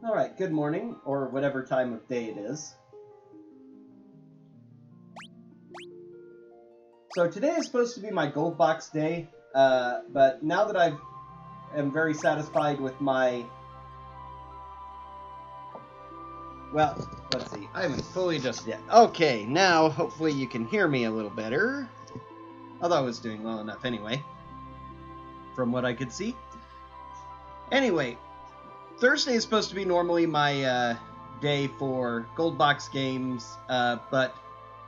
Alright, good morning, or whatever time of day it is. So today is supposed to be my gold box day, but now that I am very satisfied with my... Well, let's see, I haven't fully adjusted yet. Okay, now hopefully you can hear me a little better. Although I was doing well enough anyway, from what I could see. Anyway, Thursday is supposed to be normally my day for gold box games, but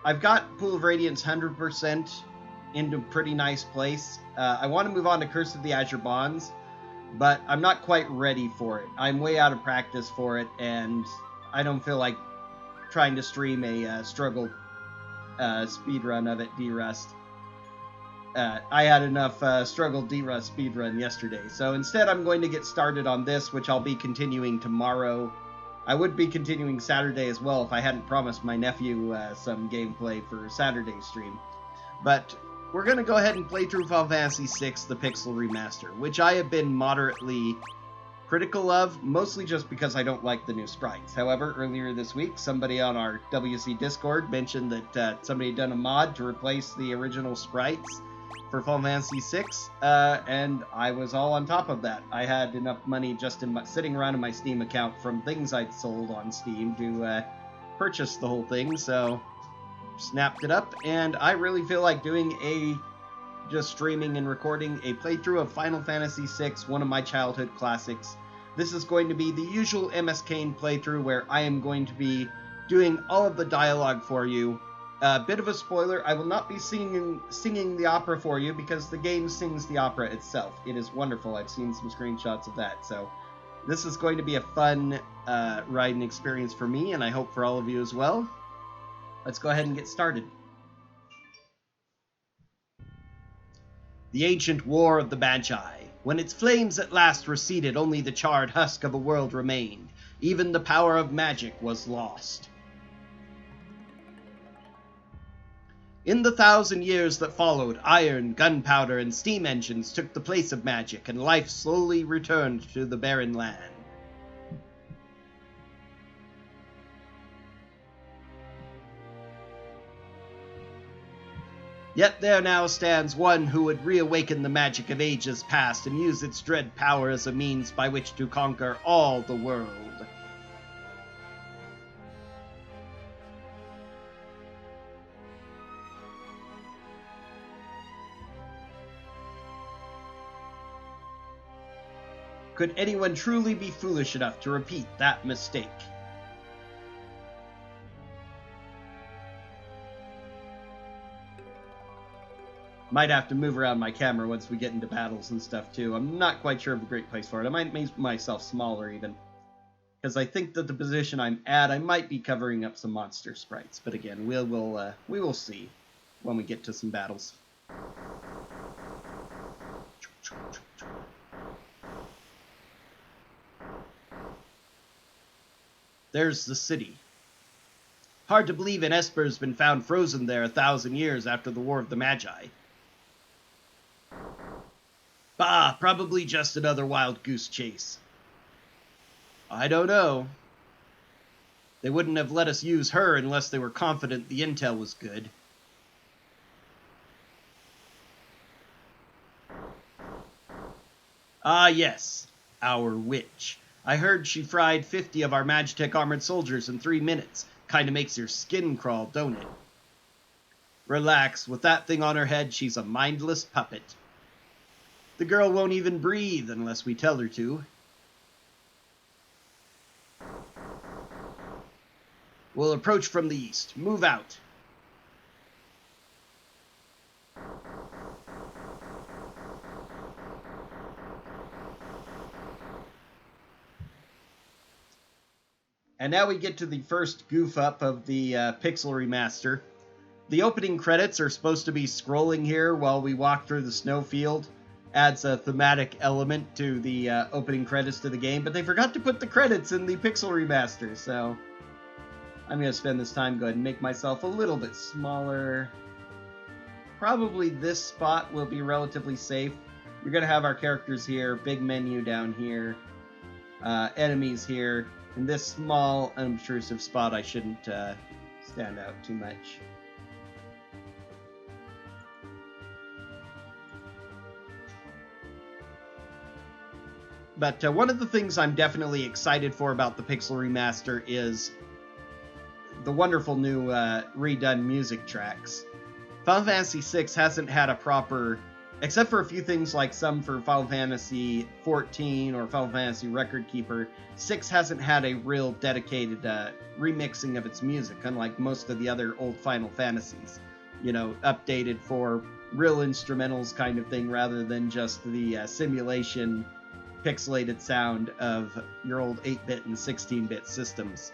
I've got Pool of Radiance 100% into a pretty nice place. I want to move on to Curse of the Azure Bonds, but I'm not quite ready for it. I'm way out of practice for it, and I don't feel like trying to stream a struggle speedrun of it, D-Rust. I had enough struggle D-Rust speedrun yesterday, so instead I'm going to get started on this, which I'll be continuing tomorrow. I would be continuing Saturday as well if I hadn't promised my nephew some gameplay for Saturday's stream. But we're going to go ahead and play through Final Fantasy VI, the Pixel Remaster, which I have been moderately critical of, mostly just because I don't like the new sprites. However, earlier this week, somebody on our WC Discord mentioned that somebody had done a mod to replace the original sprites for Final Fantasy VI, and I was all on top of that. I had enough money just sitting around in my Steam account from things I'd sold on Steam to purchase the whole thing, so snapped it up, and I really feel like doing just streaming and recording a playthrough of Final Fantasy VI, one of my childhood classics. This is going to be the usual MSKain playthrough where I am going to be doing all of the dialogue for you. A bit of a spoiler, I will not be singing the opera for you because the game sings the opera itself. It is wonderful. I've seen some screenshots of that. So this is going to be a fun riding experience for me, and I hope for all of you as well. Let's go ahead and get started. The ancient war of the Magi. When its flames at last receded, only the charred husk of a world remained. Even the power of magic was lost. In the 1,000 years that followed, iron, gunpowder, and steam engines took the place of magic, and life slowly returned to the barren land. Yet there now stands one who would reawaken the magic of ages past and use its dread power as a means by which to conquer all the world. Could anyone truly be foolish enough to repeat that mistake? Might have to move around my camera once we get into battles and stuff too. I'm not quite sure of a great place for it. I might make myself smaller even, because I think that the position I'm at, I might be covering up some monster sprites. But again, we will see when we get to some battles. There's the city. Hard to believe an Esper's been found frozen there 1,000 years after the War of the Magi. Bah, probably just another wild goose chase. I don't know. They wouldn't have let us use her unless they were confident the intel was good. Ah, yes, our witch. I heard she fried 50 of our Magitech armored soldiers in 3 minutes. Kinda makes your skin crawl, don't it? Relax, with that thing on her head, she's a mindless puppet. The girl won't even breathe unless we tell her to. We'll approach from the east. Move out. And now we get to the first goof up of the Pixel Remaster. The opening credits are supposed to be scrolling here while we walk through the snowfield. Adds a thematic element to the opening credits to the game, but they forgot to put the credits in the Pixel Remaster, so I'm going to spend this time, go ahead and make myself a little bit smaller. Probably this spot will be relatively safe. You're going to have our characters here, big menu down here, enemies here. In this small, unobtrusive spot, I shouldn't stand out too much. But one of the things I'm definitely excited for about the Pixel Remaster is the wonderful new redone music tracks. Final Fantasy VI hasn't had a proper, except for a few things like some for Final Fantasy XIV or Final Fantasy Record Keeper, 6 hasn't had a real dedicated remixing of its music, unlike most of the other old Final Fantasies. You know, updated for real instrumentals kind of thing, rather than just the simulation pixelated sound of your old 8-bit and 16-bit systems.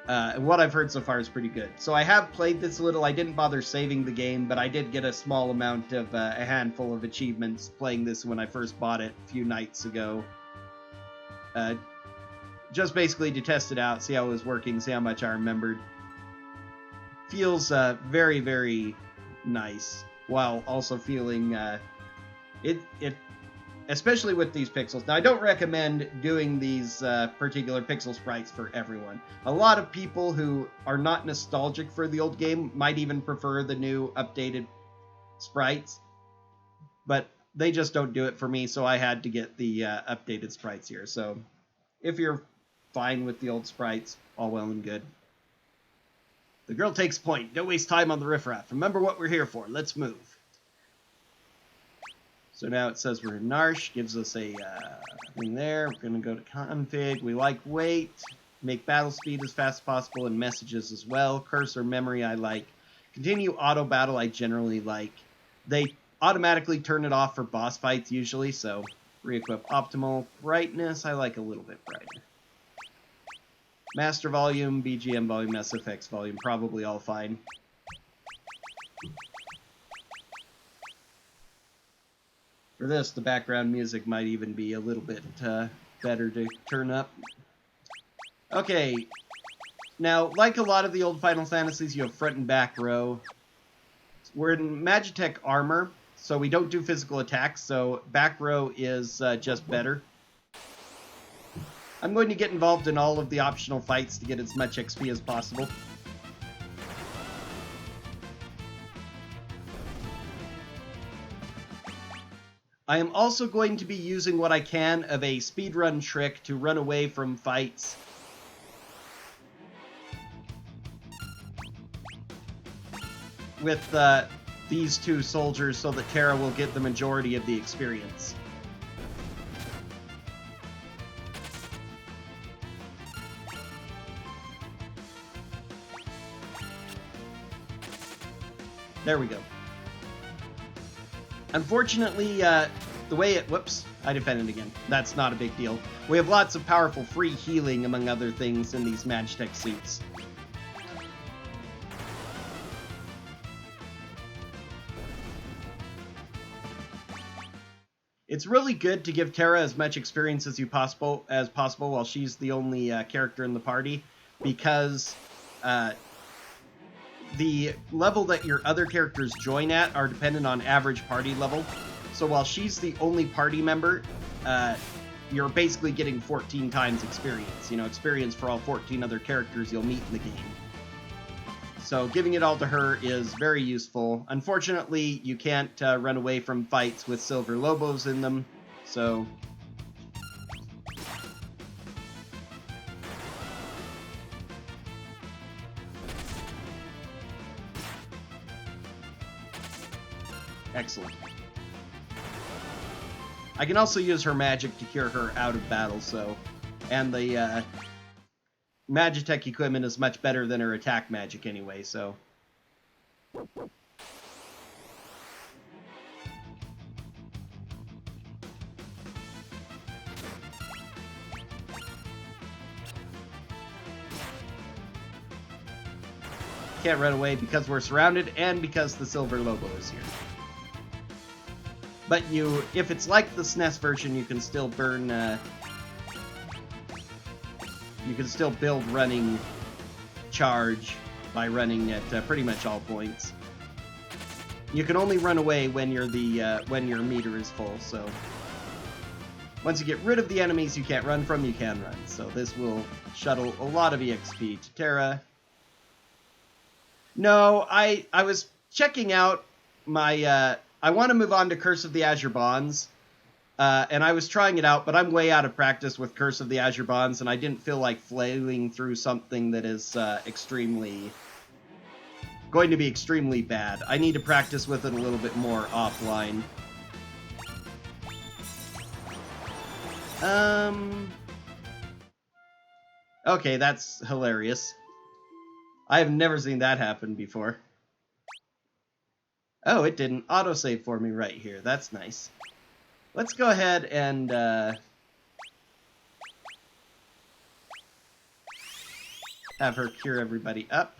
And what I've heard so far is pretty good. So I have played this a little. I didn't bother saving the game, but I did get a small amount of a handful of achievements playing this when I first bought it a few nights ago. Just basically to test it out, see how it was working, see how much I remembered. Feels very, very nice, while also feeling it especially with these pixels. Now, I don't recommend doing these particular pixel sprites for everyone. A lot of people who are not nostalgic for the old game might even prefer the new updated sprites, but they just don't do it for me, so I had to get the updated sprites here. So if you're fine with the old sprites, all well and good. The girl takes point. Don't waste time on the riffraff. Remember what we're here for. Let's move. So now it says we're in Narsh, gives us a thing there. We're going to go to config. We like wait, make battle speed as fast as possible, and messages as well. Cursor memory I like. Continue auto battle I generally like. They automatically turn it off for boss fights usually, so re-equip optimal. Brightness I like a little bit brighter. Master volume, BGM volume, SFX volume, probably all fine. For this, the background music might even be a little bit better to turn up. Okay, now, like a lot of the old Final Fantasies, you have front and back row. We're in Magitech armor, so we don't do physical attacks, so back row is just better. I'm going to get involved in all of the optional fights to get as much XP as possible. I am also going to be using what I can of a speedrun trick to run away from fights. With these two soldiers so that Terra will get the majority of the experience. There we go. Unfortunately, the way it... Whoops, I defended again. That's not a big deal. We have lots of powerful free healing, among other things, in these Magitech suits. It's really good to give Terra as much experience as possible while she's the only character in the party, because the level that your other characters join at are dependent on average party level. So while she's the only party member, you're basically getting 14 times experience. You know, experience for all 14 other characters you'll meet in the game. So giving it all to her is very useful. Unfortunately, you can't run away from fights with Silver Lobos in them, so... Excellent. I can also use her magic to cure her out of battle, so... And the Magitech equipment is much better than her attack magic anyway, so... Can't run away because we're surrounded and because the Silver Lobo is here. But if it's like the SNES version, you can still burn, you can still build running charge by running at pretty much all points. You can only run away when you're when your meter is full, so... Once you get rid of the enemies you can't run from, you can run. So this will shuttle a lot of EXP to Terra. No, I was checking out my... I want to move on to Curse of the Azure Bonds. And I was trying it out, but I'm way out of practice with Curse of the Azure Bonds, and I didn't feel like flailing through something that is going to be extremely bad. I need to practice with it a little bit more offline. Okay, that's hilarious. I have never seen that happen before. Oh, it didn't autosave for me right here. That's nice. Let's go ahead and have her cure everybody up.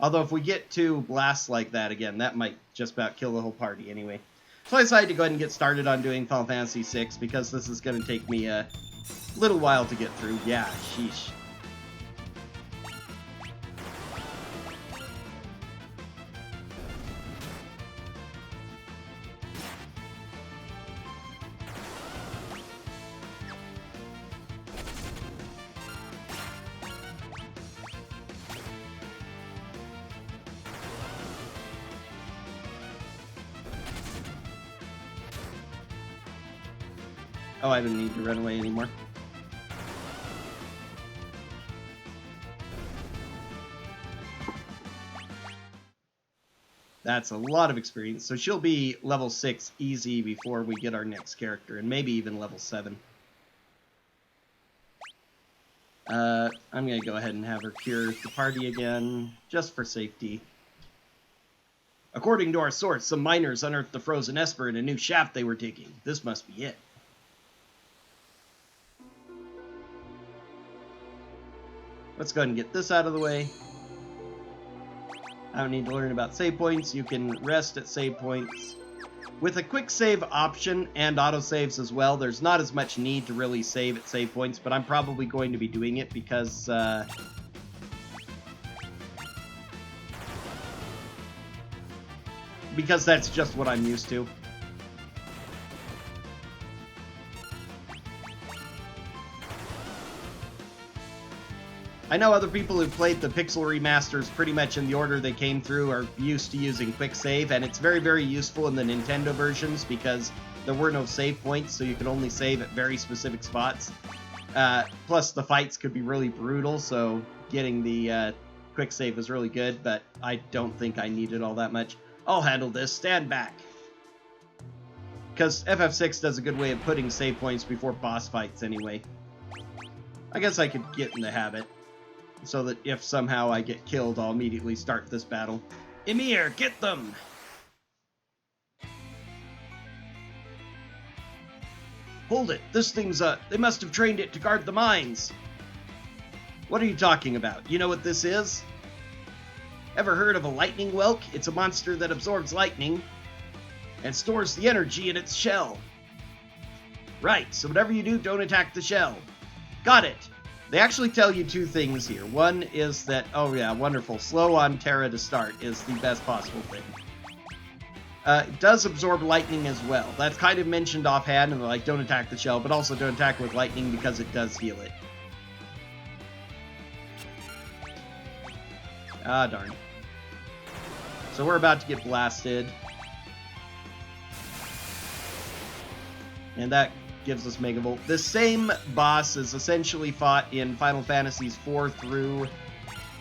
Although if we get two blasts like that again, that might just about kill the whole party anyway. So I decided to go ahead and get started on doing Final Fantasy VI because this is going to take me a little while to get through. Yeah, sheesh. Oh, I don't need to run away anymore. That's a lot of experience. So she'll be level 6 easy before we get our next character, and maybe even level 7. I'm going to go ahead and have her cure the party again, just for safety. According to our source, some miners unearthed the frozen Esper in a new shaft they were digging. This must be it. Let's go ahead and get this out of the way. I don't need to learn about save points. You can rest at save points. With a quick save option and autosaves as well, there's not as much need to really save at save points, but I'm probably going to be doing it because that's just what I'm used to. I know other people who played the Pixel Remasters pretty much in the order they came through are used to using quick save, and it's very, very useful in the Nintendo versions because there were no save points, so you could only save at very specific spots. Plus, the fights could be really brutal, so getting the quick save was really good, but I don't think I need it all that much. I'll handle this. Stand back. Because FF6 does a good way of putting save points before boss fights anyway. I guess I could get in the habit, so that if somehow I get killed, I'll immediately start this battle. Emir, get them! Hold it, this thing's they must have trained it to guard the mines. What are you talking about? You know what this is? Ever heard of a lightning whelk? It's a monster that absorbs lightning and stores the energy in its shell. Right, so whatever you do, don't attack the shell. Got it! They actually tell you two things here. One is that, oh yeah, wonderful, slow on Terra to start is the best possible thing. It does absorb lightning as well. That's kind of mentioned offhand, and they're like, don't attack the shell, but also don't attack with lightning because it does heal it. Ah, darn. So we're about to get blasted. And that gives us Megavolt. This same boss is essentially fought in Final Fantasies 4 through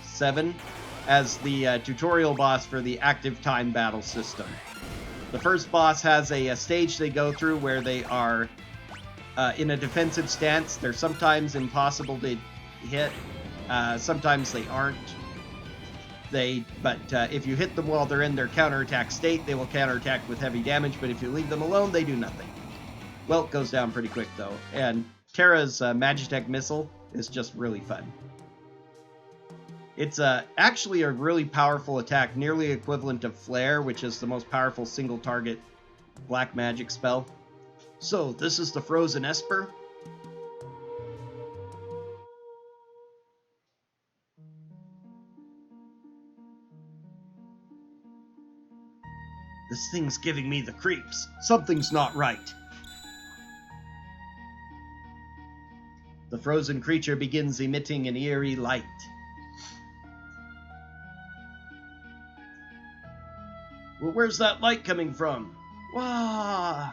7 as the tutorial boss for the active time battle system. The first boss has a stage they go through where they are in a defensive stance. They're sometimes impossible to hit, sometimes they aren't. But if you hit them while they're in their counterattack state, they will counterattack with heavy damage, but if you leave them alone, they do nothing. Whelk goes down pretty quick, though, and Terra's Magitech missile is just really fun. It's actually a really powerful attack, nearly equivalent of Flare, which is the most powerful single-target black magic spell. So, this is the Frozen Esper? This thing's giving me the creeps. Something's not right. The frozen creature begins emitting an eerie light. Well, where's that light coming from? Wah!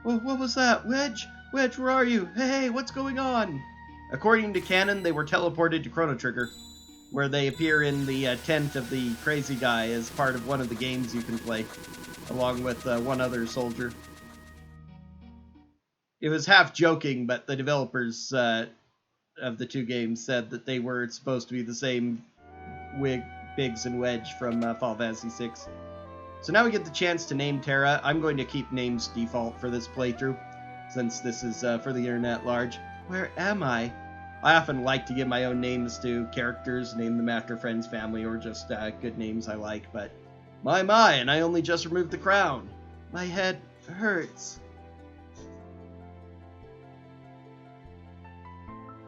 Well, what was that? Wedge? Wedge, where are you? Hey, what's going on? According to canon, they were teleported to Chrono Trigger, where they appear in the tent of the crazy guy as part of one of the games you can play, along with one other soldier. It was half joking, but the developers of the two games said that they were supposed to be the same Biggs and Wedge from Final Fantasy VI. So now we get the chance to name Terra. I'm going to keep names default for this playthrough, since this is for the internet at large. Where am I? I often like to give my own names to characters, name them after friends, family, or just good names I like, but my, and I only just removed the crown. My head hurts.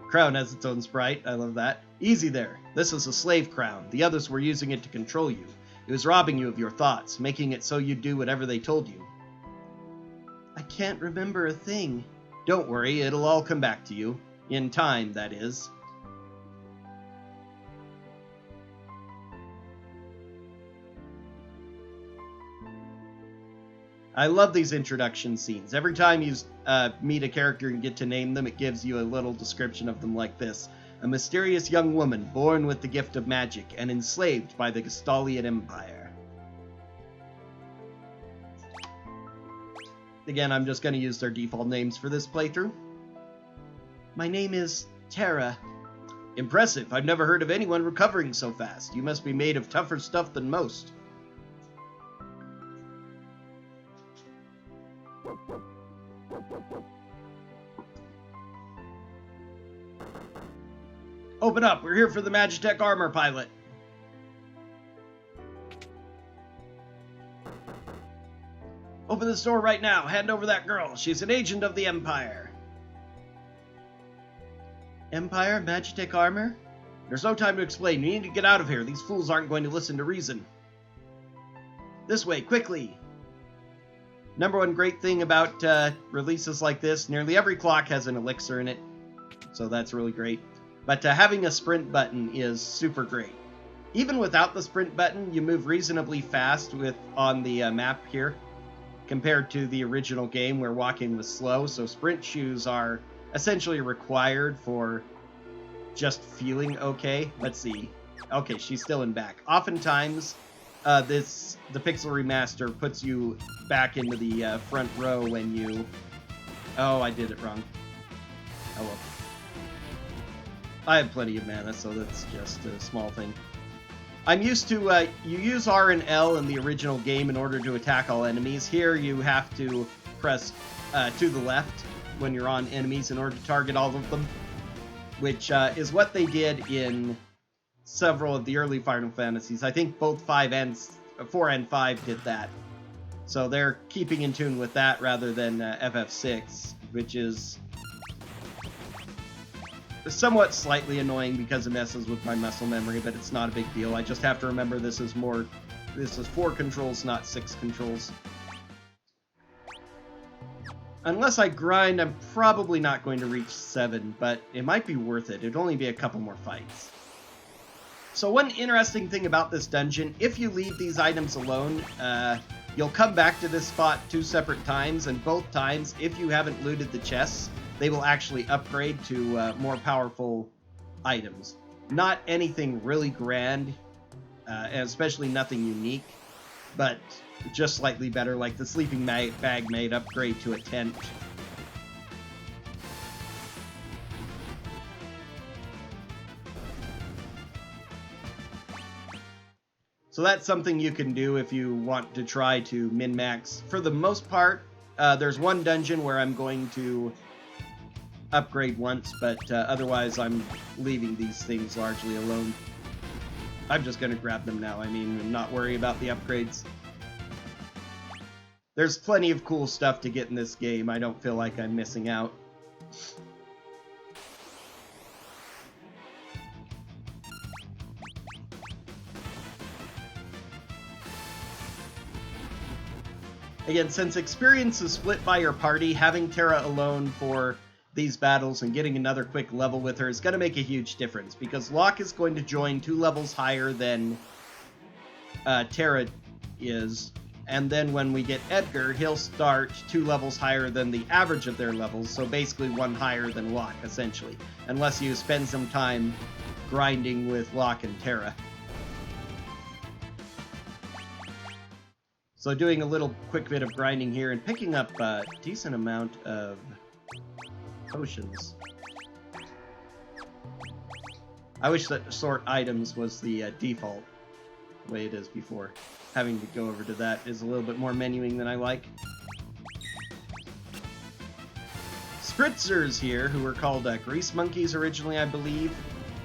Crown has its own sprite. I love that. Easy there. This is a slave crown. The others were using it to control you. It was robbing you of your thoughts, making it so you'd do whatever they told you. I can't remember a thing. Don't worry, it'll all come back to you. In time, that is. I love these introduction scenes. Every time you meet a character and get to name them, it gives you a little description of them like this. A mysterious young woman born with the gift of magic and enslaved by the Gestalian Empire. Again, I'm just going to use their default names for this playthrough. My name is Terra. Impressive. I've never heard of anyone recovering so fast. You must be made of tougher stuff than most. Open up. We're here for the Magitech armor pilot. Open this door right now. Hand over that girl. She's an agent of the Empire. Empire? Magitech armor? There's no time to explain. You need to get out of here. These fools aren't going to listen to reason. This way, quickly. Number one great thing about releases like this, nearly every clock has an elixir in it. So that's really great. But having a sprint button is super great. Even without the sprint button, you move reasonably fast on the map here, compared to the original game where walking was slow. So sprint shoes are essentially required for just feeling okay. Let's see. Okay, she's still in back. Oftentimes, the Pixel Remaster puts you back into the front row when you... Oh, I did it wrong. Oh well. I have plenty of mana, so that's just a small thing. I'm used to, you use R and L in the original game in order to attack all enemies. Here you have to press to the left when you're on enemies in order to target all of them, which is what they did in several of the early Final Fantasies. I think both 4 and 5 did that. So they're keeping in tune with that rather than FF6, which is somewhat slightly annoying because it messes with my muscle memory, but it's not a big deal. I just have to remember this is 4 controls, not 6 controls. Unless I grind, I'm probably not going to reach 7, but it might be worth it. It'd only be a couple more fights. So one interesting thing about this dungeon, if you leave these items alone, you'll come back to this spot 2 separate times, and both times, if you haven't looted the chests, they will actually upgrade to more powerful items. Not anything really grand, and especially nothing unique, but just slightly better, like the sleeping bag made upgrade to a tent. So that's something you can do if you want to try to min-max. For the most part, there's one dungeon where I'm going to upgrade once, but otherwise I'm leaving these things largely alone. I'm just going to grab them now, and not worry about the upgrades. There's plenty of cool stuff to get in this game. I don't feel like I'm missing out. Again, since experience is split by your party, having Terra alone for these battles and getting another quick level with her is going to make a huge difference, because Locke is going to join 2 levels higher than Terra is, and then when we get Edgar, he'll start 2 levels higher than the average of their levels, so basically 1 higher than Locke, essentially, unless you spend some time grinding with Locke and Terra. So doing a little quick bit of grinding here and picking up a decent amount of potions. I wish that sort items was the default way it is before. Having to go over to that is a little bit more menuing than I like. Spritzers here, who were called grease monkeys originally, I believe,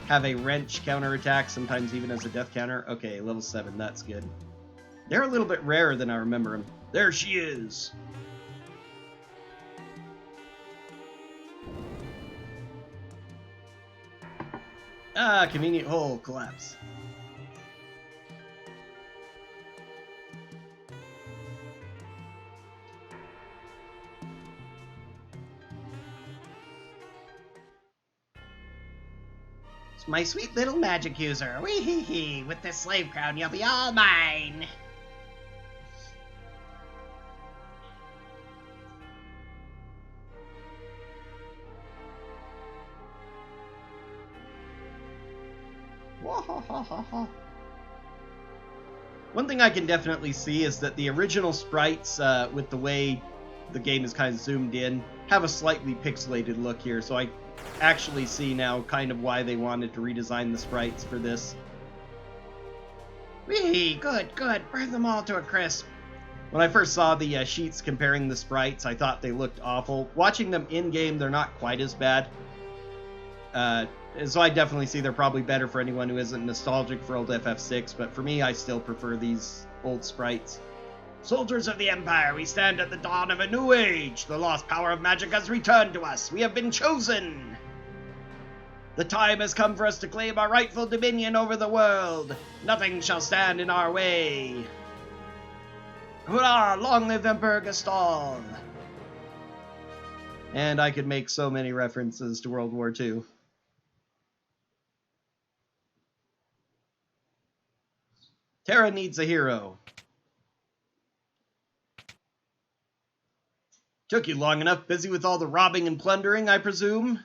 have a wrench counterattack, sometimes even as a death counter. Okay, level 7, that's good. They're a little bit rarer than I remember them. There she is! Ah, convenient hole collapse. It's my sweet little magic user. Wee hee hee. With this slave crown, you'll be all mine. One thing I can definitely see is that the original sprites, with the way the game is kind of zoomed in, have a slightly pixelated look here, so I actually see now kind of why they wanted to redesign the sprites for this. Whee! Good, good. Burn them all to a crisp. When I first saw the sheets comparing the sprites, I thought they looked awful. Watching them in-game, they're not quite as bad. So I definitely see they're probably better for anyone who isn't nostalgic for old FF6, but for me, I still prefer these old sprites. Soldiers of the Empire, we stand at the dawn of a new age. The lost power of magic has returned to us. We have been chosen. The time has come for us to claim our rightful dominion over the world. Nothing shall stand in our way. Hurrah! Long live Emperor Gaston! And I could make so many references to World War II. Terra needs a hero. Took you long enough, busy with all the robbing and plundering, I presume?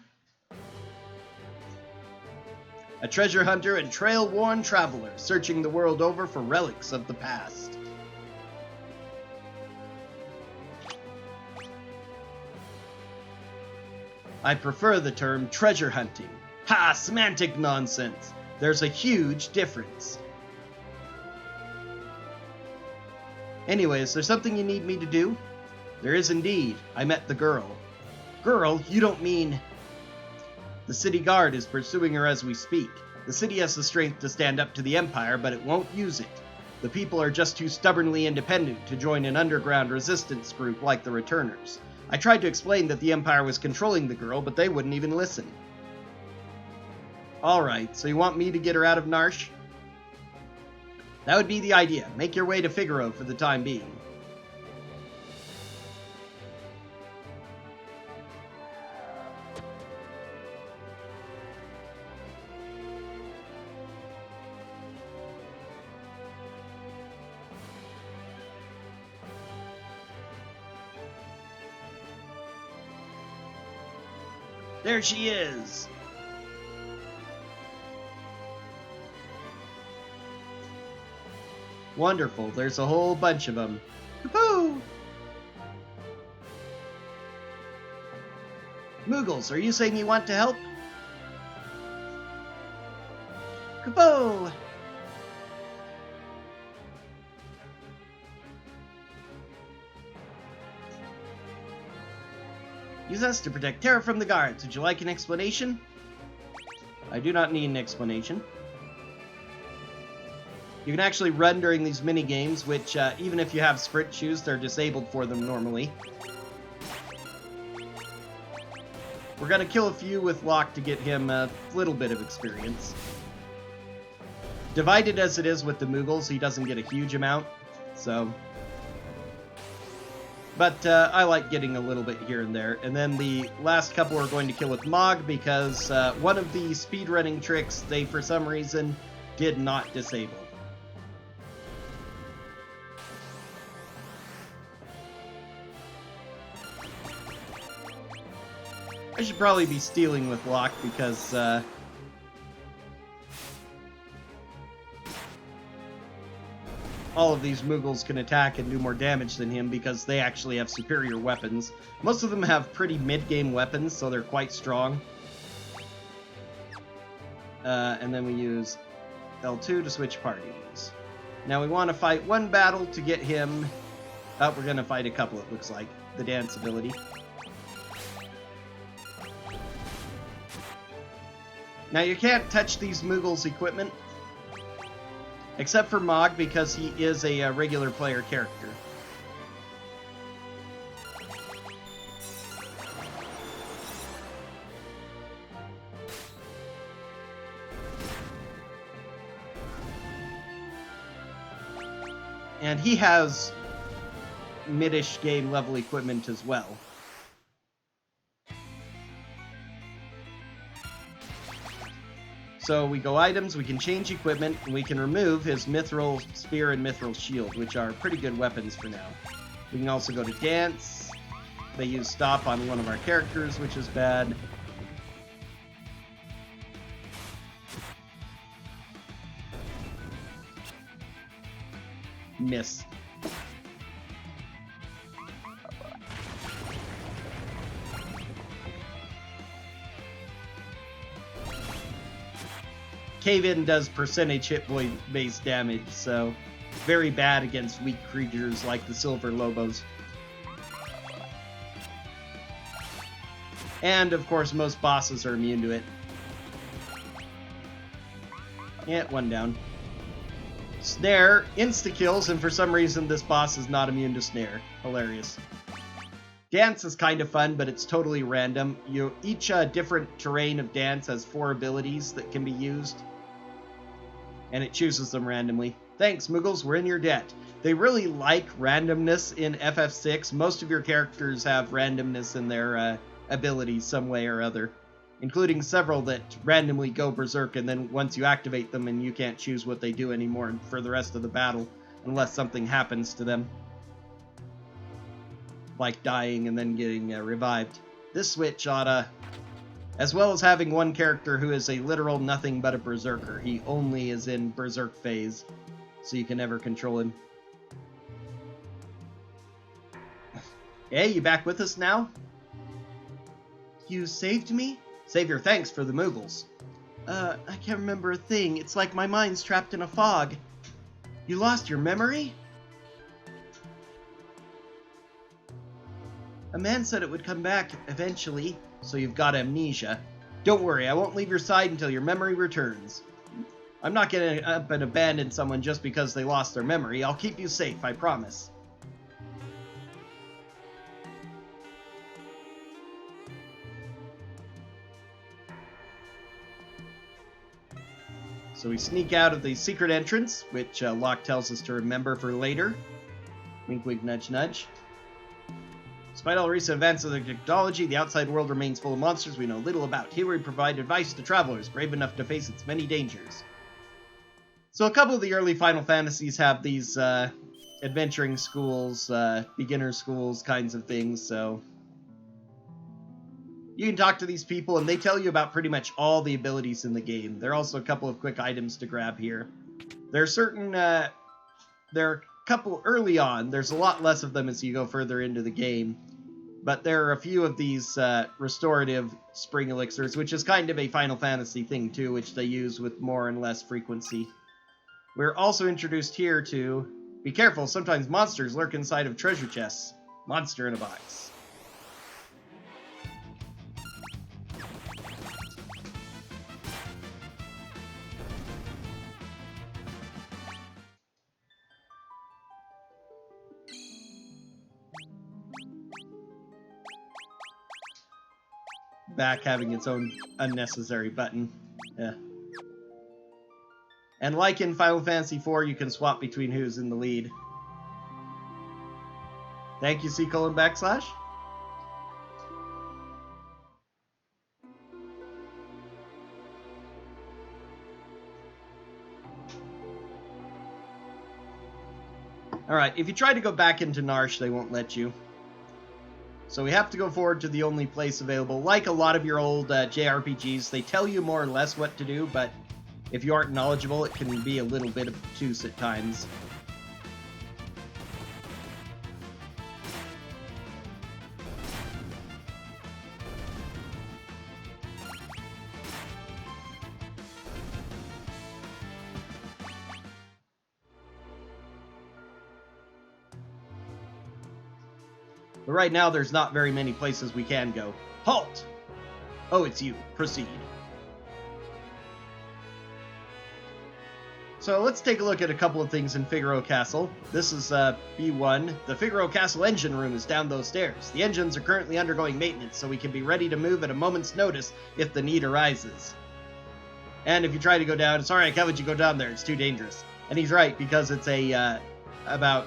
A treasure hunter and trail-worn traveler, searching the world over for relics of the past. I prefer the term treasure hunting. Ha! Semantic nonsense. There's a huge difference. Anyway, is there something you need me to do? There is indeed. I met the girl. Girl? You don't mean... The city guard is pursuing her as we speak. The city has the strength to stand up to the Empire, but it won't use it. The people are just too stubbornly independent to join an underground resistance group like the Returners. I tried to explain that the Empire was controlling the girl, but they wouldn't even listen. Alright, so you want me to get her out of Narsh? That would be the idea. Make your way to Figaro for the time being. There she is! Wonderful, there's a whole bunch of them. Kapoo! Moogles, are you saying you want to help? Kapoo! Use us to protect Terra from the guards. Would you like an explanation? I do not need an explanation. You can actually run during these mini-games, which, even if you have sprint shoes, they're disabled for them normally. We're gonna kill a few with Locke to get him a little bit of experience. Divided as it is with the Moogles, he doesn't get a huge amount, so... But I like getting a little bit here and there. And then the last couple we're going to kill with Mog, because one of the speedrunning tricks they, for some reason, did not disable. I should probably be stealing with Whelk, because all of these Muggles can attack and do more damage than him because they actually have superior weapons. Most of them have pretty mid-game weapons, so they're quite strong. And then we use L2 to switch parties. Now we want to fight one battle to get him... Oh, we're going to fight a couple, it looks like. The dance ability. Now you can't touch these Muggles' equipment. Except for Mog, because he is a regular player character. And he has mid-ish game level equipment as well. So we go items, we can change equipment, and we can remove his Mithril Spear and Mithril Shield, which are pretty good weapons for now. We can also go to Dance. They use Stop on one of our characters, which is bad. Miss. Cave-In does percentage hit point based damage, so very bad against weak creatures like the Silver Lobos. And, of course, most bosses are immune to it. Yeah, one down. Snare, insta-kills, and for some reason this boss is not immune to Snare. Hilarious. Dance is kind of fun, but it's totally random. Each different terrain of Dance has 4 abilities that can be used, and it chooses them randomly. Thanks, Muggles, we're in your debt. They really like randomness in FF6. Most of your characters have randomness in their abilities some way or other, including several that randomly go berserk, and then once you activate them and you can't choose what they do anymore for the rest of the battle unless something happens to them. Like dying and then getting revived. This switch oughta... As well as having one character who is a literal nothing but a berserker. He only is in berserk phase, so you can never control him. Hey, you back with us now? You saved me? Save your thanks for the Muggles. I can't remember a thing. It's like my mind's trapped in a fog. You lost your memory? A man said it would come back eventually, so you've got amnesia. Don't worry, I won't leave your side until your memory returns. I'm not gonna up and abandon someone just because they lost their memory. I'll keep you safe, I promise. So we sneak out of the secret entrance, which Locke tells us to remember for later. Wink, wink, nudge, nudge. Despite all recent advances in technology, the outside world remains full of monsters we know little about. Here we provide advice to travelers brave enough to face its many dangers. So a couple of the early Final Fantasies have these adventuring schools, beginner schools kinds of things, so... You can talk to these people, and they tell you about pretty much all the abilities in the game. There are also a couple of quick items to grab here. There are certain... there are a couple early on. There's a lot less of them as you go further into the game. But there are a few of these restorative spring elixirs, which is kind of a Final Fantasy thing too, which they use with more and less frequency. We're also introduced here to... Be careful, sometimes monsters lurk inside of treasure chests. Monster in a box. Back having its own unnecessary button. Yeah. And like in Final Fantasy IV, you can swap between who's in the lead. Thank you, C:\\. Alright, if you try to go back into Narsh, they won't let you. So we have to go forward to the only place available. Like a lot of your old JRPGs, they tell you more or less what to do, but if you aren't knowledgeable, it can be a little bit obtuse at times. But right now, there's not very many places we can go. Halt! Oh, it's you. Proceed. So let's take a look at a couple of things in Figaro Castle. This is B1. The Figaro Castle engine room is down those stairs. The engines are currently undergoing maintenance, so we can be ready to move at a moment's notice if the need arises. And if you try to go down, sorry, I can't let you go down there. It's too dangerous. And he's right, because it's a, about,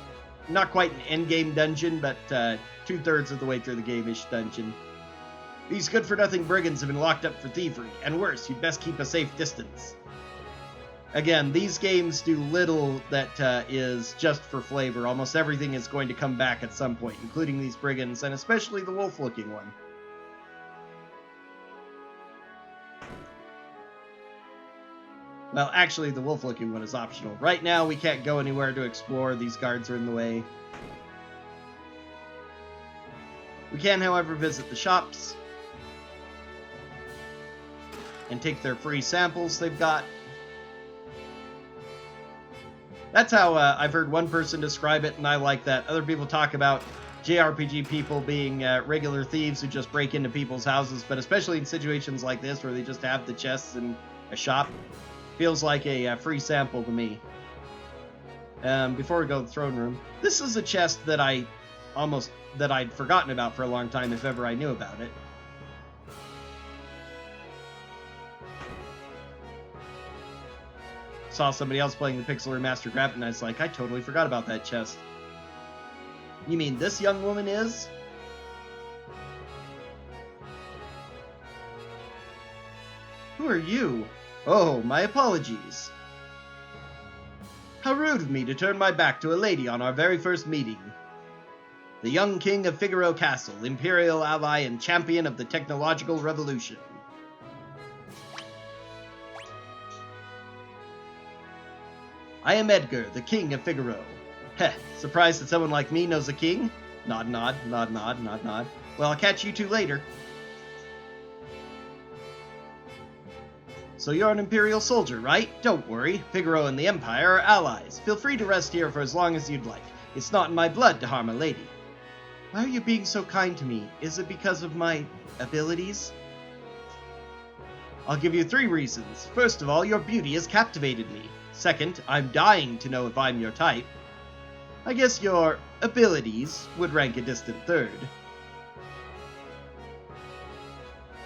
not quite an endgame dungeon, but 2/3 of the way through the game-ish dungeon. These good-for-nothing brigands have been locked up for thievery, and worse, you'd best keep a safe distance. Again, these games do little that is just for flavor. Almost everything is going to come back at some point, including these brigands, and especially the wolf-looking one. Well, actually, the wolf-looking one is optional. Right now, we can't go anywhere to explore. These guards are in the way. We can, however, visit the shops and take their free samples they've got. That's how I've heard one person describe it, and I like that. Other people talk about JRPG people being regular thieves who just break into people's houses, but especially in situations like this where they just have the chests in a shop, feels like a free sample to me. Before we go to the throne room, this is a chest that I'd forgotten about for a long time, if ever I knew about it. Saw somebody else playing the Pixel Remaster grab it, and I was like, I totally forgot about that chest. You mean this young woman is? Who are you? Oh, my apologies. How rude of me to turn my back to a lady on our very first meeting. The young king of Figaro Castle, imperial ally and champion of the technological revolution. I am Edgar, the king of Figaro. Heh, surprised that someone like me knows a king? Nod, nod, nod, nod, nod, nod. Well, I'll catch you two later. So you're an Imperial soldier, right? Don't worry, Figaro and the Empire are allies. Feel free to rest here for as long as you'd like. It's not in my blood to harm a lady. Why are you being so kind to me? Is it because of my abilities? I'll give you 3 reasons. First of all, your beauty has captivated me. Second, I'm dying to know if I'm your type. I guess your abilities would rank a distant third.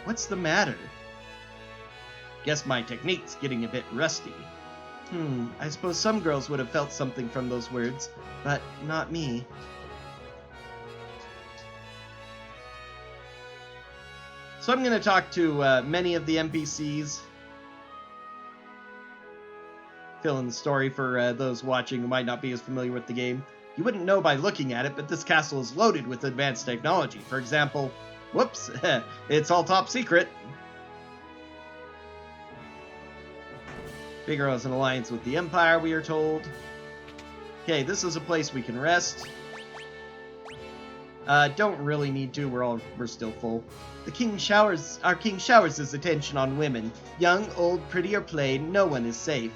What's the matter? Guess my technique's getting a bit rusty. I suppose some girls would have felt something from those words, but not me. So I'm going to talk to many of the NPCs. Fill in the story for those watching who might not be as familiar with the game. You wouldn't know by looking at it, but this castle is loaded with advanced technology. For example, whoops, it's all top secret. Figaro has an alliance with the Empire, we are told. Okay, this is a place we can rest. Don't really need to, we're still full. Our king showers his attention on women. Young, old, pretty, or plain, no one is safe.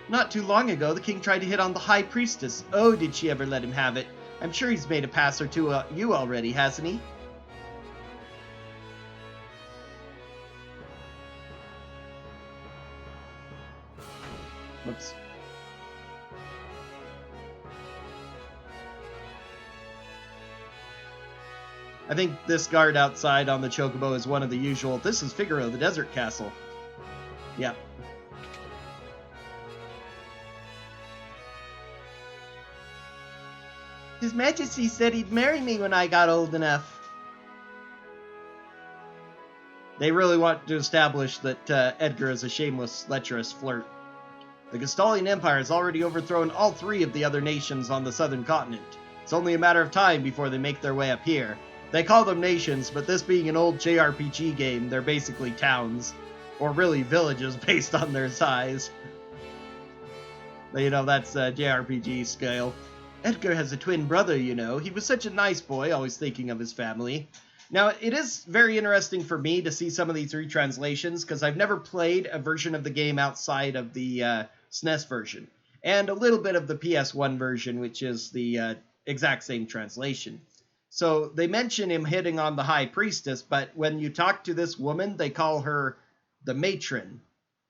Not too long ago, the king tried to hit on the High Priestess. Oh, did she ever let him have it. I'm sure he's made a pass or two you already, hasn't he? Whoops. I think this guard outside on the Chocobo is one of the usual. This is Figaro, the desert castle. Yeah. His Majesty said he'd marry me when I got old enough. They really want to establish that Edgar is a shameless, lecherous flirt. The Gestalian Empire has already overthrown all 3 of the other nations on the southern continent. It's only a matter of time before they make their way up here. They call them nations, but this being an old JRPG game, they're basically towns. Or really villages based on their size. But you know, that's JRPG scale. Edgar has a twin brother, you know. He was such a nice boy, always thinking of his family. Now, it is very interesting for me to see some of these retranslations, because I've never played a version of the game outside of the SNES version. And a little bit of the PS1 version, which is the exact same translation. So, they mention him hitting on the High Priestess, but when you talk to this woman, they call her the matron,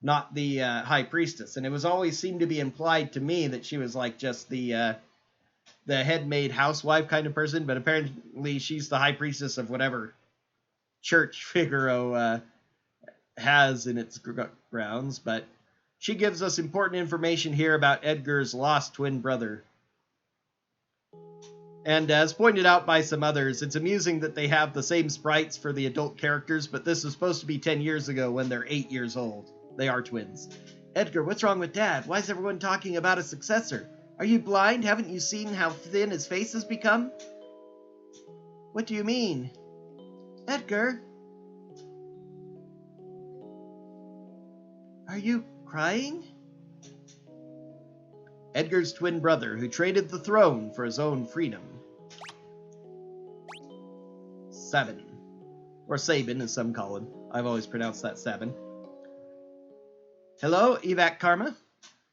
not the High Priestess. And it was always seemed to be implied to me that she was like just the head maid housewife kind of person, but apparently she's the High Priestess of whatever church Figaro has in its grounds. But she gives us important information here about Edgar's lost twin brother. And as pointed out by some others, it's amusing that they have the same sprites for the adult characters, but this is supposed to be 10 years ago when they're 8 years old. They are twins. Edgar, what's wrong with Dad? Why is everyone talking about a successor? Are you blind? Haven't you seen how thin his face has become? What do you mean? Edgar? Are you crying? Edgar's twin brother, who traded the throne for his own freedom. Sabin. Or Sabin, as some call him. I've always pronounced that Sabin. Hello, Evac Karma?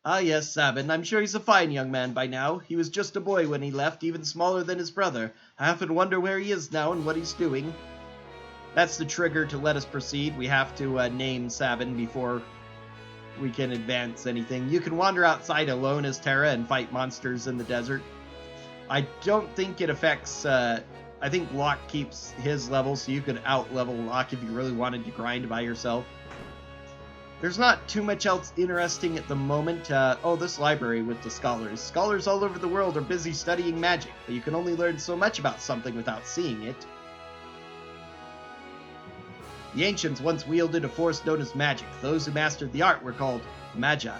Ah, yes, Sabin. I'm sure he's a fine young man by now. He was just a boy when he left, even smaller than his brother. I often wonder where he is now and what he's doing. That's the trigger to let us proceed. We have to name Sabin before we can advance anything. You can wander outside alone as Terra and fight monsters in the desert. I don't think it affects... I think Locke keeps his level, so you could out-level Locke if you really wanted to grind by yourself. There's not too much else interesting at the moment. This library with the scholars. Scholars all over the world are busy studying magic, but you can only learn so much about something without seeing it. The ancients once wielded a force known as magic. Those who mastered the art were called Magi.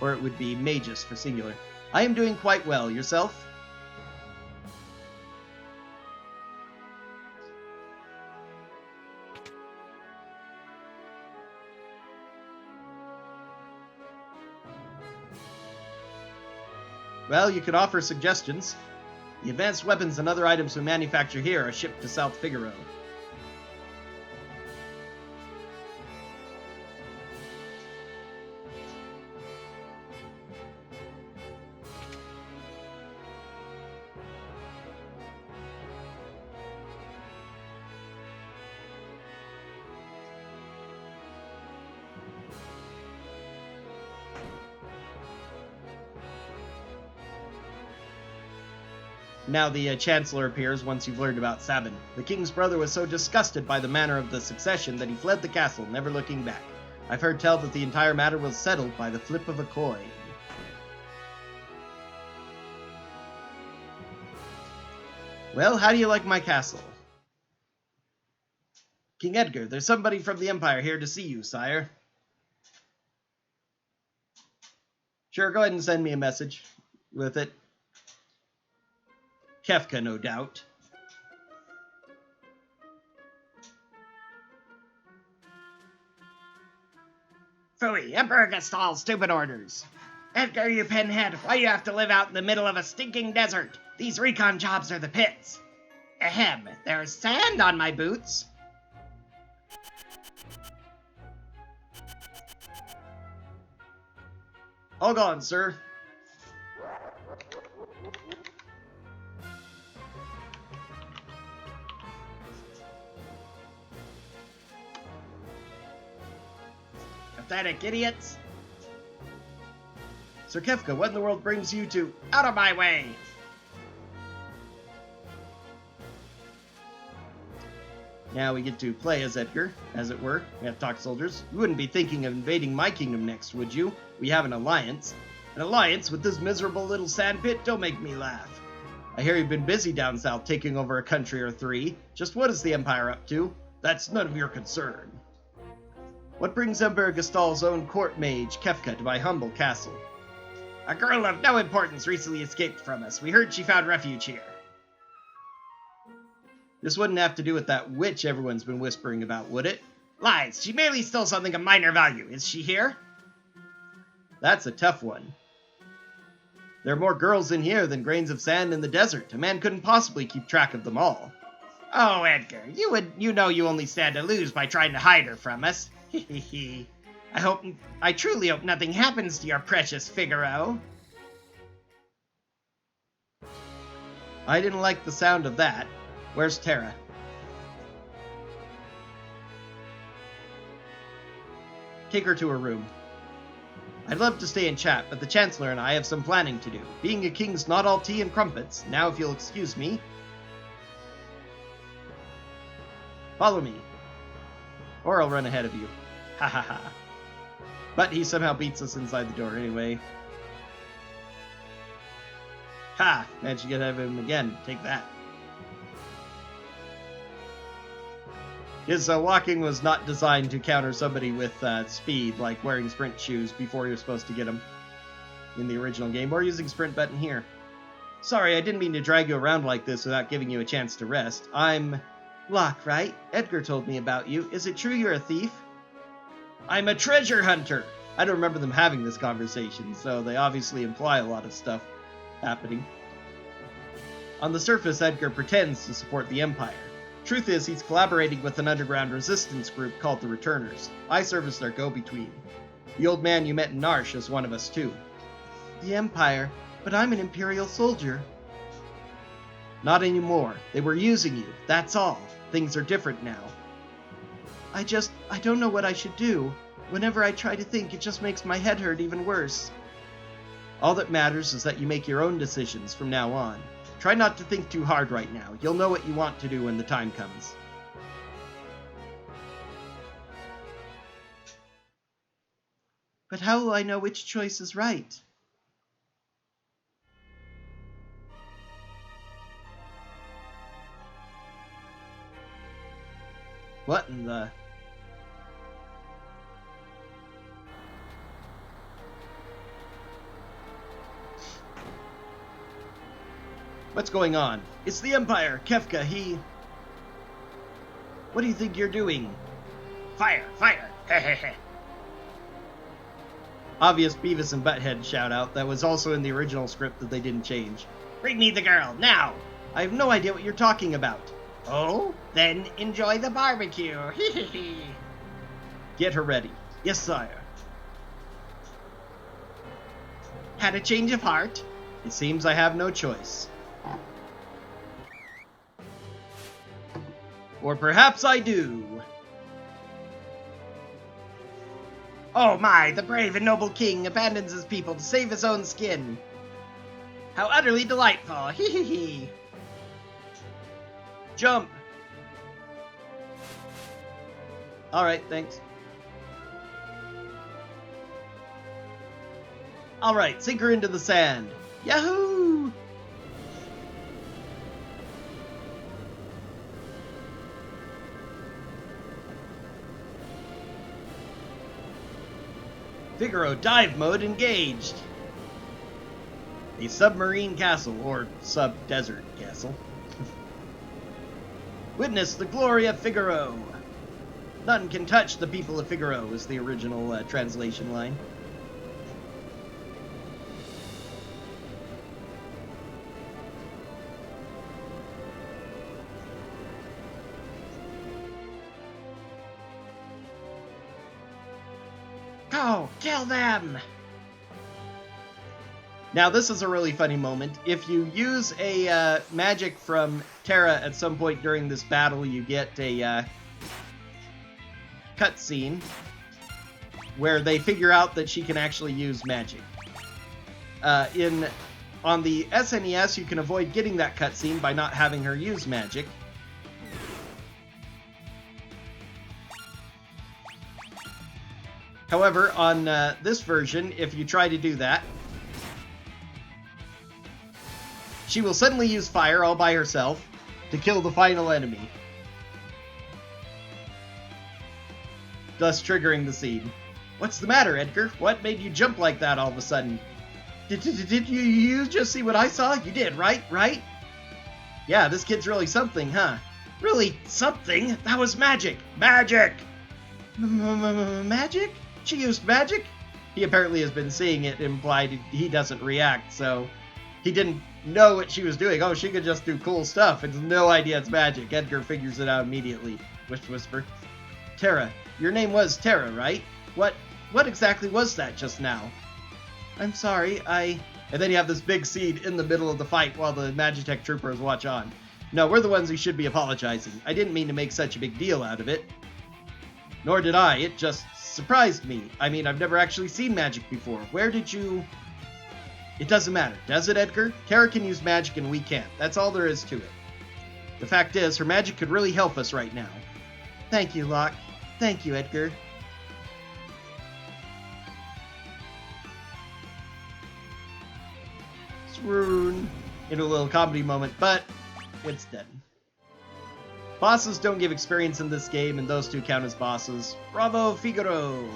Or it would be magus for singular. I am doing quite well. Yourself? Well, you could offer suggestions. The advanced weapons and other items we manufacture here are shipped to South Figaro. Now the Chancellor appears once you've learned about Sabin. The king's brother was so disgusted by the manner of the succession that he fled the castle, never looking back. I've heard tell that the entire matter was settled by the flip of a coin. Well, how do you like my castle? King Edgar, there's somebody from the Empire here to see you, sire. Sure, go ahead and send me a message with it. Kefka, no doubt. Phooey, Emperor Gestal, stupid orders. Edgar, you pinhead, why you have to live out in the middle of a stinking desert? These recon jobs are the pits. Ahem, there's sand on my boots. All gone, sir. Pathetic idiots. Sir Kefka, what in the world brings you to... Out of my way! Now we get to play as Edgar, as it were. We have to talk soldiers. You wouldn't be thinking of invading my kingdom next, would you? We have an alliance. An alliance with this miserable little sandpit? Don't make me laugh. I hear you've been busy down south taking over a country or three. Just what is the Empire up to? That's none of your concern. What brings Emperor Gestal's own court mage, Kefka, to my humble castle? A girl of no importance recently escaped from us. We heard she found refuge here. This wouldn't have to do with that witch everyone's been whispering about, would it? Lies. She merely stole something of minor value. Is she here? That's a tough one. There are more girls in here than grains of sand in the desert. A man couldn't possibly keep track of them all. Oh, Edgar, you know you only stand to lose by trying to hide her from us. I truly hope nothing happens to your precious Figaro. I didn't like the sound of that. Where's Terra? Take her to her room. I'd love to stay and chat, but the Chancellor and I have some planning to do. Being a king's not all tea and crumpets. Now, if you'll excuse me. Follow me. Or I'll run ahead of you. Ha ha ha. But he somehow beats us inside the door anyway. Ha! Managed to get ahead of him again. Take that. His walking was not designed to counter somebody with speed, like wearing sprint shoes before you're supposed to get them in the original game, or using sprint button here. Sorry, I didn't mean to drag you around like this without giving you a chance to rest. I'm Locke, right? Edgar told me about you. Is it true you're a thief? I'm a treasure hunter! I don't remember them having this conversation, so they obviously imply a lot of stuff happening. On the surface, Edgar pretends to support the Empire. Truth is, he's collaborating with an underground resistance group called the Returners. I serve as their go-between. The old man you met in Narsh is one of us too. The Empire? But I'm an Imperial soldier. Not anymore. They were using you, that's all. Things are different now. I don't know what I should do. Whenever I try to think, it just makes my head hurt even worse. All that matters is that you make your own decisions from now on. Try not to think too hard right now. You'll know what you want to do when the time comes. But how will I know which choice is right? What in the... What's going on? It's the Empire! Kefka, he... What do you think you're doing? Fire! Fire! Hehehe. Obvious Beavis and Butthead shout-out that was also in the original script that they didn't change. Bring me the girl, now! I have no idea what you're talking about. Oh? Then enjoy the barbecue! Hehehe. Get her ready. Yes, sire. Had a change of heart? It seems I have no choice. Or perhaps I do. Oh my, the brave and noble king abandons his people to save his own skin. How utterly delightful. Hee hee hee. Jump. Alright, thanks. Alright, sink her into the sand. Yahoo! Figaro dive mode engaged. A submarine castle, or sub-desert castle. Witness the glory of Figaro. None can touch the people of Figaro is the original translation line. Go! Kill them! Now this is a really funny moment. If you use a magic from Terra at some point during this battle, you get a cutscene where they figure out that she can actually use magic. On the SNES, you can avoid getting that cutscene by not having her use magic. However, on this version, if you try to do that, She will suddenly use fire all by herself to kill the final enemy, thus triggering the scene. What's the matter, Edgar? What made you jump like that all of a sudden? Did you just see what I saw? You did, right? Right? Yeah, this kid's really something, huh? Really something? That was magic! Magic! Magic? She used magic? He apparently has been seeing it implied he doesn't react, so he didn't know what she was doing. Oh, she could just do cool stuff. It's no idea it's magic. Edgar figures it out immediately. Whisper. Terra. Your name was Terra, right? What exactly was that just now? I'm sorry, And then you have this big scene in the middle of the fight while the Magitech troopers watch on. No, we're the ones who should be apologizing. I didn't mean to make such a big deal out of it. Nor did I. It just surprised me. I mean, I've never actually seen magic before. Where did you... It doesn't matter, does it, Edgar? Terra can use magic and we can't. That's all there is to it. The fact is, her magic could really help us right now. Thank you, Locke. Thank you, Edgar. Swoon. In a little comedy moment, but it's dead. Bosses don't give experience in this game, and those two count as bosses. Bravo, Figaro!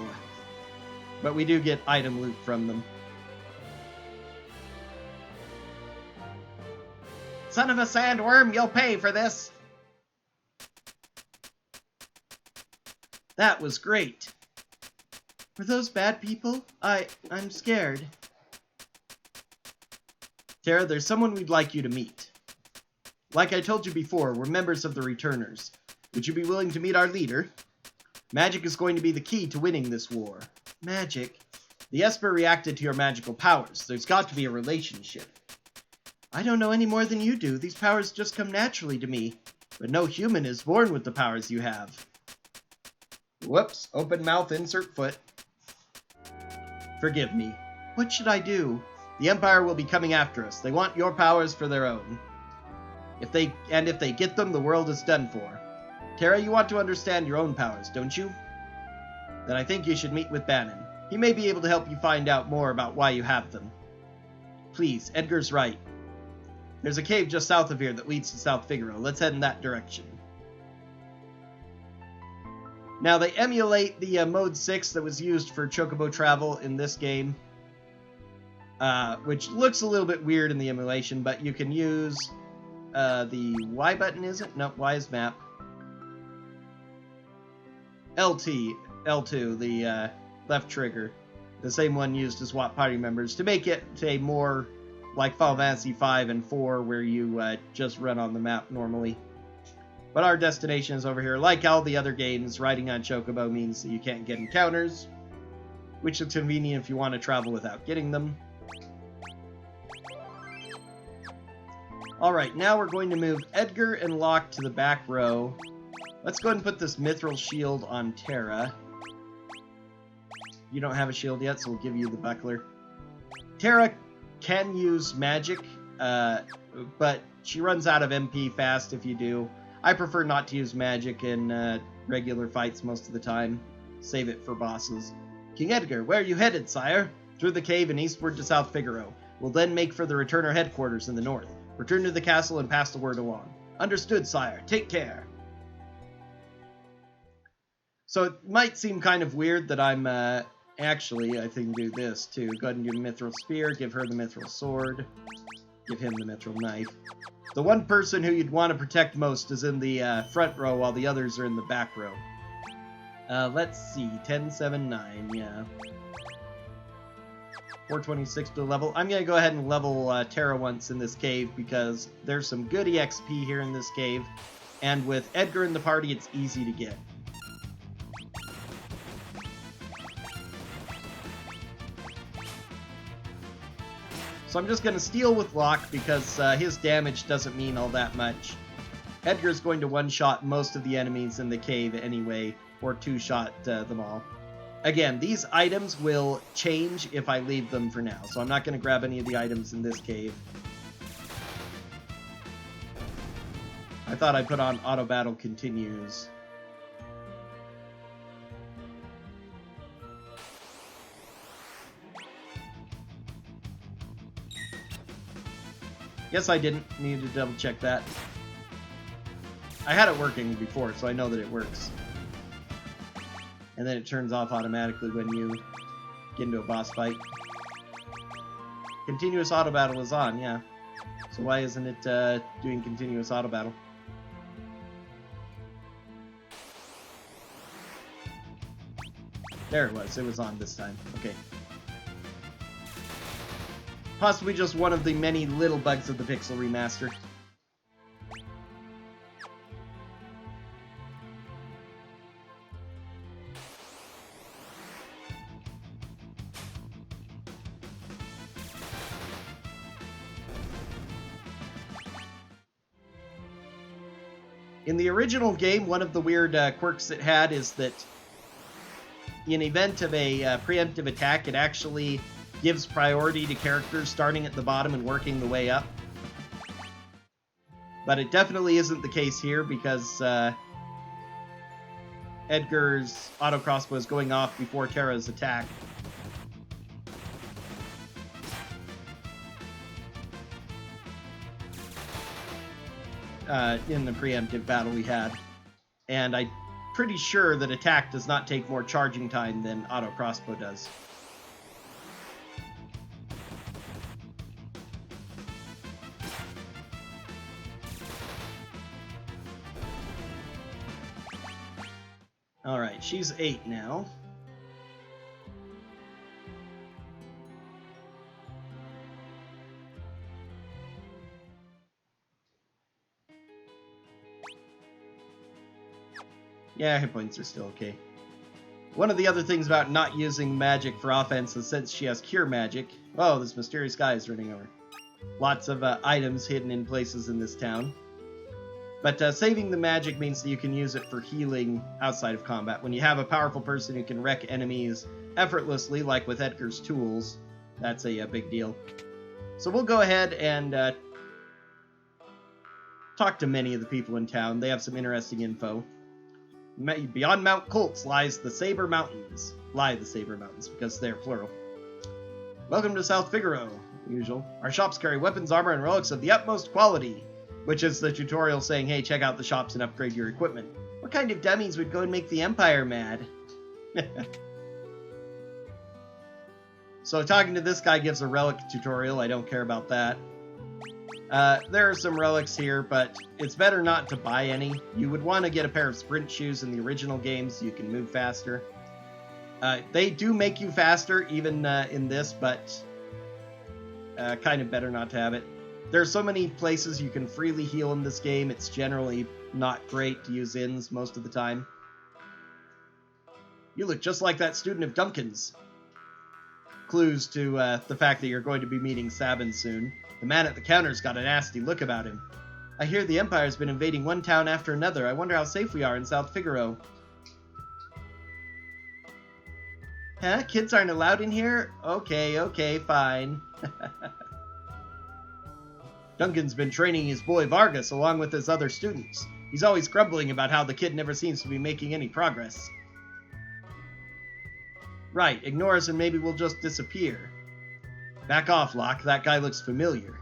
But we do get item loot from them. Son of a sandworm, you'll pay for this! That was great. Were those bad people? I'm scared. Terra, there's someone we'd like you to meet. Like I told you before, we're members of the Returners. Would you be willing to meet our leader? Magic is going to be the key to winning this war. Magic? The Esper reacted to your magical powers. There's got to be a relationship. I don't know any more than you do. These powers just come naturally to me. But no human is born with the powers you have. Whoops. Open mouth, insert foot. Forgive me. What should I do? The Empire will be coming after us. They want your powers for their own. If they get them, the world is done for. Terra, you want to understand your own powers, don't you? Then I think you should meet with Bannon. He may be able to help you find out more about why you have them. Please, Edgar's right. There's a cave just south of here that leads to South Figaro. Let's head in that direction. Now, they emulate the Mode 6 that was used for Chocobo Travel in this game, which looks a little bit weird in the emulation, but you can use the Y button, is it? No, Y is map. L2, the left trigger, the same one used to swap party members, to make it a more like Final Fantasy 5 and 4, where you just run on the map normally. But our destination is over here. Like all the other games, riding on Chocobo means that you can't get encounters, which is convenient if you want to travel without getting them. Alright, now we're going to move Edgar and Locke to the back row. Let's go ahead and put this Mithril shield on Terra. You don't have a shield yet, so we'll give you the buckler. Terra can use magic, but she runs out of MP fast if you do. I prefer not to use magic in regular fights most of the time. Save it for bosses. King Edgar, where are you headed, sire? Through the cave and eastward to South Figaro. We'll then make for the Returner headquarters in the north. Return to the castle and pass the word along. Understood, sire. Take care. So it might seem kind of weird that I'm, actually, I can do this, too. Go ahead and give Mithril Spear, give her the Mithril Sword, give him the Mithril Knife. The one person who you'd want to protect most is in the front row, while the others are in the back row. Let's see, 10, 7, 9, yeah. 426 to level. I'm going to go ahead and level Terra once in this cave, because there's some good EXP here in this cave, and with Edgar in the party, it's easy to get. So I'm just going to steal with Locke, because his damage doesn't mean all that much. Edgar's going to one-shot most of the enemies in the cave anyway, or two-shot them all. Again, these items will change if I leave them for now, so I'm not going to grab any of the items in this cave. I thought I put on Auto Battle Continues. Guess I didn't. Need to double check that. I had it working before, so I know that it works. And then it turns off automatically when you get into a boss fight. Continuous auto battle is on, yeah. So why isn't it doing continuous auto battle? There it was. It was on this time. Okay. Possibly just one of the many little bugs of the Pixel Remaster. In the original game, one of the weird quirks it had is that in event of a preemptive attack, it actually gives priority to characters starting at the bottom and working the way up. But it definitely isn't the case here because Edgar's auto crossbow is going off before Terra's attack. In the preemptive battle we had. And I'm pretty sure that attack does not take more charging time than auto crossbow does. Alright, she's 8 now. Yeah, hit points are still okay. One of the other things about not using magic for offense is since she has cure magic... Oh, this mysterious guy is running over. Lots of items hidden in places in this town. But saving the magic means that you can use it for healing outside of combat. When you have a powerful person who can wreck enemies effortlessly, like with Edgar's tools, that's a big deal. So we'll go ahead and talk to many of the people in town. They have some interesting info. Beyond Mount Colts lies the Saber Mountains. Lie the Saber Mountains, because they're plural. Welcome to South Figaro, usual. Our shops carry weapons, armor, and relics of the utmost quality. Which is the tutorial saying, hey, check out the shops and upgrade your equipment. What kind of dummies would go and make the Empire mad? So talking to this guy gives a relic tutorial. I don't care about that. There are some relics here, but it's better not to buy any. You would want to get a pair of sprint shoes in the original game so you can move faster. They do make you faster, even in this, but kind of better not to have it. There are so many places you can freely heal in this game, it's generally not great to use inns most of the time. You look just like that student of Duncan's. Clues to the fact that you're going to be meeting Sabin soon. The man at the counter's got a nasty look about him. I hear the Empire's been invading one town after another. I wonder how safe we are in South Figaro. Huh? Kids aren't allowed in here? Okay, fine. Duncan's been training his boy Vargas along with his other students. He's always grumbling about how the kid never seems to be making any progress. Right, ignore us and maybe we'll just disappear. Back off, Locke. That guy looks familiar.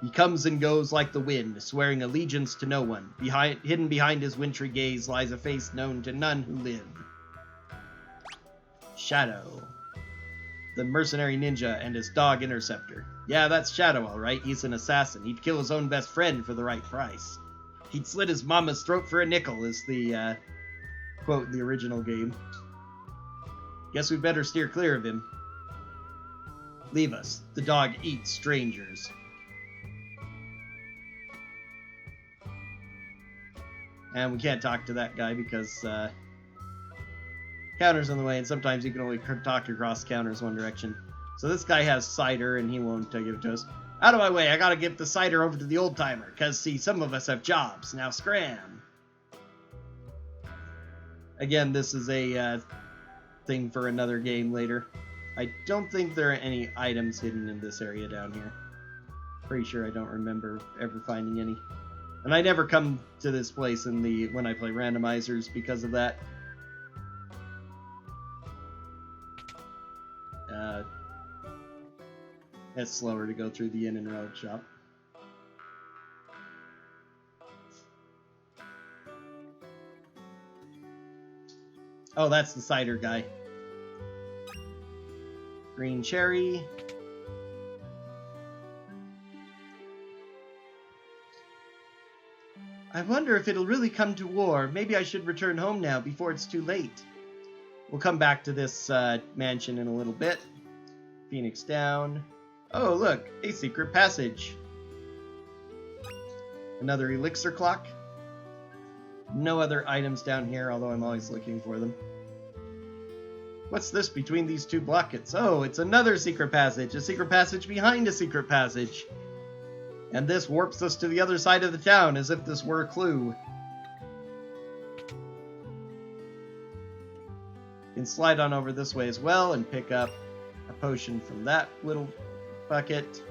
He comes and goes like the wind, swearing allegiance to no one. Hidden behind his wintry gaze lies a face known to none who live. Shadow. The mercenary ninja and his dog Interceptor. Yeah, that's Shadow, all right. He's an assassin. He'd kill his own best friend for the right price. He'd slit his mama's throat for a nickel, is the quote in the original game. Guess we better steer clear of him. Leave us. The dog eats strangers. And we can't talk to that guy because counter's in the way, and sometimes you can only talk across counters one direction. So this guy has cider, and he won't give it to us. Out of my way, I gotta give the cider over to the old timer, because, see, some of us have jobs. Now scram! Again, this is a thing for another game later. I don't think there are any items hidden in this area down here. Pretty sure I don't remember ever finding any. And I never come to this place when I play randomizers because of that. It's slower to go through the inn and relic shop. Oh, that's the cider guy. Green cherry. I wonder if it'll really come to war. Maybe I should return home now before it's too late. We'll come back to this mansion in a little bit. Phoenix down. Oh, look, a secret passage. Another elixir clock. No other items down here, although I'm always looking for them. What's this between these two buckets? Oh, it's another secret passage. A secret passage behind a secret passage. And this warps us to the other side of the town, as if this were a clue. You can slide on over this way as well and pick up a potion from that little bucket.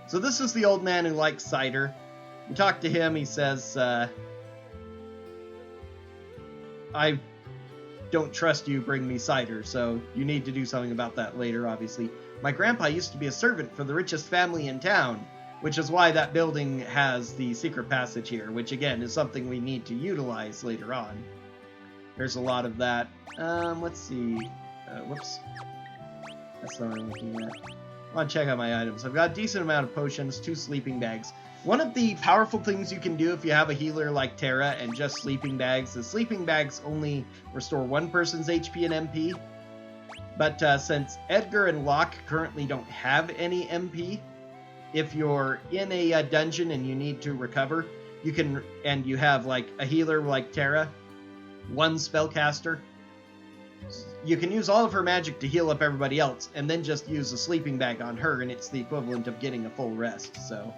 So this is the old man who likes cider. You talk to him, he says, I don't trust you bring me cider, so you need to do something about that later, obviously. My grandpa used to be a servant for the richest family in town, which is why that building has the secret passage here, which again is something we need to utilize later on. There's a lot of that. Let's see. Whoops. That's not what I'm looking at. I want to check out my items. I've got a decent amount of potions, 2 sleeping bags. One of the powerful things you can do if you have a healer like Terra and just sleeping bags is sleeping bags only restore one person's HP and MP. But since Edgar and Locke currently don't have any MP, if you're in a dungeon and you need to recover, you can, and you have like a healer like Terra, one spellcaster, you can use all of her magic to heal up everybody else, and then just use a sleeping bag on her, and it's the equivalent of getting a full rest, so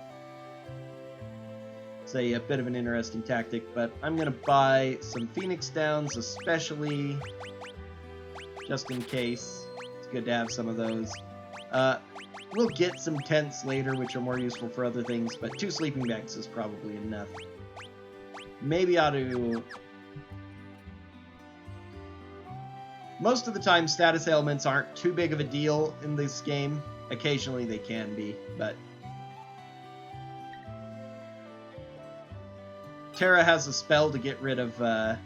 it's a bit of an interesting tactic. But I'm going to buy some Phoenix Downs, especially just in case. It's good to have some of those. We'll get some tents later, which are more useful for other things, but 2 sleeping bags is probably enough. Maybe I ought to... Most of the time, status ailments aren't too big of a deal in this game. Occasionally they can be, but... Terra has a spell to get rid of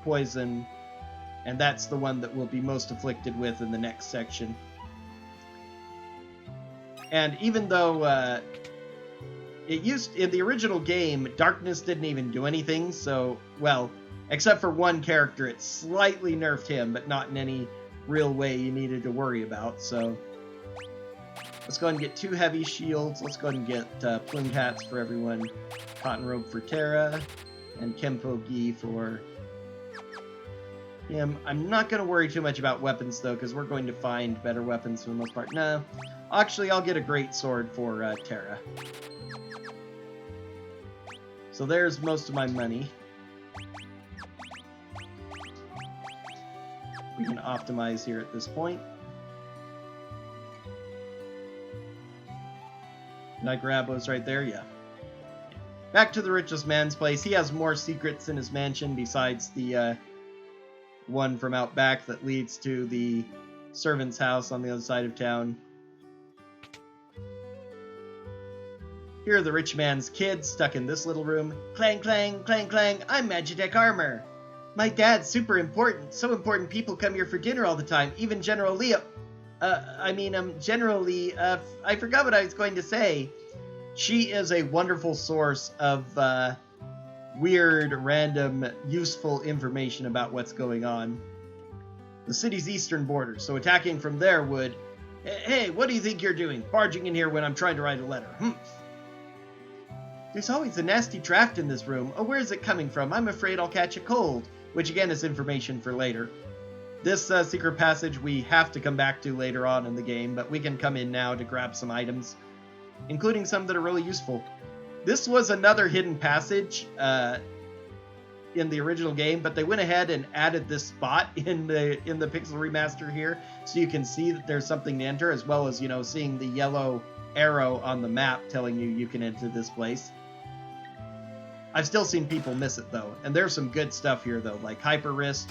poison, and that's the one that we'll be most afflicted with in the next section. And even though in the original game, darkness didn't even do anything, so, well, except for one character, it slightly nerfed him, but not in any real way you needed to worry about, so let's go ahead and get 2 heavy shields. Let's go ahead and get plumed hats for everyone, cotton robe for Terra, and Kempo gi for him. I'm not going to worry too much about weapons, though, because we're going to find better weapons for the most part. No, actually, I'll get a great sword for Terra. So there's most of my money. We can optimize here at this point. Can I grab those right there? Yeah. Back to the richest man's place. He has more secrets in his mansion besides the one from out back that leads to the servant's house on the other side of town. Here are the rich man's kids stuck in this little room. Clang, clang, clang, clang. I'm Magitech Armor. My dad's super important. So important people come here for dinner all the time. Even General Leo. General Lee. I forgot what I was going to say. She is a wonderful source of weird, random, useful information about what's going on. The city's eastern border, so attacking from there would... Hey, what do you think you're doing? Barging in here when I'm trying to write a letter. There's always a nasty draft in this room. Oh, where is it coming from? I'm afraid I'll catch a cold. Which, again, is information for later. This secret passage we have to come back to later on in the game, but we can come in now to grab some items, including some that are really useful. This was another hidden passage in the original game, but they went ahead and added this spot in the Pixel Remaster here, so you can see that there's something to enter, as well as, you know, seeing the yellow arrow on the map telling you can enter this place. I've still seen people miss it, though, and there's some good stuff here, though, like Hyper Wrist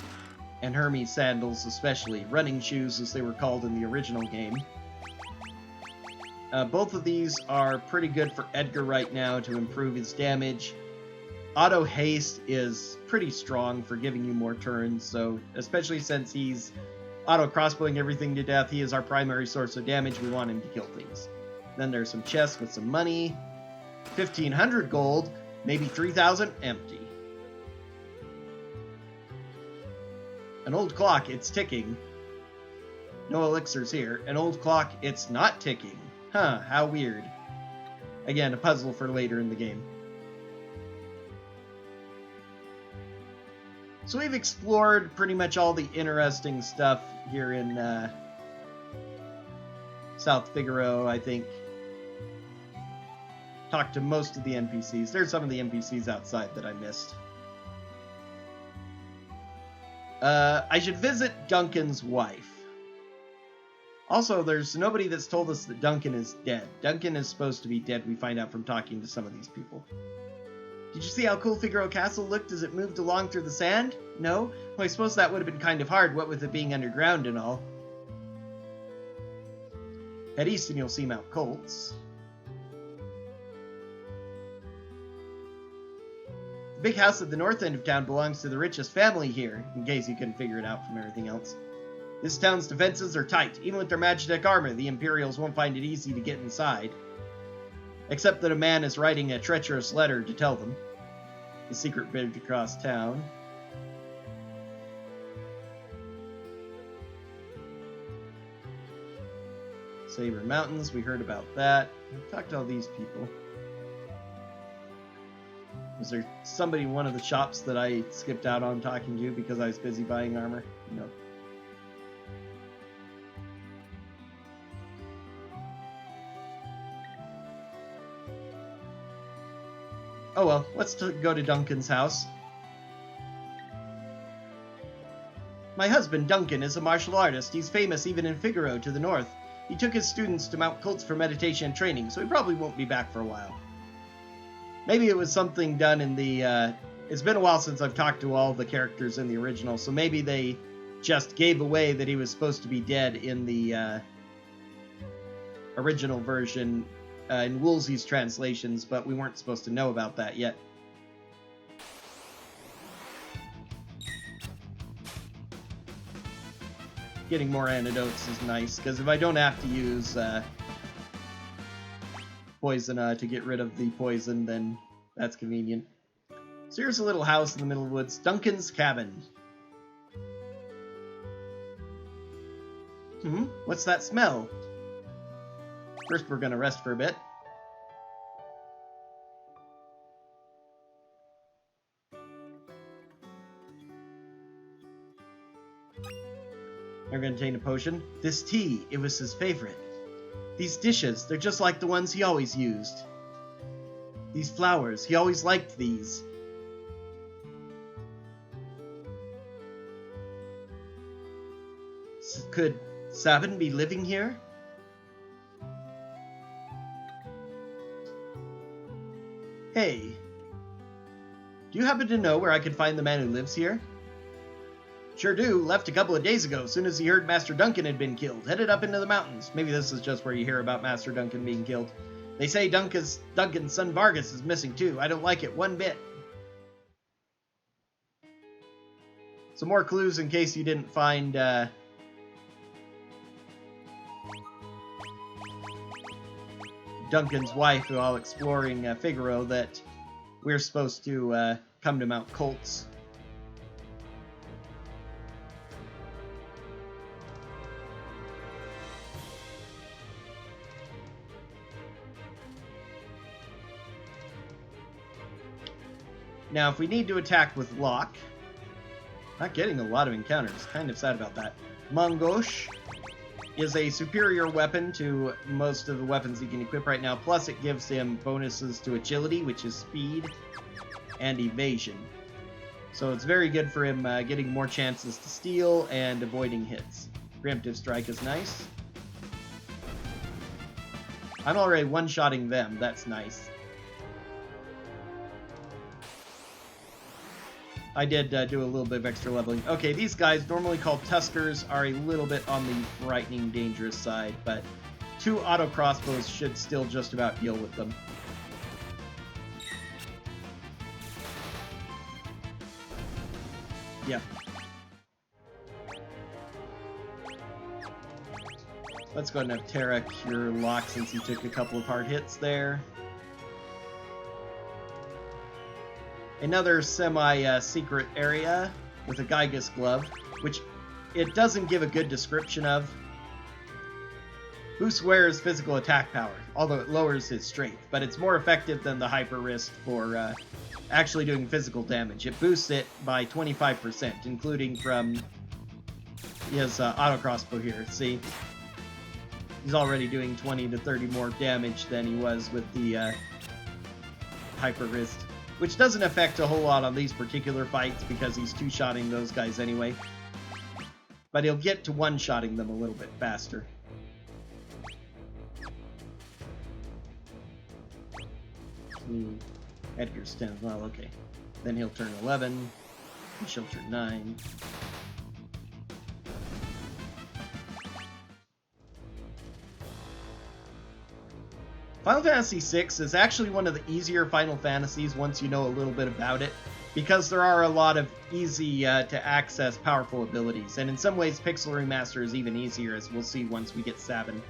and Hermes sandals, especially running shoes, as they were called in the original game. Both of these are pretty good for Edgar right now to improve his damage. Auto haste is pretty strong for giving you more turns, so especially since he's auto crossbowing everything to death, he is our primary source of damage. We want him to kill things. Then there's some chests with some money. 1,500 gold, maybe 3,000, empty. An old clock, it's ticking. No elixirs here. An old clock, it's not ticking. Huh, how weird. Again, a puzzle for later in the game. So we've explored pretty much all the interesting stuff here in South Figaro, I think. Talked to most of the NPCs. There's some of the NPCs outside that I missed. I should visit Duncan's wife. Also, there's nobody that's told us that Duncan is dead. Duncan is supposed to be dead, we find out from talking to some of these people. Did you see how cool Figaro Castle looked as it moved along through the sand? No? Well, I suppose that would have been kind of hard, what with it being underground and all. Head east and you'll see Mount Colts. The big house at the north end of town belongs to the richest family here, in case you couldn't figure it out from everything else. This town's defenses are tight. Even with their Magitech armor, the Imperials won't find it easy to get inside. Except that a man is writing a treacherous letter to tell them. The secret bridge across town. Saber Mountains, we heard about that. I've talked to all these people. Was there somebody in one of the shops that I skipped out on talking to because I was busy buying armor? No. Oh well, let's go to Duncan's house. My husband, Duncan, is a martial artist. He's famous even in Figaro to the north. He took his students to Mount Colts for meditation and training, so he probably won't be back for a while. Maybe it was something done in the... It's been a while since I've talked to all the characters in the original, so maybe they just gave away that he was supposed to be dead in the original version in Woolsey's translations, but we weren't supposed to know about that yet. Getting more antidotes is nice, because if I don't have to use poison to get rid of the poison, then that's convenient. So here's a little house in the middle of the woods. Duncan's cabin. What's that smell? First, we're gonna rest for a bit. We're gonna obtain a potion. This tea, it was his favorite. These dishes, they're just like the ones he always used. These flowers, he always liked these. Could Sabin be living here? Hey, do you happen to know where I could find the man who lives here? Sure do. Left a couple of days ago, as soon as he heard Master Duncan had been killed. Headed up into the mountains. Maybe this is just where you hear about Master Duncan being killed. They say Duncan's son Vargas is missing too. I don't like it one bit. Some more clues in case you didn't find Duncan's wife while exploring Figaro, that we're supposed to come to Mount Colts. Now, if we need to attack with Lock, not getting a lot of encounters, kind of sad about that. Mongosh is a superior weapon to most of the weapons he can equip right now, plus it gives him bonuses to agility, which is speed, and evasion. So it's very good for him getting more chances to steal and avoiding hits. Preemptive strike is nice. I'm already one-shotting them, that's nice. I did do a little bit of extra leveling. Okay, these guys, normally called Tuskers, are a little bit on the frightening, dangerous side, but 2 auto crossbows should still just about deal with them. Yep. Let's go ahead and have Terra cure Locke since he took a couple of hard hits there. Another semi-secret area with a Gygus glove, which it doesn't give a good description of. Boosts wearer's physical attack power, although it lowers his strength, but it's more effective than the Hyper Wrist for actually doing physical damage. It boosts it by 25%, including from his auto crossbow here. See? He's already doing 20 to 30 more damage than he was with the Hyper Wrist, which doesn't affect a whole lot on these particular fights because he's two-shotting those guys anyway. But he'll get to one-shotting them a little bit faster. Edgar's 10. Well, okay. Then he'll turn 11. And she'll turn 9. Final Fantasy VI is actually one of the easier Final Fantasies once you know a little bit about it, because there are a lot of easy to access powerful abilities, and in some ways Pixel Remaster is even easier, as we'll see once we get Sabin.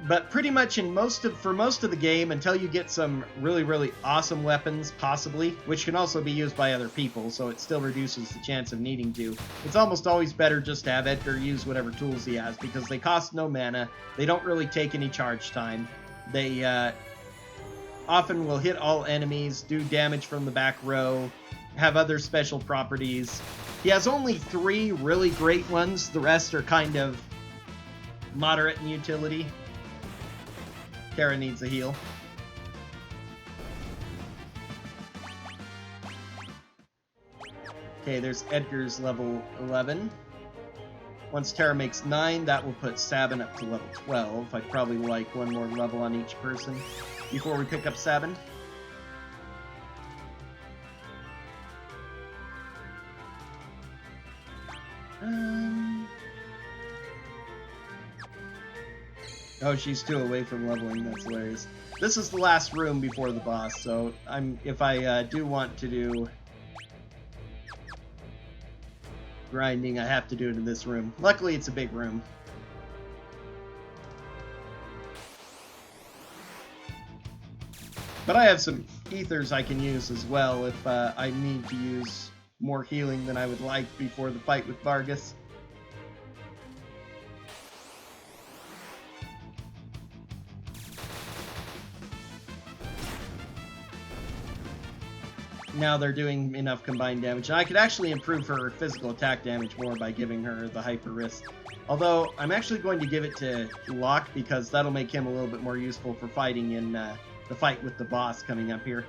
But pretty much for most of the game, until you get some really, really awesome weapons, possibly, which can also be used by other people, so it still reduces the chance of needing to, it's almost always better just to have Edgar use whatever tools he has, because they cost no mana, they don't really take any charge time, they often will hit all enemies, do damage from the back row, have other special properties. He has only 3 really great ones, the rest are kind of moderate in utility. Terra needs a heal. Okay, there's Edgar's level 11. Once Terra makes 9, that will put Sabin up to level 12. I'd probably like one more level on each person before we pick up Sabin. Oh, she's 2 away from leveling. That's hilarious. This is the last room before the boss, so if I do want to do grinding, I have to do it in this room. Luckily, it's a big room. But I have some ethers I can use as well if I need to use more healing than I would like before the fight with Vargas. Now they're doing enough combined damage. And I could actually improve her physical attack damage more by giving her the Hyper Wrist. Although, I'm actually going to give it to Locke because that'll make him a little bit more useful for fighting in the fight with the boss coming up here.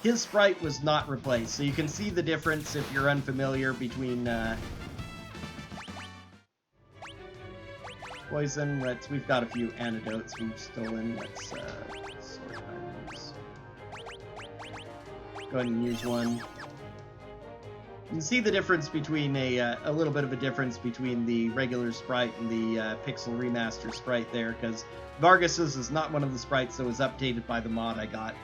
His sprite was not replaced, so you can see the difference if you're unfamiliar between poison. We've got a few antidotes we've stolen. Let's sort items. Go ahead and use one. You can see the difference between a little bit of a difference between the regular sprite and the Pixel Remaster sprite there, because Vargas's is not one of the sprites that was updated by the mod I got.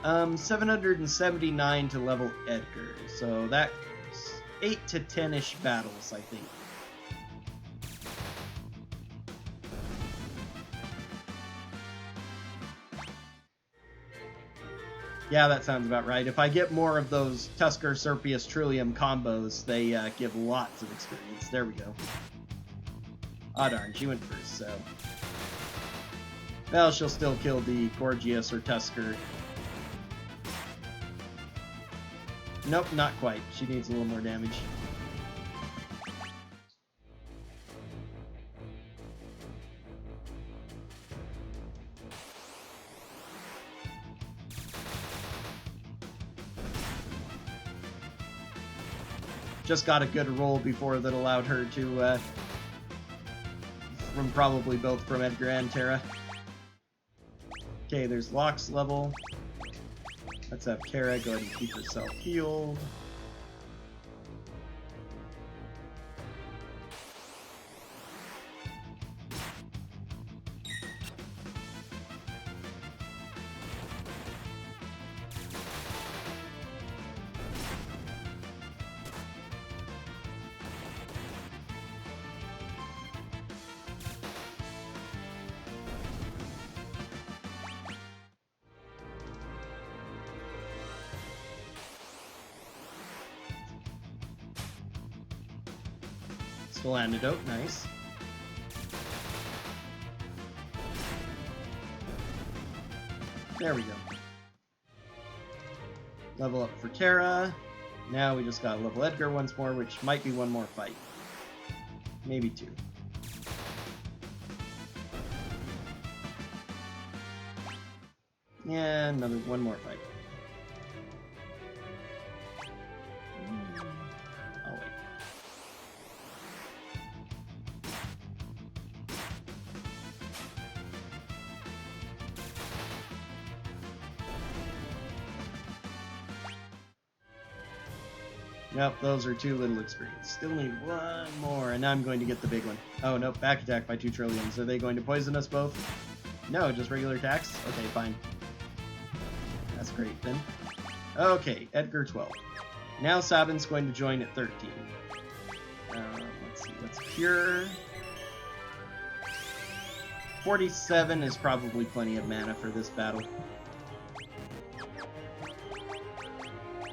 779 to level Edgar, so that's 8 to 10-ish battles, I think. Yeah, that sounds about right. If I get more of those Tusker, Serpius, Trillium combos, they give lots of experience. There we go. Ah, darn, she went first, so... Well, she'll still kill the Gorgias or Tusker. Nope, not quite. She needs a little more damage. just got a good roll before that allowed her to, from probably both from Edgar and Terra. Okay, there's Locke's level. Let's have Terra go ahead and keep herself healed. Still antidote, nice. There we go. Level up for Terra. Now we just gotta level Edgar once more, which might be one more fight. Maybe two. Yeah, one more fight. I'll wait. Yep, those are 2 little experience. Still need one more, and now I'm going to get the big one. Oh, nope, back attack by 2 trillions. Are they going to poison us both? No, just regular attacks? Okay, fine. That's great, then. Okay, Edgar 12. Now Sabin's going to join at 13. Let's see, what's Cure? 47 is probably plenty of mana for this battle.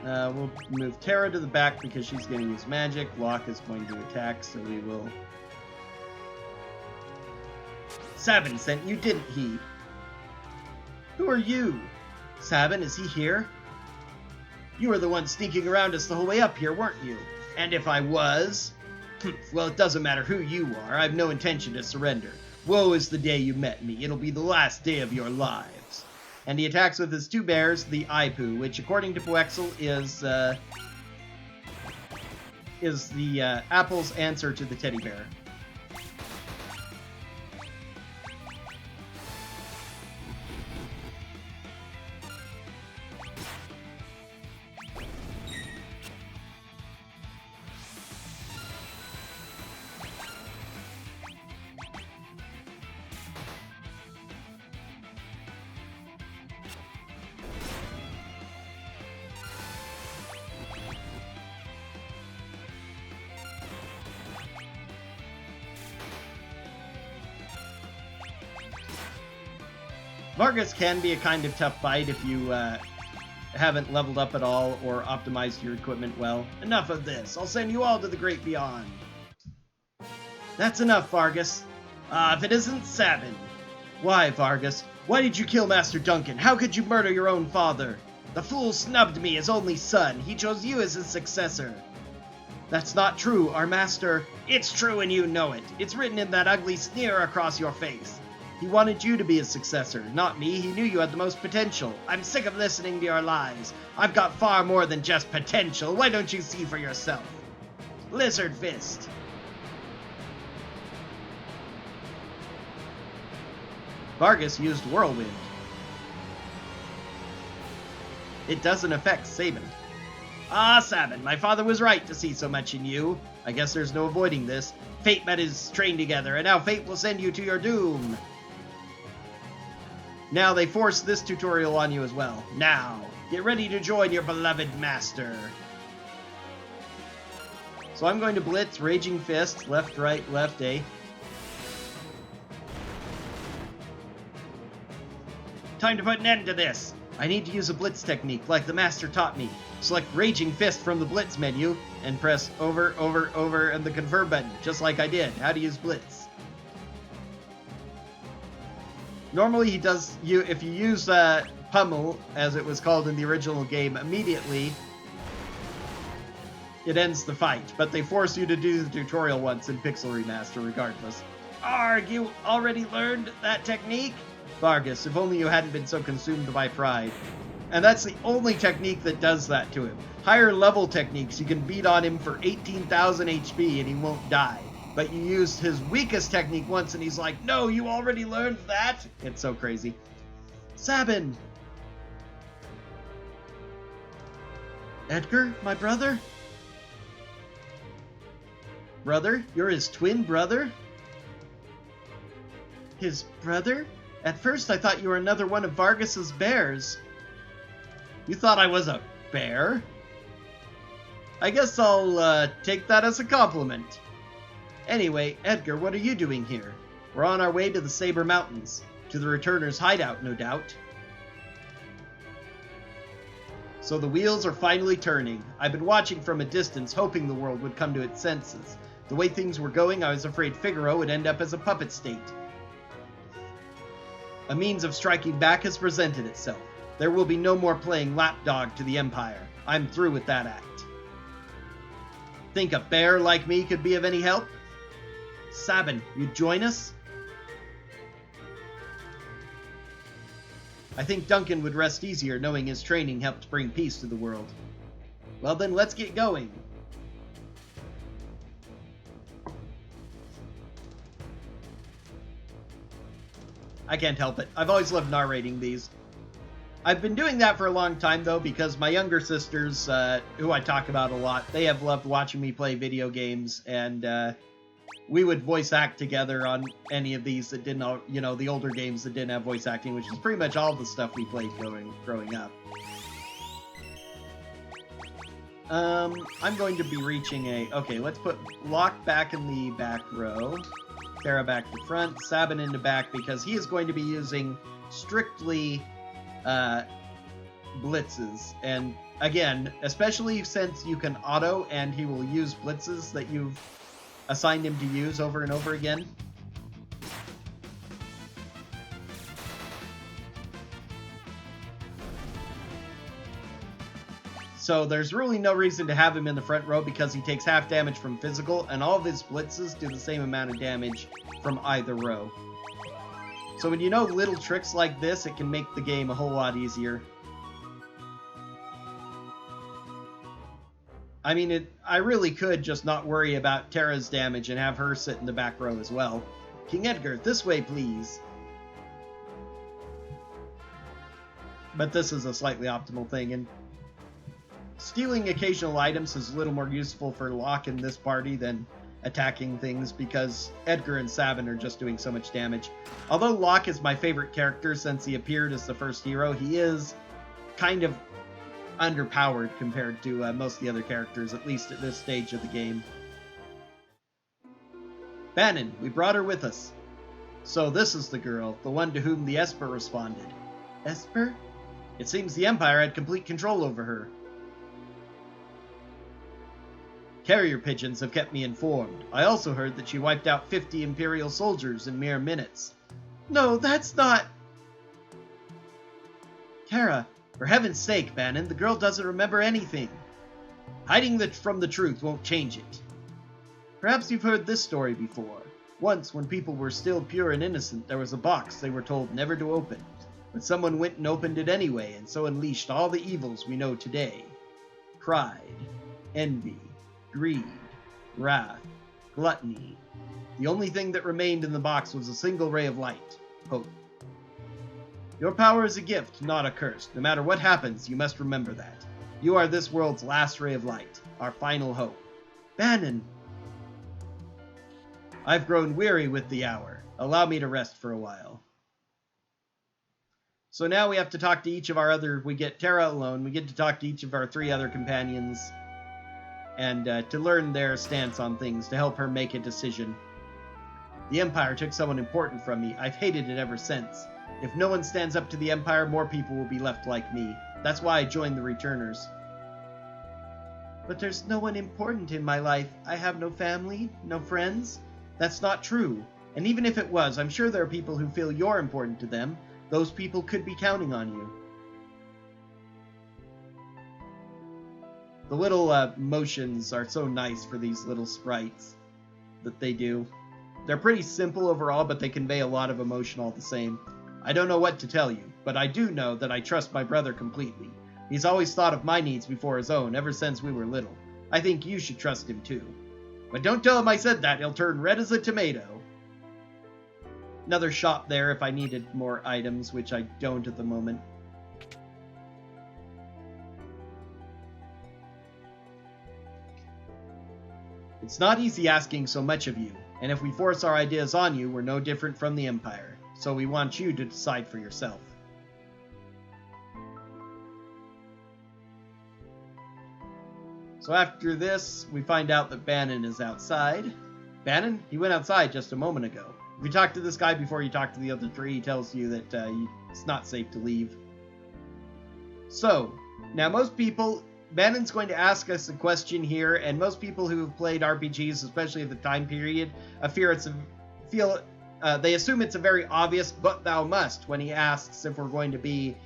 We'll move Terra to the back because she's going to use magic. Locke is going to attack, so we will... Sabin sent you, didn't he? Who are you? Sabin, is he here? You were the one sneaking around us the whole way up here, weren't you? And if I was... well, it doesn't matter who you are. I have no intention to surrender. Woe is the day you met me. It'll be the last day of your lives. And he attacks with his 2 bears, the Aipu, which, according to Pixel, is the Apple's answer to the teddy bear. Vargas can be a kind of tough fight if you haven't leveled up at all or optimized your equipment well. Enough of this. I'll send you all to the great beyond. That's enough, Vargas. If it isn't Sabin. Why, Vargas? Why did you kill Master Duncan? How could you murder your own father? The fool snubbed me, his only son. He chose you as his successor. That's not true, our master. It's true and you know it. It's written in that ugly sneer across your face. He wanted you to be his successor, not me. He knew you had the most potential. I'm sick of listening to your lies. I've got far more than just potential. Why don't you see for yourself? Lizard Fist. Vargas used Whirlwind. It doesn't affect Sabin. Ah, Sabin, my father was right to see so much in you. I guess there's no avoiding this. Fate met his train together, and now fate will send you to your doom. Now they force this tutorial on you as well. Now, get ready to join your beloved master. So I'm going to blitz, Raging Fist, left, right, left, A. Time to put an end to this. I need to use a blitz technique like the master taught me. Select Raging Fist from the blitz menu and press over, over, over and the confirm button, just like I did. How to use blitz. Normally he does, if you use Pummel, as it was called in the original game, immediately, it ends the fight. But they force you to do the tutorial once in Pixel Remaster regardless. Arg, you already learned that technique? Vargas, if only you hadn't been so consumed by pride. And that's the only technique that does that to him. Higher level techniques, you can beat on him for 18,000 HP and he won't die. But you used his weakest technique once and he's like, no, you already learned that? It's so crazy. Sabin! Edgar, my brother? Brother? You're his twin brother? His brother? At first I thought you were another one of Vargas's bears. You thought I was a bear? I guess I'll take that as a compliment. Anyway, Edgar, what are you doing here? We're on our way to the Saber Mountains. To the Returners' hideout, no doubt. So the wheels are finally turning. I've been watching from a distance, hoping the world would come to its senses. The way things were going, I was afraid Figaro would end up as a puppet state. A means of striking back has presented itself. There will be no more playing lapdog to the Empire. I'm through with that act. Think a bear like me could be of any help? Sabin, you join us? I think Duncan would rest easier knowing his training helped bring peace to the world. Well then, let's get going. I can't help it. I've always loved narrating these. I've been doing that for a long time, though, because my younger sisters, who I talk about a lot, they have loved watching me play video games, and we would voice act together on any of these that didn't, you know, the older games that didn't have voice acting, which is pretty much all the stuff we played growing up. I'm going to be reaching a... Okay, let's put Locke back in the back row. Terra back to front. Sabin into back, because he is going to be using strictly blitzes. And again, especially since you can auto and he will use blitzes that you've assigned him to use over and over again. So there's really no reason to have him in the front row because he takes half damage from physical, and all of his blitzes do the same amount of damage from either row. So when you know little tricks like this, it can make the game a whole lot easier. I mean, I really could just not worry about Terra's damage and have her sit in the back row as well. King Edgar, this way, please. But this is a slightly optimal thing, and stealing occasional items is a little more useful for Locke in this party than attacking things, because Edgar and Sabin are just doing so much damage. Although Locke is my favorite character since he appeared as the first hero, he is kind of underpowered compared to most of the other characters, at least at this stage of the game. Bannon, we brought her with us. So this is the girl, the one to whom the Esper responded. Esper? It seems the Empire had complete control over her. Carrier pigeons have kept me informed. I also heard that she wiped out 50 Imperial soldiers in mere minutes. No, that's not... Terra, for heaven's sake, Bannon, the girl doesn't remember anything. Hiding from the truth won't change it. Perhaps you've heard this story before. Once, when people were still pure and innocent, there was a box they were told never to open. But someone went and opened it anyway, and so unleashed all the evils we know today. Pride, envy, greed, wrath, gluttony. The only thing that remained in the box was a single ray of light, hope. Your power is a gift, not a curse. No matter what happens, you must remember that. You are this world's last ray of light, our final hope. Bannon! I've grown weary with the hour. Allow me to rest for a while. So now we have to talk to each of our other... We get Terra alone. We get to talk to each of our 3 other companions and to learn their stance on things, to help her make a decision. The Empire took someone important from me. I've hated it ever since. If no one stands up to the Empire, more people will be left like me. That's why I joined the Returners. But there's no one important in my life. I have no family, no friends. That's not true. And even if it was, I'm sure there are people who feel you're important to them. Those people could be counting on you. The little motions are so nice for these little sprites that they do. They're pretty simple overall, but they convey a lot of emotion all the same. I don't know what to tell you, but I do know that I trust my brother completely. He's always thought of my needs before his own, ever since we were little. I think you should trust him too. But don't tell him I said that, he'll turn red as a tomato. Another shop there if I needed more items, which I don't at the moment. It's not easy asking so much of you, and if we force our ideas on you, we're no different from the Empire. So we want you to decide for yourself. So after this, we find out that Bannon is outside. Bannon? He went outside just a moment ago. If you talk to this guy before you talk to the other three, he tells you that it's not safe to leave. So, now most people... Bannon's going to ask us a question here, and most people who have played RPGs, especially at the time period, they assume it's a very obvious "but thou must" when he asks if we're going to be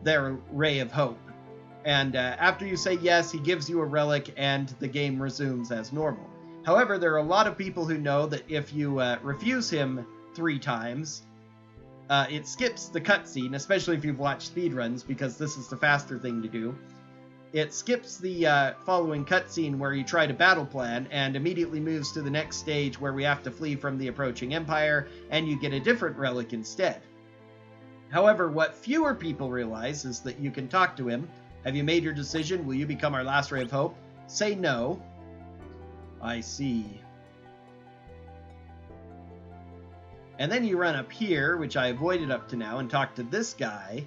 their ray of hope. And after you say yes, he gives you a relic, and the game resumes as normal. However, there are a lot of people who know that if you refuse him 3 times, it skips the cutscene, especially if you've watched speedruns, because this is the faster thing to do. It skips the following cutscene where you try to battle plan and immediately moves to the next stage where we have to flee from the approaching Empire, and you get a different relic instead. However, what fewer people realize is that you can talk to him. Have you made your decision? Will you become our last ray of hope? Say no. I see. And then you run up here, which I avoided up to now, and talk to this guy.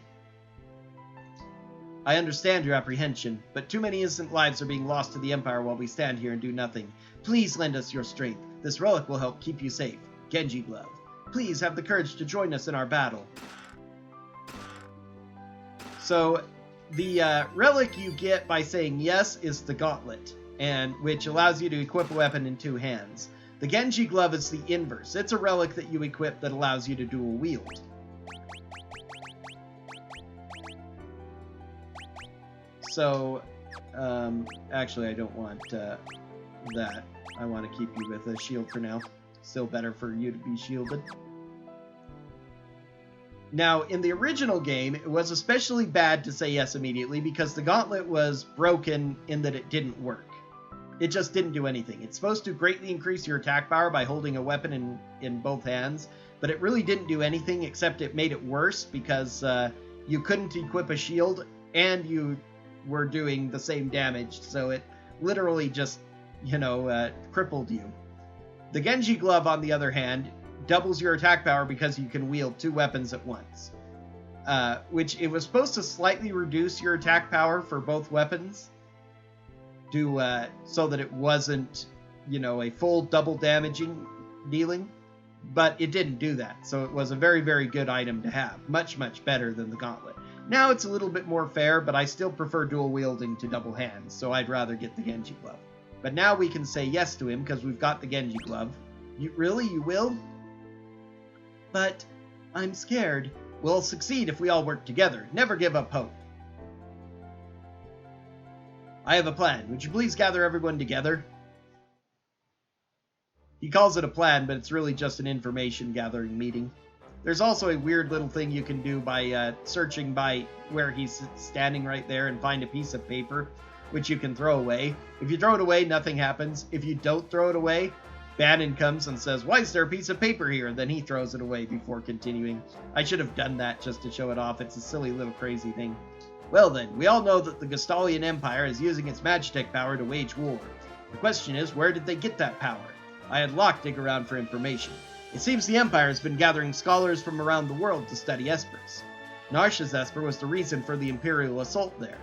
I understand your apprehension, but too many innocent lives are being lost to the Empire while we stand here and do nothing. Please lend us your strength. This relic will help keep you safe. Genji Glove. Please have the courage to join us in our battle. So, the relic you get by saying yes is the Gauntlet, which allows you to equip a weapon in 2 hands. The Genji Glove is the inverse. It's a relic that you equip that allows you to dual wield. So, actually I don't want that. I want to keep you with a shield for now. Still better for you to be shielded. Now, in the original game, it was especially bad to say yes immediately because the gauntlet was broken in that it didn't work. It just didn't do anything. It's supposed to greatly increase your attack power by holding a weapon in both hands, but it really didn't do anything except it made it worse because you couldn't equip a shield and you were doing the same damage, so it literally just, crippled you. The Genji Glove, on the other hand, doubles your attack power because you can wield 2 weapons at once. Which it was supposed to slightly reduce your attack power for both weapons, so that it wasn't, a full double damaging dealing, but it didn't do that, so it was a very, very good item to have. Much, much better than the Gauntlet. Now it's a little bit more fair, but I still prefer dual wielding to double hands, so I'd rather get the Genji Glove. But now we can say yes to him because we've got the Genji Glove. You will? But I'm scared. We'll succeed if we all work together. Never give up hope. I have a plan. Would you please gather everyone together? He calls it a plan, but it's really just an information gathering meeting. There's also a weird little thing you can do by searching by where he's standing right there and find a piece of paper, which you can throw away. If you throw it away, nothing happens. If you don't throw it away, Bannon comes and says, "Why is there a piece of paper here?" And then he throws it away before continuing. I should have done that just to show it off. It's a silly little crazy thing. Well then, we all know that the Gestalian Empire is using its Magitech power to wage war. The question is, where did they get that power? I had Locke dig around for information. It seems the Empire has been gathering scholars from around the world to study espers. Narsha's esper was the reason for the Imperial assault there.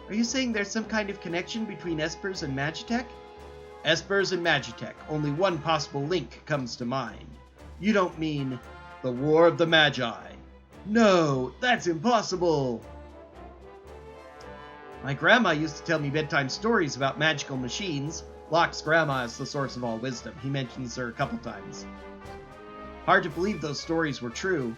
Are you saying there's some kind of connection between espers and Magitech? Espers and Magitech, only one possible link comes to mind. You don't mean the War of the Magi? No, that's impossible! My grandma used to tell me bedtime stories about magical machines. Locke's grandma is the source of all wisdom. He mentions her a couple times. Hard to believe those stories were true.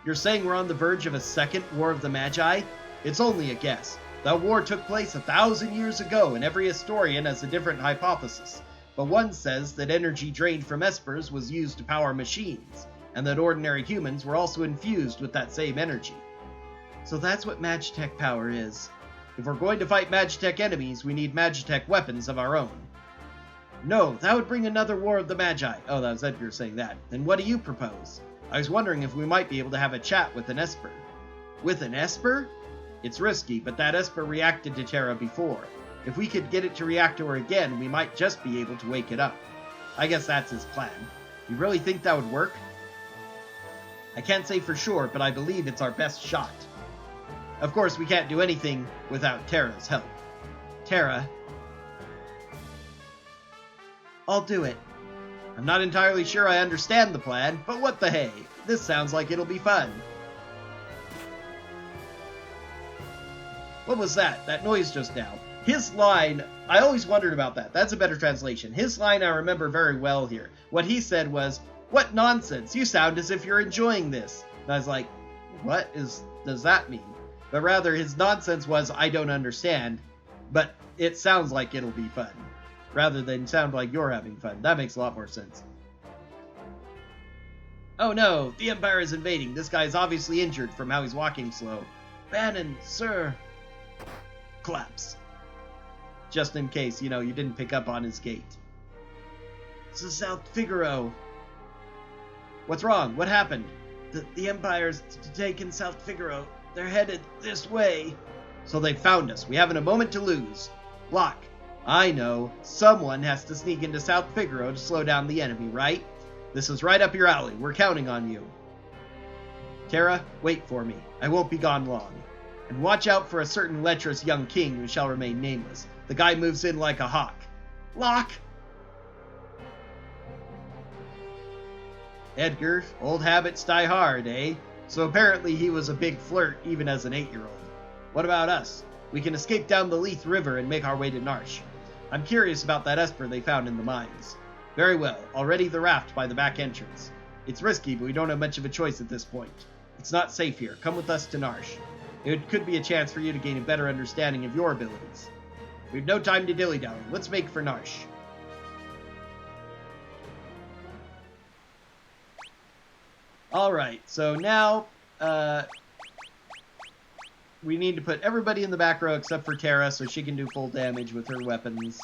You're saying we're on the verge of a second War of the Magi? It's only a guess. That war took place 1,000 years ago, and every historian has a different hypothesis. But one says that energy drained from espers was used to power machines. and that ordinary humans were also infused with that same energy. So that's what Magitech power is. If we're going to fight Magitech enemies, we need Magitech weapons of our own. No, that would bring another War of the Magi. Oh, that was Edgar saying that. Then what do you propose? I was wondering if we might be able to have a chat with an Esper. With an Esper? It's risky, but that Esper reacted to Terra before. If we could get it to react to her again, we might just be able to wake it up. I guess that's his plan. You really think that would work? I can't say for sure, but I believe it's our best shot. Of course, we can't do anything without Terra's help. Terra... I'll do it. I'm not entirely sure I understand the plan, but what the hey? This sounds like it'll be fun. What was that? That noise just now. His line, I always wondered about that. That's a better translation. His line I remember very well here. What he said was, "What nonsense, you sound as if you're enjoying this." And I was like, what does that mean? But rather, his nonsense was, I don't understand, but it sounds like it'll be fun. Rather than sound like you're having fun. That makes a lot more sense. Oh no, the Empire is invading. This guy is obviously injured from how he's walking slow. Bannon, sir. Collapse. Just in case, you didn't pick up on his gait. This is South Figaro. What's wrong? What happened? The Empire's taken South Figaro. They're headed this way. So they found us. We haven't a moment to lose. Block. I know. Someone has to sneak into South Figaro to slow down the enemy, right? This is right up your alley. We're counting on you. Terra, wait for me. I won't be gone long. And watch out for a certain lecherous young king who shall remain nameless. The guy moves in like a hawk. Lock! Edgar, old habits die hard, eh? So apparently he was a big flirt even as an 8-year-old. What about us? We can escape down the Leith River and make our way to Narsh. I'm curious about that Esper they found in the mines. Very well, I'll ready the raft by the back entrance. It's risky, but we don't have much of a choice at this point. It's not safe here. Come with us to Narsh. It could be a chance for you to gain a better understanding of your abilities. We've no time to dilly-dally. Let's make for Narsh. Alright, so now, we need to put everybody in the back row except for Terra so she can do full damage with her weapons.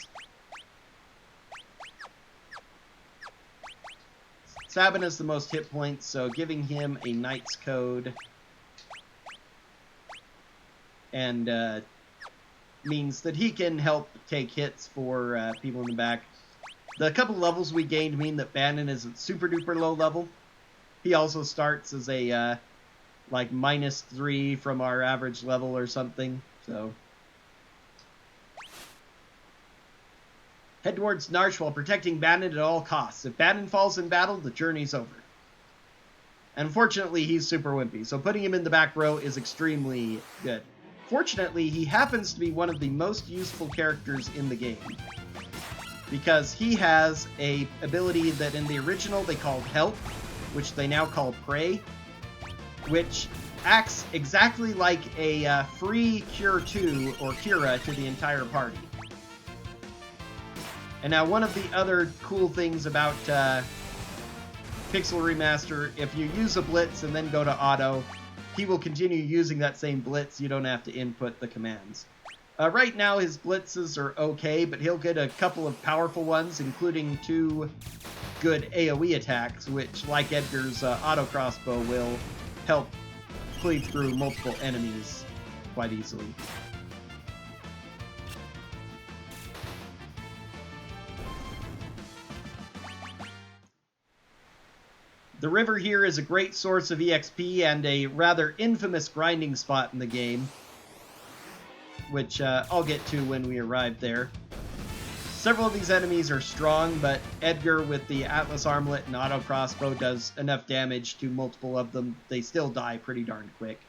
Sabin has the most hit points, so giving him a Knight's Code and means that he can help take hits for people in the back. The couple levels we gained mean that Bannon is at super duper low level. He also starts as a like -3 from our average level or something, so. Head towards Narsh while protecting Bannon at all costs. If Bannon falls in battle, the journey's over. Unfortunately, he's super wimpy, so putting him in the back row is extremely good. Fortunately, he happens to be one of the most useful characters in the game, because he has a ability that in the original they called Help, which they now call Prey, which acts exactly like a free Cure 2 or Cura to the entire party. And now one of the other cool things about Pixel Remaster, if you use a Blitz and then go to Auto, he will continue using that same Blitz. You don't have to input the commands. Right now his Blitzes are okay, but he'll get a couple of powerful ones, including 2 good AoE attacks, which, like Edgar's auto crossbow, will help cleave through multiple enemies quite easily. The river here is a great source of EXP and a rather infamous grinding spot in the game, which I'll get to when we arrive there. Several of these enemies are strong, but Edgar with the Atlas Armlet and auto crossbow does enough damage to multiple of them. They still die pretty darn quick.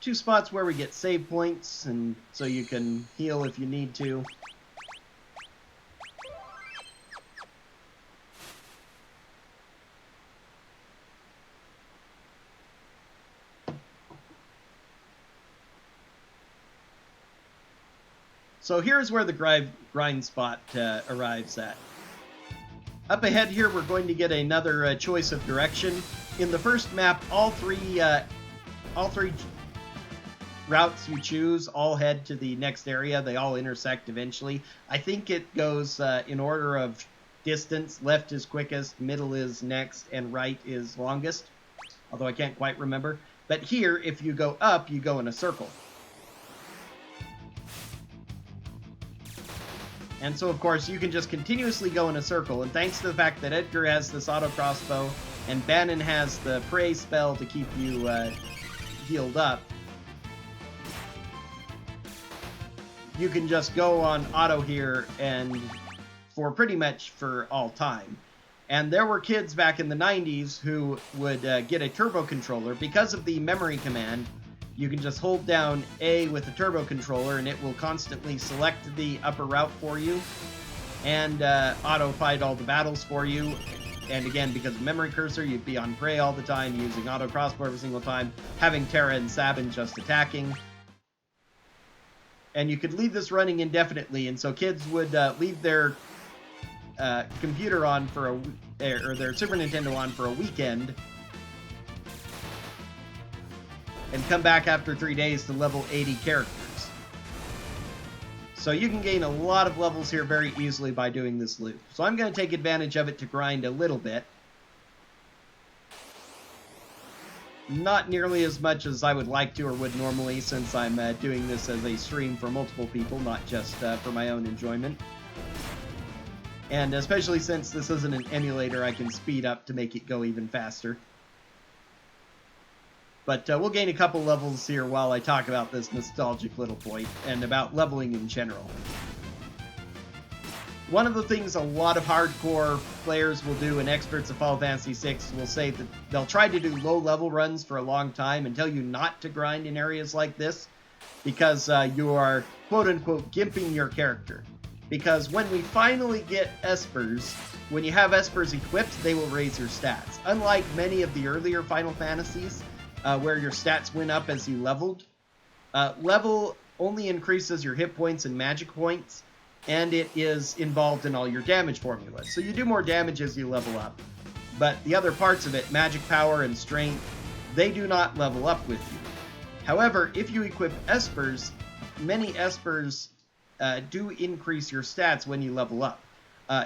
two spots where we get save points, and so you can heal if you need to. So here's where the grind spot arrives at. Up ahead here, we're going to get another choice of direction. In the first map, all three routes you choose all head to the next area. They all intersect eventually. I think it goes in order of distance. Left is quickest, middle is next, and right is longest. Although I can't quite remember. But here, if you go up, you go in a circle. And so, of course, you can just continuously go in a circle, and thanks to the fact that Edgar has this auto crossbow, and Bannon has the Prey spell to keep you healed up, you can just go on auto here, and for pretty much for all time. And there were kids back in the 90s who would get a turbo controller. Because of the memory command, you can just hold down A with the turbo controller and it will constantly select the upper route for you and auto-fight all the battles for you. And again, because of memory cursor, you'd be on Prey all the time, using auto crossbow every single time, having Terra and Sabin just attacking. And you could leave this running indefinitely, and so kids would leave their computer on for or their Super Nintendo on for a weekend, and come back after 3 days to level 80 characters. So you can gain a lot of levels here very easily by doing this loop. So I'm going to take advantage of it to grind a little bit. Not nearly as much as I would like to or would normally, since I'm doing this as a stream for multiple people, not just for my own enjoyment. And especially since this isn't an emulator, I can speed up to make it go even faster. But we'll gain a couple levels here while I talk about this nostalgic little point, and about leveling in general. One of the things a lot of hardcore players will do, and experts of Final Fantasy VI will say that they'll try to do low-level runs for a long time and tell you not to grind in areas like this, because you are, quote-unquote, gimping your character. Because when we finally get Espers, when you have Espers equipped, they will raise your stats. Unlike many of the earlier Final Fantasies, where your stats went up as you leveled. Level only increases your hit points and magic points, and it is involved in all your damage formulas. So you do more damage as you level up. But the other parts of it, magic power and strength, they do not level up with you. However, if you equip Espers, many Espers do increase your stats when you level up.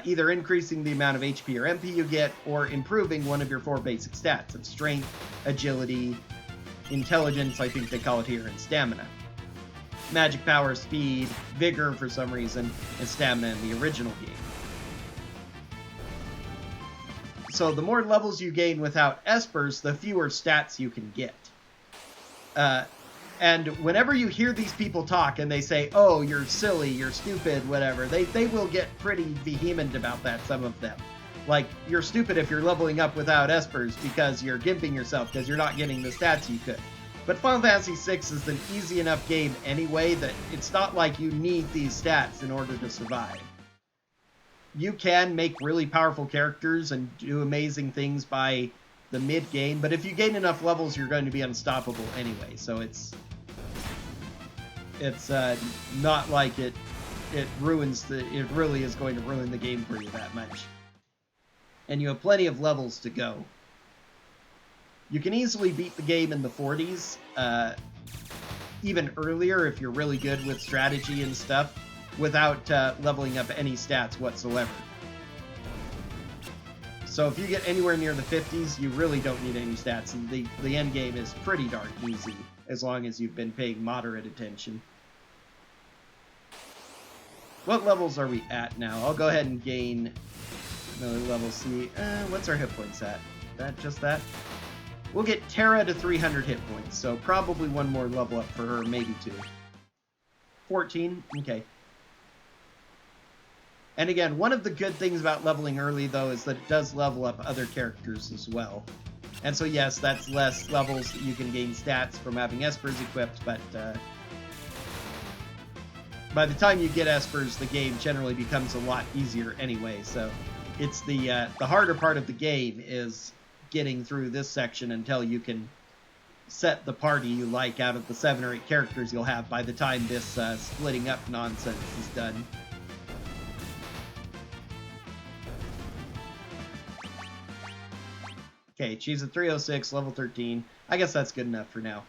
Either increasing the amount of HP or MP you get, or improving one of your 4 basic stats of strength, agility, intelligence, I think they call it here, and stamina. Magic power, speed, vigor for some reason, and stamina in the original game. So the more levels you gain without Espers, the fewer stats you can get. And whenever you hear these people talk and they say, oh, you're silly, you're stupid, whatever, they will get pretty vehement about that, some of them. Like, you're stupid if you're leveling up without Espers because you're gimping yourself because you're not getting the stats you could. But Final Fantasy VI is an easy enough game anyway that it's not like you need these stats in order to survive. You can make really powerful characters and do amazing things by the mid-game, but if you gain enough levels, you're going to be unstoppable anyway, so it's not like it really is going to ruin the game for you that much. And you have plenty of levels to go. You can easily beat the game in the 40s, even earlier if you're really good with strategy and stuff, without leveling up any stats whatsoever. So if you get anywhere near the 50s, you really don't need any stats, and the end game is pretty darn easy, as long as you've been paying moderate attention. What levels are we at now? I'll go ahead and gain another level. See, what's our hit points at? Just that? We'll get Terra to 300 hit points, so probably one more level up for her, maybe 2. 14? Okay. And again, one of the good things about leveling early, though, is that it does level up other characters as well. And so yes, that's less levels that you can gain stats from having espers equipped, but by the time you get espers, the game generally becomes a lot easier anyway. So it's the harder part of the game is getting through this section until you can set the party you like out of the 7 or 8 characters you'll have by the time this splitting up nonsense is done. Okay, she's at 306, level 13. I guess that's good enough for now.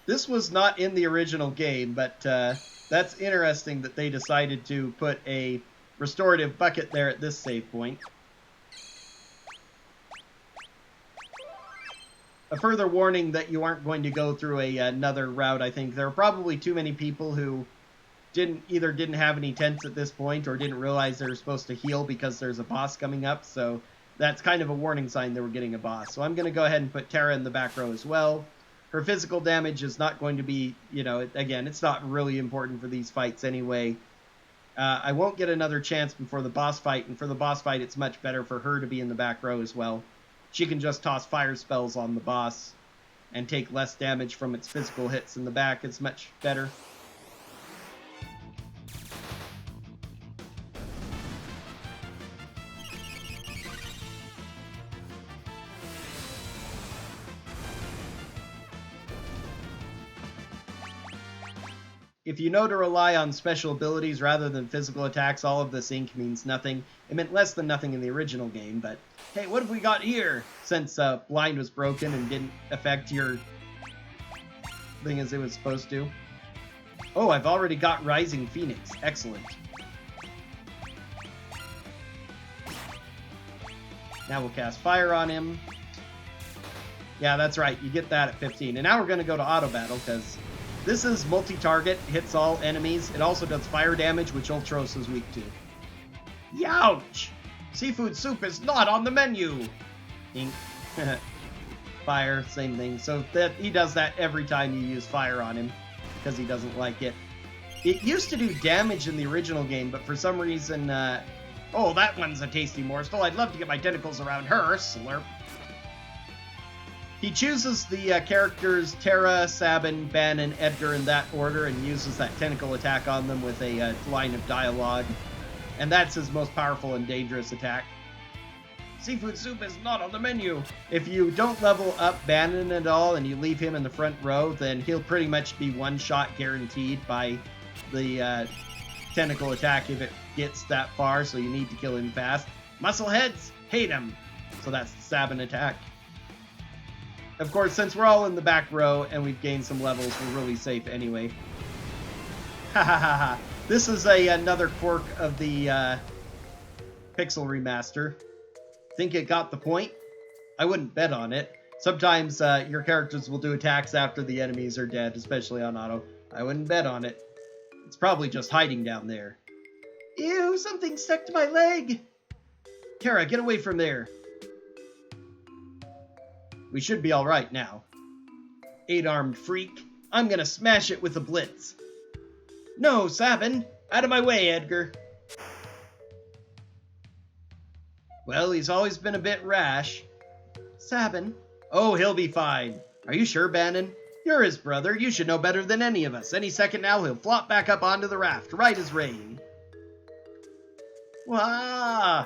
This was not in the original game, but that's interesting that they decided to put a restorative bucket there at this save point. A further warning that you aren't going to go through another route, I think. There are probably too many people who either didn't have any tents at this point or didn't realize they were supposed to heal because there's a boss coming up, so that's kind of a warning sign they were getting a boss. So I'm going to go ahead and put Terra in the back row as well. Her physical damage is not going to be, again, it's not really important for these fights anyway. I won't get another chance before the boss fight, and for the boss fight, it's much better for her to be in the back row as well. She can just toss fire spells on the boss and take less damage from its physical hits in the back. It's much better. If you know to rely on special abilities rather than physical attacks, all of this ink means nothing. It meant less than nothing in the original game, but hey, what have we got here? Since blind was broken and didn't affect your thing as it was supposed to. Oh, I've already got Rising Phoenix. Excellent. Now we'll cast fire on him. Yeah, that's right. You get that at 15. And now we're going to go to auto battle because this is multi-target, hits all enemies. It also does fire damage, which Ultros is weak to. Youch! Seafood soup is not on the menu! Ink. Fire, same thing. So he does that every time you use fire on him, because he doesn't like it. It used to do damage in the original game, but for some reason, oh, that one's a tasty morsel. I'd love to get my tentacles around her. Slurp. He chooses the characters Terra, Sabin, Ben, and Edgar in that order and uses that tentacle attack on them with a line of dialogue. And that's his most powerful and dangerous attack. Seafood soup is not on the menu. If you don't level up Bannon at all and you leave him in the front row, then he'll pretty much be one-shot guaranteed by the tentacle attack if it gets that far, so you need to kill him fast. Muscleheads hate him. So that's the Sabin attack. Of course, since we're all in the back row and we've gained some levels, we're really safe anyway. Ha ha ha ha. This is another quirk of the Pixel Remaster. Think it got the point? I wouldn't bet on it. Sometimes your characters will do attacks after the enemies are dead, especially on auto. I wouldn't bet on it. It's probably just hiding down there. Ew, something stuck to my leg! Terra, get away from there. We should be alright now. 8-armed freak. I'm gonna smash it with a blitz. No, Sabin! Out of my way, Edgar! Well, he's always been a bit rash. Sabin? Oh, he'll be fine. Are you sure, Bannon? You're his brother. You should know better than any of us. Any second now, he'll flop back up onto the raft, right as rain. Wah!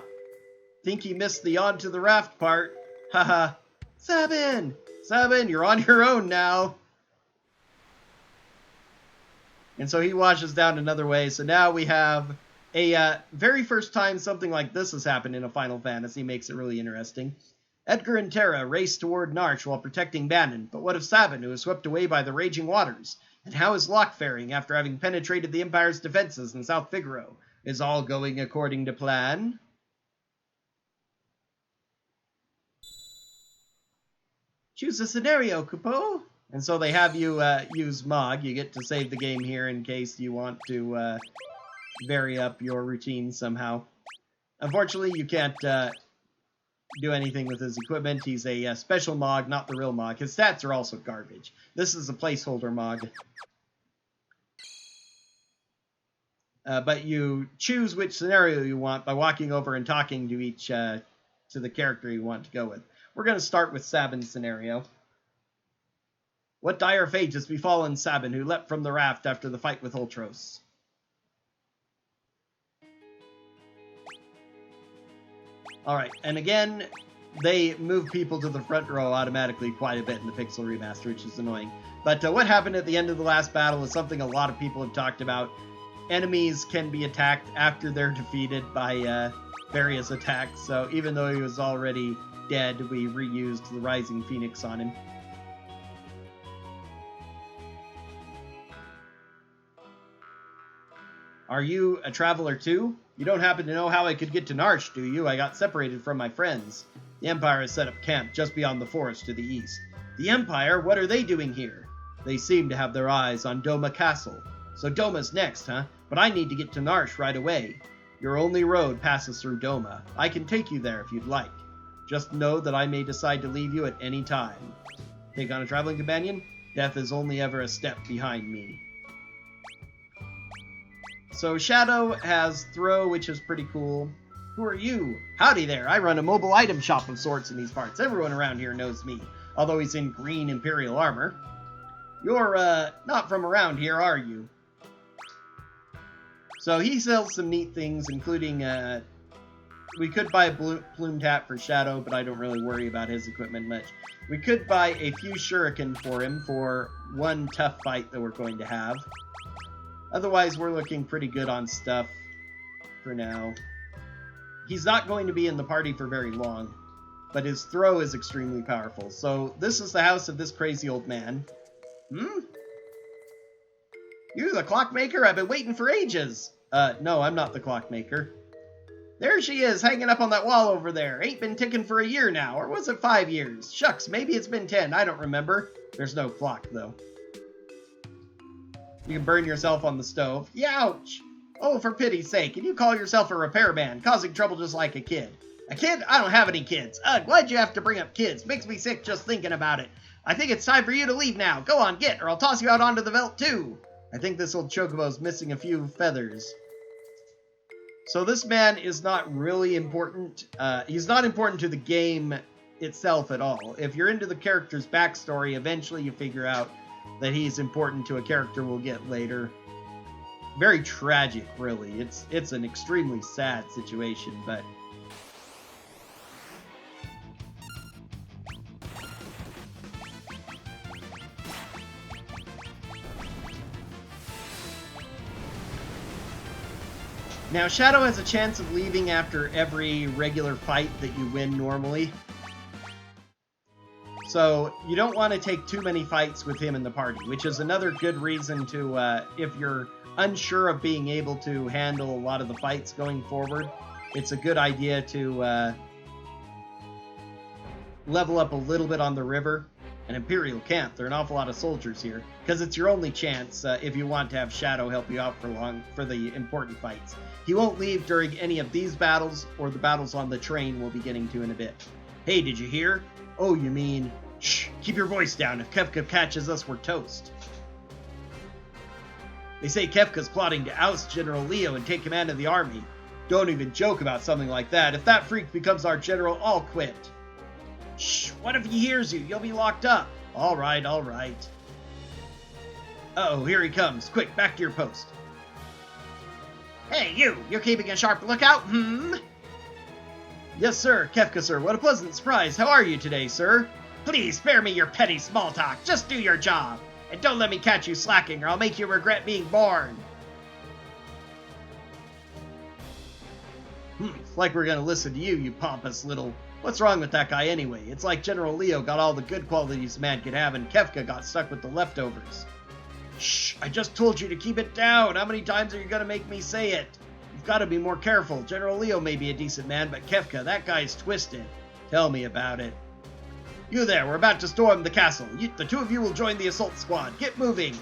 Think he missed the onto the raft part. Haha. Sabin! Sabin, you're on your own now. And so he washes down another way. So now we have a very first time something like this has happened in a Final Fantasy. Makes it really interesting. Edgar and Terra race toward Narch while protecting Bannon, but what of Sabin, who is swept away by the raging waters? And how is Locke faring after having penetrated the Empire's defenses in South Figaro? Is all going according to plan? Choose a scenario, Kupo. And so they have you use Mog. You get to save the game here in case you want to vary up your routine somehow. Unfortunately, you can't do anything with his equipment. He's a special Mog, not the real Mog. His stats are also garbage. This is a placeholder Mog. But you choose which scenario you want by walking over and talking to each to the character you want to go with. We're going to start with Sabin's scenario. What dire fate has befallen Sabin, who leapt from the raft after the fight with Ultros? Alright, and again, they move people to the front row automatically quite a bit in the Pixel Remaster, which is annoying. But what happened at the end of the last battle is something a lot of people have talked about. Enemies can be attacked after they're defeated by various attacks, so even though he was already dead, we reused the Rising Phoenix on him. Are you a traveler too? You don't happen to know how I could get to Narch, do you? I got separated from my friends. The Empire has set up camp just beyond the forest to the east. The Empire? What are they doing here? They seem to have their eyes on Doma Castle. So Doma's next, huh? But I need to get to Narch right away. Your only road passes through Doma. I can take you there if you'd like. Just know that I may decide to leave you at any time. Take on a traveling companion? Death is only ever a step behind me. So Shadow has Throw, which is pretty cool. Who are you? Howdy there, I run a mobile item shop of sorts in these parts. Everyone around here knows me, although he's in green Imperial armor. You're, not from around here, are you? So he sells some neat things, including, we could buy a plume tap for Shadow, but I don't really worry about his equipment much. We could buy a few shuriken for him for one tough fight that we're going to have. Otherwise, we're looking pretty good on stuff for now. He's not going to be in the party for very long, but his throw is extremely powerful. So this is the house of this crazy old man. Hmm? You the clockmaker? I've been waiting for ages. No, I'm not the clockmaker. There she is, hanging up on that wall over there. Ain't been ticking for a year now, or was it 5 years? Shucks, maybe it's been 10, I don't remember. There's no clock, though. You can burn yourself on the stove. Youch! Oh, for pity's sake, and you call yourself a repairman, causing trouble just like a kid. A kid? I don't have any kids. Ugh, why'd you have to bring up kids? Makes me sick just thinking about it. I think it's time for you to leave now. Go on, get, or I'll toss you out onto the veldt too. I think this old chocobo's missing a few feathers. So this man is not really important. He's not important to the game itself at all. If you're into the character's backstory, eventually you figure out that he's important to a character we'll get later. Very tragic, really. It's an extremely sad situation, but... Now, Shadow has a chance of leaving after every regular fight that you win normally. So, you don't want to take too many fights with him in the party, which is another good reason to, if you're unsure of being able to handle a lot of the fights going forward, it's a good idea to level up a little bit on the river. An Imperial camp, there are an awful lot of soldiers here, because it's your only chance if you want to have Shadow help you out for the important fights. He won't leave during any of these battles, or the battles on the train we'll be getting to in a bit. Hey, did you hear? Oh, you mean... Shh, keep your voice down. If Kefka catches us, we're toast. They say Kefka's plotting to oust General Leo and take command of the army. Don't even joke about something like that. If that freak becomes our general, I'll quit. Shh, what if he hears you? You'll be locked up. All right, all right. Uh-oh, here he comes. Quick, back to your post. Hey, you're keeping a sharp lookout, hmm? Yes, sir. Kefka, sir. What a pleasant surprise. How are you today, sir? Please spare me your petty small talk. Just do your job. And don't let me catch you slacking, or I'll make you regret being born. Like we're gonna listen to you, you pompous little... What's wrong with that guy anyway? It's like General Leo got all the good qualities a man could have and Kefka got stuck with the leftovers. Shh, I just told you to keep it down. How many times are you gonna make me say it? You've got to be more careful. General Leo may be a decent man, but Kefka, that guy's twisted. Tell me about it. You there, we're about to storm the castle. The two of you will join the assault squad. Get moving!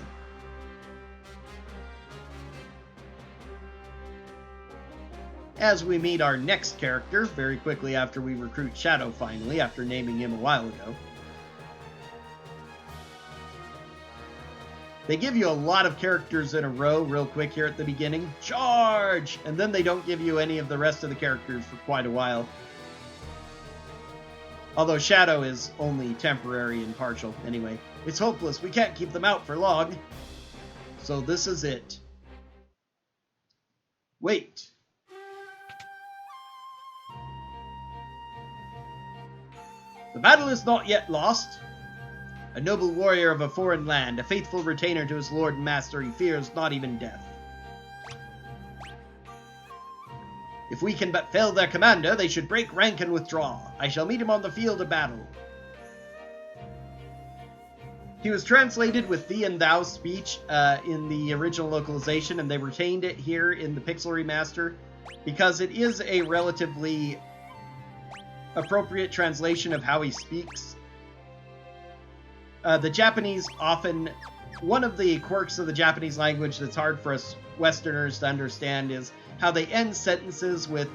As we meet our next character, very quickly after we recruit Shadow finally, after naming him a while ago. They give you a lot of characters in a row real quick here at the beginning. Charge! And then they don't give you any of the rest of the characters for quite a while. Although Shadow is only temporary and partial. Anyway, it's hopeless. We can't keep them out for long. So this is it. Wait. The battle is not yet lost. A noble warrior of a foreign land, a faithful retainer to his lord and master, he fears not even death. If we can but fell their commander, they should break rank and withdraw. I shall meet him on the field of battle. He was translated with thee and thou speech in the original localization, and they retained it here in the Pixel Remaster because it is a relatively appropriate translation of how he speaks. The Japanese often... One of the quirks of the Japanese language that's hard for us Westerners to understand is how they end sentences with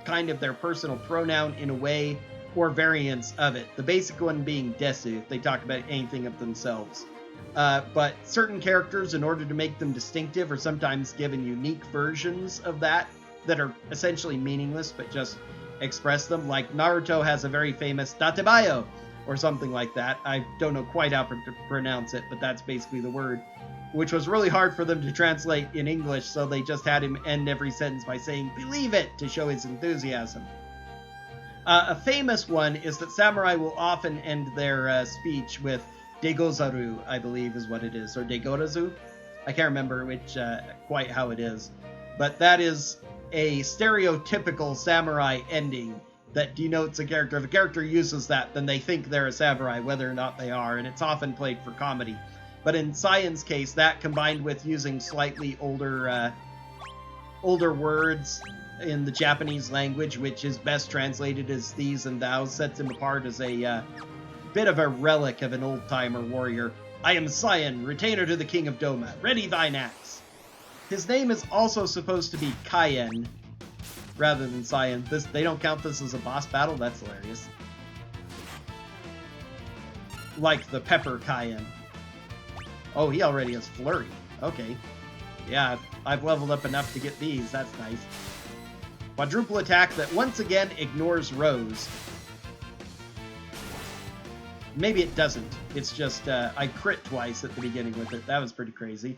kind of their personal pronoun in a way, or variants of it. The basic one being desu, if they talk about anything of themselves. But certain characters, in order to make them distinctive, are sometimes given unique versions of that are essentially meaningless, but just express them. Like Naruto has a very famous datebayo, or something like that. I don't know quite how to pronounce it, but that's basically the word. Which was really hard for them to translate in English, so they just had him end every sentence by saying, "Believe it," to show his enthusiasm. A famous one is that samurai will often end their speech with Degozaru, I believe is what it is, or Degorazu. I can't remember quite how it is. But that is a stereotypical samurai ending that denotes a character. If a character uses that, then they think they're a samurai, whether or not they are, and it's often played for comedy. But in Cyan's case, that combined with using slightly older words in the Japanese language, which is best translated as these and thous, sets him apart as a bit of a relic of an old-timer warrior. I am Cyan, retainer to the king of Doma. Ready thine axe. His name is also supposed to be Cayenne, rather than Cyan. They don't count this as a boss battle? That's hilarious. Like the pepper Cayenne. Oh, he already has Flurry. Okay. Yeah, I've leveled up enough to get these. That's nice. Quadruple attack that once again ignores Rose. Maybe it doesn't. It's just, I crit twice at the beginning with it. That was pretty crazy.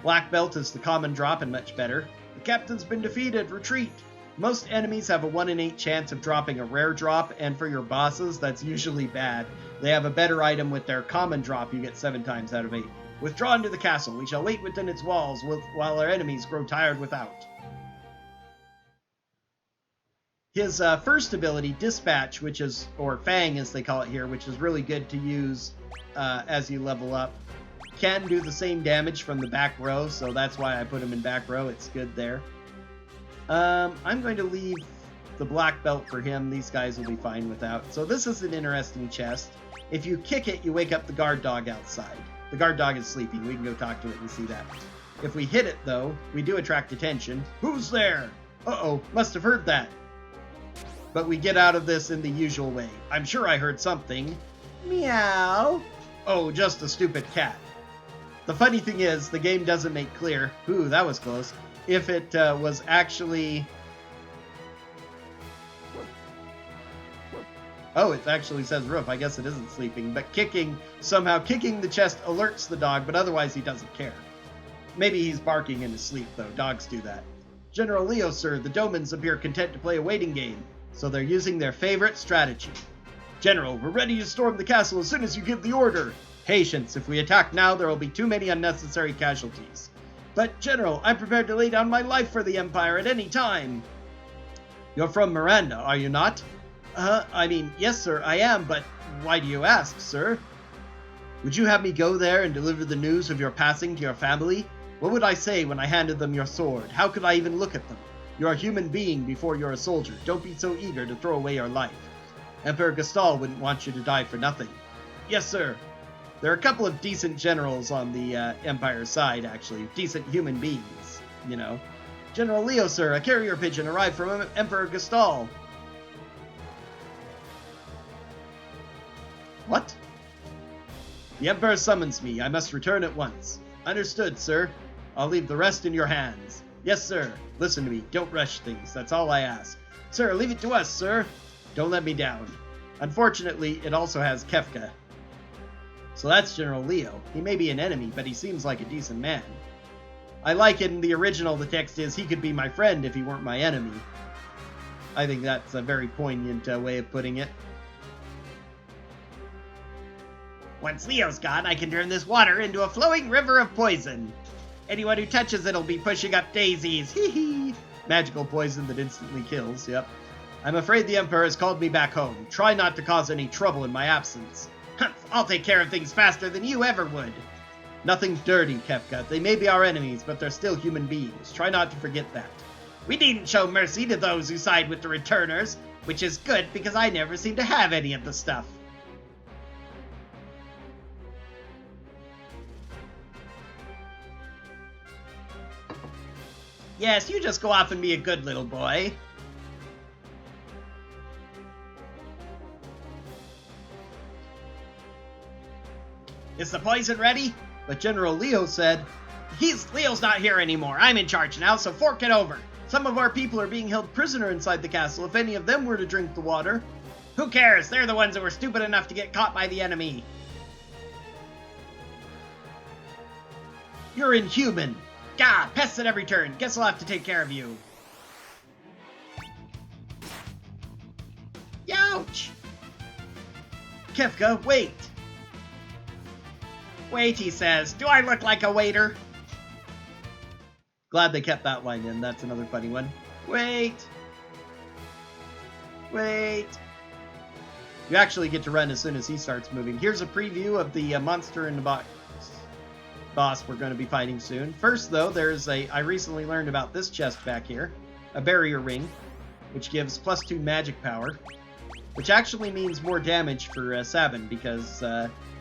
Black Belt is the common drop and much better. The captain's been defeated. Retreat. Most enemies have a 1 in 8 chance of dropping a rare drop, and for your bosses, that's usually bad. They have a better item with their common drop, you get 7 times out of 8. Withdraw into the castle. We shall wait within its walls while our enemies grow tired without. His first ability, Dispatch, which is, or Fang as they call it here, which is really good to use as you level up, can do the same damage from the back row, so that's why I put him in back row. It's good there. I'm going to leave the black belt for him. These guys will be fine without. So this is an interesting chest. If you kick it, you wake up the guard dog outside. The guard dog is sleeping. We can go talk to it and see that. If we hit it, though, we do attract attention. Who's there? Uh-oh, must have heard that. But we get out of this in the usual way. I'm sure I heard something. Meow. Oh, just a stupid cat. The funny thing is, the game doesn't make clear, ooh, that was close, if it was actually... Oh, it actually says roof. I guess it isn't sleeping. But somehow kicking the chest alerts the dog, but otherwise he doesn't care. Maybe he's barking in his sleep, though. Dogs do that. General Leo, sir, the Domans appear content to play a waiting game, so they're using their favorite strategy. General, we're ready to storm the castle as soon as you give the order. Patience. If we attack now, there will be too many unnecessary casualties. But, General, I'm prepared to lay down my life for the Empire at any time. You're from Miranda, are you not? Yes, sir, I am, but why do you ask, sir? Would you have me go there and deliver the news of your passing to your family? What would I say when I handed them your sword? How could I even look at them? You're a human being before you're a soldier. Don't be so eager to throw away your life. Emperor Gastal wouldn't want you to die for nothing. Yes, sir. There are a couple of decent generals on the Empire side, actually. Decent human beings, you know. General Leo, sir, a carrier pigeon arrived from Emperor Gastal. What? The Emperor summons me. I must return at once. Understood, sir. I'll leave the rest in your hands. Yes, sir. Listen to me. Don't rush things. That's all I ask. Sir, leave it to us, sir. Don't let me down. Unfortunately, it also has Kefka. So that's General Leo. He may be an enemy, but he seems like a decent man. I like it in the original, the text is, he could be my friend if he weren't my enemy. I think that's a very poignant way of putting it. Once Leo's gone, I can turn this water into a flowing river of poison. Anyone who touches it'll be pushing up daisies. Hee hee. Magical poison that instantly kills, yep. I'm afraid the Emperor has called me back home. Try not to cause any trouble in my absence. I'll take care of things faster than you ever would. Nothing dirty, Kefka. They may be our enemies, but they're still human beings. Try not to forget that. We needn't show mercy to those who side with the returners, which is good because I never seem to have any of the stuff. Yes, you just go off and be a good little boy. Is the poison ready? But General Leo said, Leo's not here anymore. I'm in charge now, so fork it over. Some of our people are being held prisoner inside the castle. If any of them were to drink the water. Who cares? They're the ones that were stupid enough to get caught by the enemy. You're inhuman. Gah, pests at every turn. Guess I'll have to take care of you. Youch! Kefka, wait. Wait, he says. Do I look like a waiter? Glad they kept that line in. That's another funny one. Wait. Wait. You actually get to run as soon as he starts moving. Here's a preview of the monster in the box boss we're going to be fighting soon. First, though, I recently learned about this chest back here. A barrier ring, which gives +2 magic power. Which actually means more damage for Sabin, because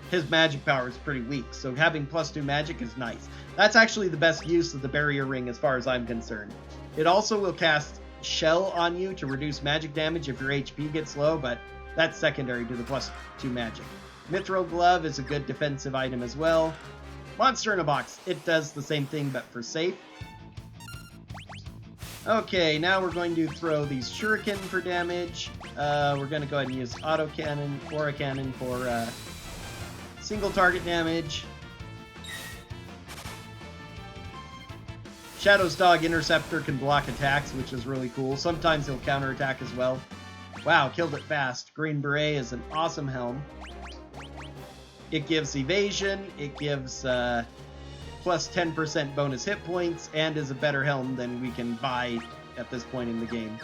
his magic power is pretty weak, so having +2 magic is nice. That's actually the best use of the barrier ring as far as I'm concerned. It also will cast Shell on you to reduce magic damage if your HP gets low, but that's secondary to the +2 magic. Mithril Glove is a good defensive item as well. Monster in a Box, it does the same thing but for safe. Okay, now we're going to throw these shuriken for damage. We're going to go ahead and use auto cannon, aura cannon for single target damage. Shadow's Dog Interceptor can block attacks, which is really cool. Sometimes he'll counterattack as well. Wow, killed it fast. Green Beret is an awesome helm. It gives evasion, it gives plus 10% bonus hit points, and is a better helm than we can buy at this point in the game.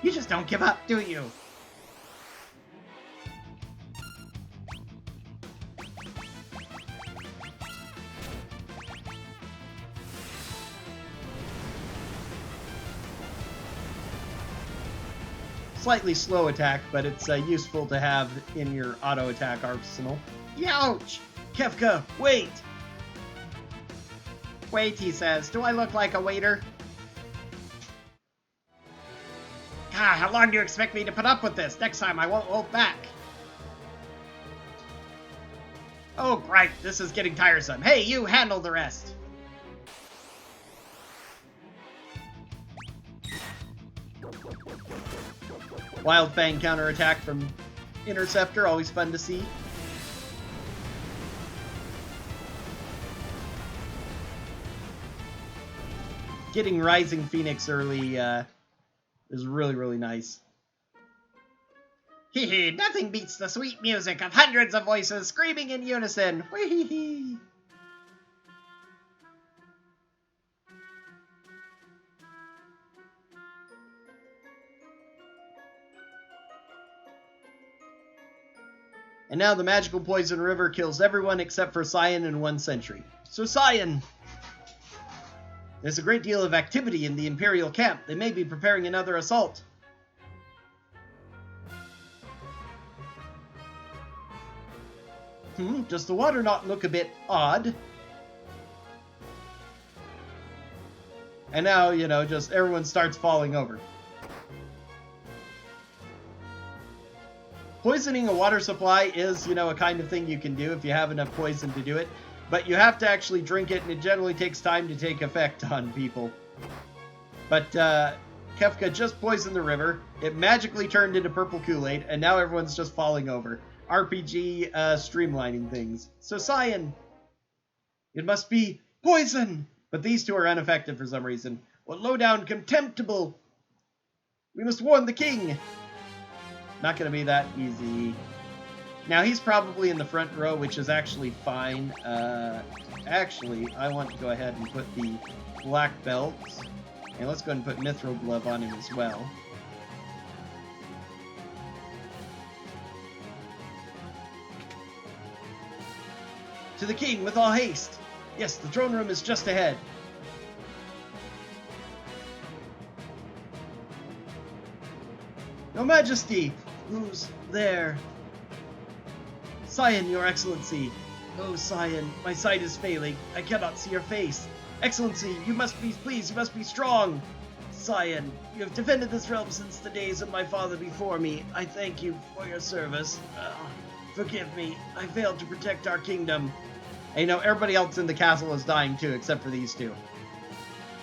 You just don't give up, do you? Slightly slow attack, but it's useful to have in your auto attack arsenal. Youch! Kefka, wait! Wait, he says. Do I look like a waiter? Ah, how long do you expect me to put up with this? Next time I won't hold back. Oh, great. This is getting tiresome. Hey, you handle the rest. Wild Fang counterattack from Interceptor, always fun to see. Getting Rising Phoenix early is really, really nice. Hee nothing beats the sweet music of hundreds of voices screaming in unison. Wee-hee-hee. And now the magical poison river kills everyone except for Cyan in 1 century. So Cyan! There's a great deal of activity in the Imperial camp. They may be preparing another assault. Does the water not look a bit odd? And now, just everyone starts falling over. Poisoning a water supply is, a kind of thing you can do if you have enough poison to do it. But you have to actually drink it, and it generally takes time to take effect on people. But Kefka just poisoned the river. It magically turned into purple Kool-Aid, and now everyone's just falling over. RPG streamlining things. So Cyan! It must be poison! But these two are ineffective for some reason. What low-down contemptible! We must warn the king! Not gonna be that easy. Now, he's probably in the front row, which is actually fine. Actually, I want to go ahead and put the black belt. And let's go ahead and put Mithril Glove on him as well. To the king with all haste! Yes, the throne room is just ahead. Your Majesty! Who's there? Cyan, Your Excellency. Oh, Cyan, my sight is failing. I cannot see your face. Excellency, you must be pleased, you must be strong. Cyan, you have defended this realm since the days of my father before me. I thank you for your service. Forgive me, I failed to protect our kingdom. And everybody else in the castle is dying too, except for these two.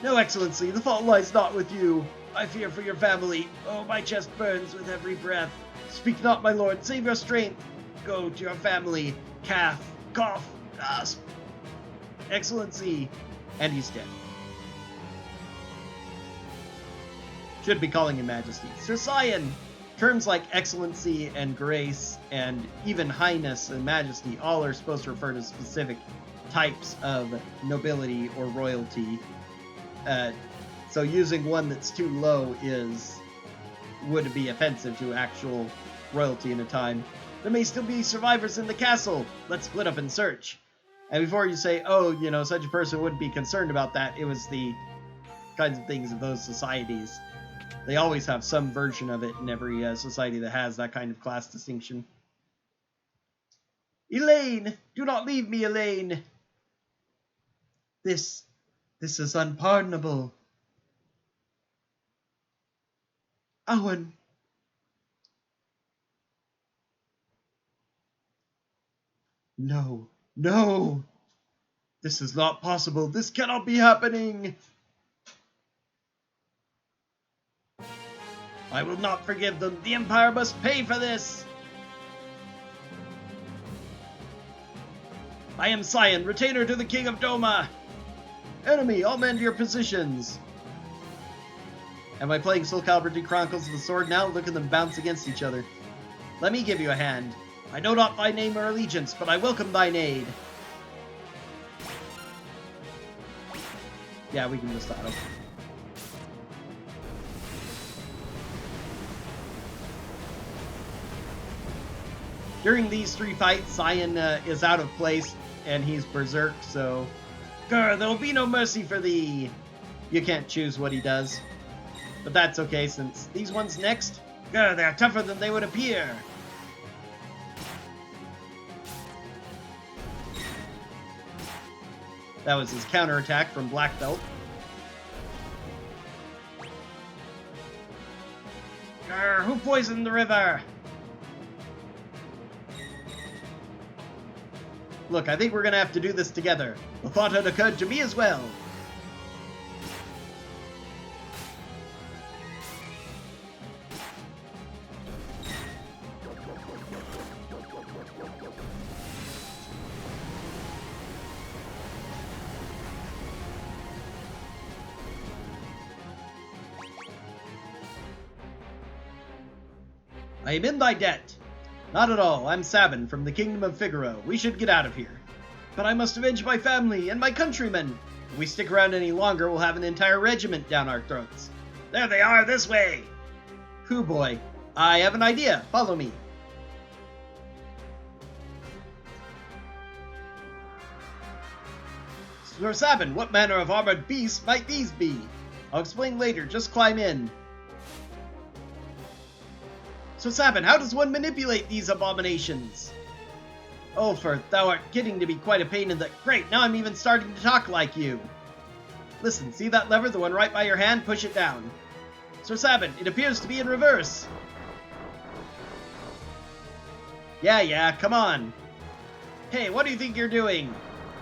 No, Excellency, the fault lies not with you. I fear for your family. Oh, my chest burns with every breath. Speak not, my lord, save your strength. Go to your family. Cough, gasp. Excellency. And he's dead. Should be calling him Majesty. Sir Cyan! Terms like Excellency and Grace and even Highness and Majesty all are supposed to refer to specific types of nobility or royalty. So using one that's too low would be offensive to actual royalty in a time. There may still be survivors in the castle. Let's split up and search. And before you say, oh, such a person wouldn't be concerned about that, it was the kinds of things of those societies. They always have some version of it in every society that has that kind of class distinction. Elaine! Do not leave me, Elaine! This is unpardonable. Owen! No! No! This is not possible. This cannot be happening! I will not forgive them. The Empire must pay for this! I am Cyan, retainer to the King of Doma! Enemy, all men to your positions! Am I playing Soul Calibur 2 Chronicles of the Sword now? Look at them bounce against each other. Let me give you a hand. I know not thy name or allegiance, but I welcome thine aid. Yeah, we can just auto. During these three fights, Cyan is out of place, and he's berserk, so... Grr, there will be no mercy for thee! You can't choose what he does. But that's okay, since these ones next... Grr, they're tougher than they would appear! That was his counterattack from Black Belt. Grr, who poisoned the river? Look, I think we're gonna have to do this together. The thought had occurred to me as well. I am in thy debt. Not at all. I'm Sabin from the Kingdom of Figaro. We should get out of here. But I must avenge my family and my countrymen. If we stick around any longer, we'll have an entire regiment down our throats. There they are, this way! Hoo boy. I have an idea. Follow me. Sir Sabin, what manner of armored beasts might these be? I'll explain later, just climb in. So Sabin, how does one manipulate these abominations? Oh, for thou art getting to be quite a pain in the... Great, now I'm even starting to talk like you. Listen, see that lever, the one right by your hand? Push it down. Sir Sabin, it appears to be in reverse. Yeah, come on. Hey, what do you think you're doing?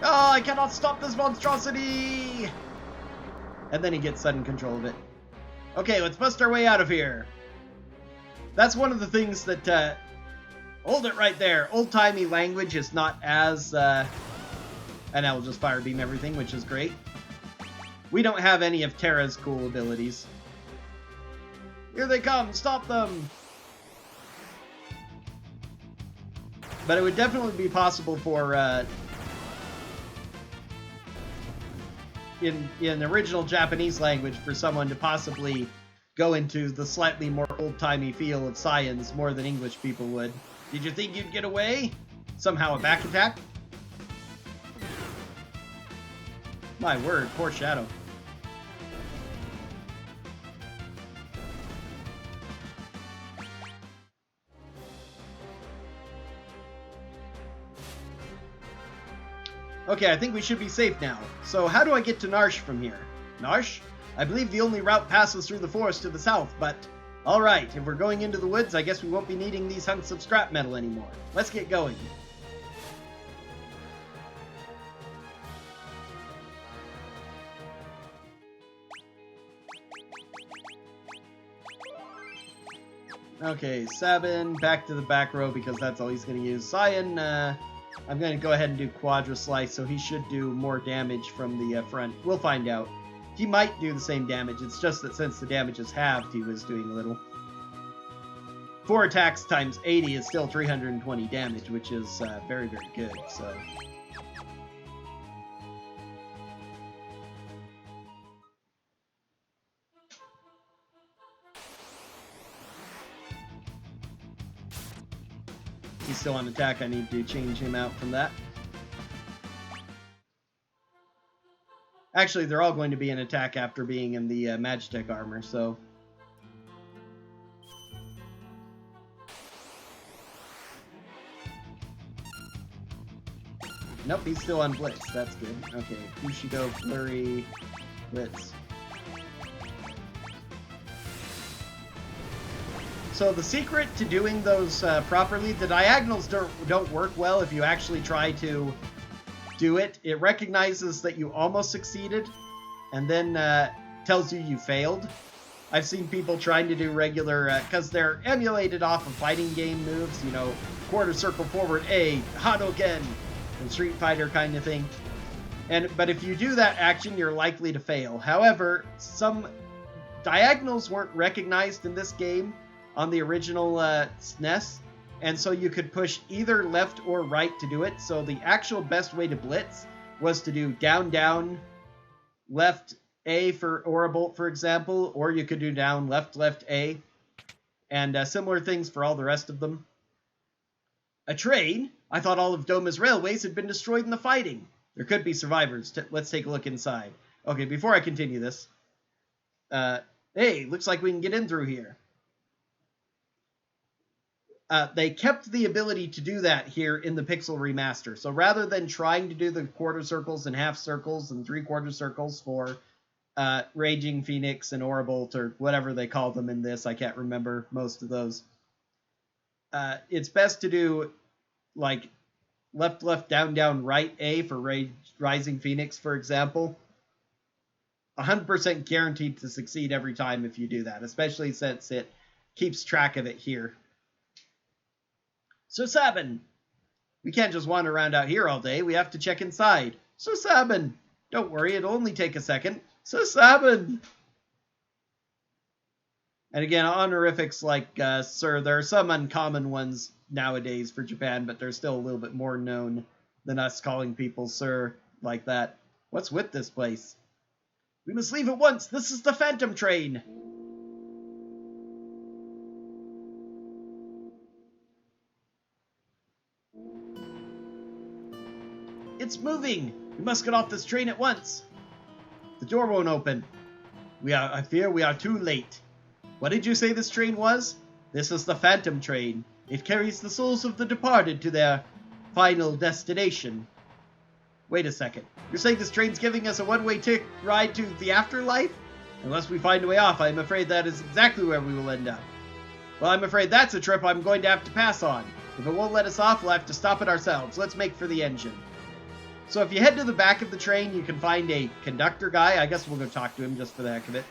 Oh, I cannot stop this monstrosity! And then he gets sudden control of it. Okay, let's bust our way out of here. That's one of the things that, hold it right there. Old-timey language is not as, and I will just fire beam everything, which is great. We don't have any of Terra's cool abilities. Here they come, stop them! But it would definitely be possible for, in original Japanese language, for someone to possibly go into the slightly more old-timey feel of science more than English people would. Did you think you'd get away? Somehow a back attack? My word, poor Shadow. Okay, I think we should be safe now. So how do I get to Narsh from here? Narsh? I believe the only route passes through the forest to the south, but... Alright, if we're going into the woods, I guess we won't be needing these hunks of scrap metal anymore. Let's get going. Okay, Sabin, back to the back row because that's all he's going to use. Cyan, I'm going to go ahead and do Quadra Slice, so he should do more damage from the front. We'll find out. He might do the same damage, it's just that since the damage is halved, he was doing a little. 4 attacks times 80 is still 320 damage, which is very, very good, so... He's still on attack, I need to change him out from that. Actually, they're all going to be in attack after being in the Magitech armor, so... Nope, he's still on Blitz. That's good. Okay, Bushido, Flurry, Blitz. So the secret to doing those properly, the diagonals don't work well if you actually try to do it. It recognizes that you almost succeeded, and then tells you failed. I've seen people trying to do regular, because they're emulated off of fighting game moves, you know, quarter circle forward A, Hadouken, and Street Fighter kind of thing. But if you do that action, you're likely to fail. However, some diagonals weren't recognized in this game on the original SNES, and so you could push either left or right to do it. So the actual best way to blitz was to do down, down, left A for Aurabolt, for example, or you could do down, left, left A, and similar things for all the rest of them. A train? I thought all of Doma's railways had been destroyed in the fighting. There could be survivors. Let's take a look inside. Okay, before I continue this, hey, looks like we can get in through here. They kept the ability to do that here in the Pixel Remaster. So rather than trying to do the quarter circles and half circles and 3/4 circles for Raging Phoenix and Aurabolt or whatever they call them in this, I can't remember most of those. It's best to do like left, left, down, down, right A for Rising Phoenix, for example. 100% guaranteed to succeed every time if you do that, especially since it keeps track of it here. So Sabin, we can't just wander around out here all day. We have to check inside. So Sabin, don't worry, it'll only take a second. So Sabin. And again, honorifics like Sir, there are some uncommon ones nowadays for Japan, but they're still a little bit more known than us calling people Sir like that. What's with this place? We must leave at once. This is the Phantom Train. It's moving! We must get off this train at once. The door won't open. I fear we are too late. What did you say this train was? This is the Phantom Train. It carries the souls of the departed to their final destination. Wait a second. You're saying this train's giving us a one-way ride to the afterlife? Unless we find a way off, I'm afraid that is exactly where we will end up. Well, I'm afraid that's a trip I'm going to have to pass on. If it won't let us off, we'll have to stop it ourselves. Let's make for the engine. So if you head to the back of the train, you can find a conductor guy. I guess we'll go talk to him just for the heck of it.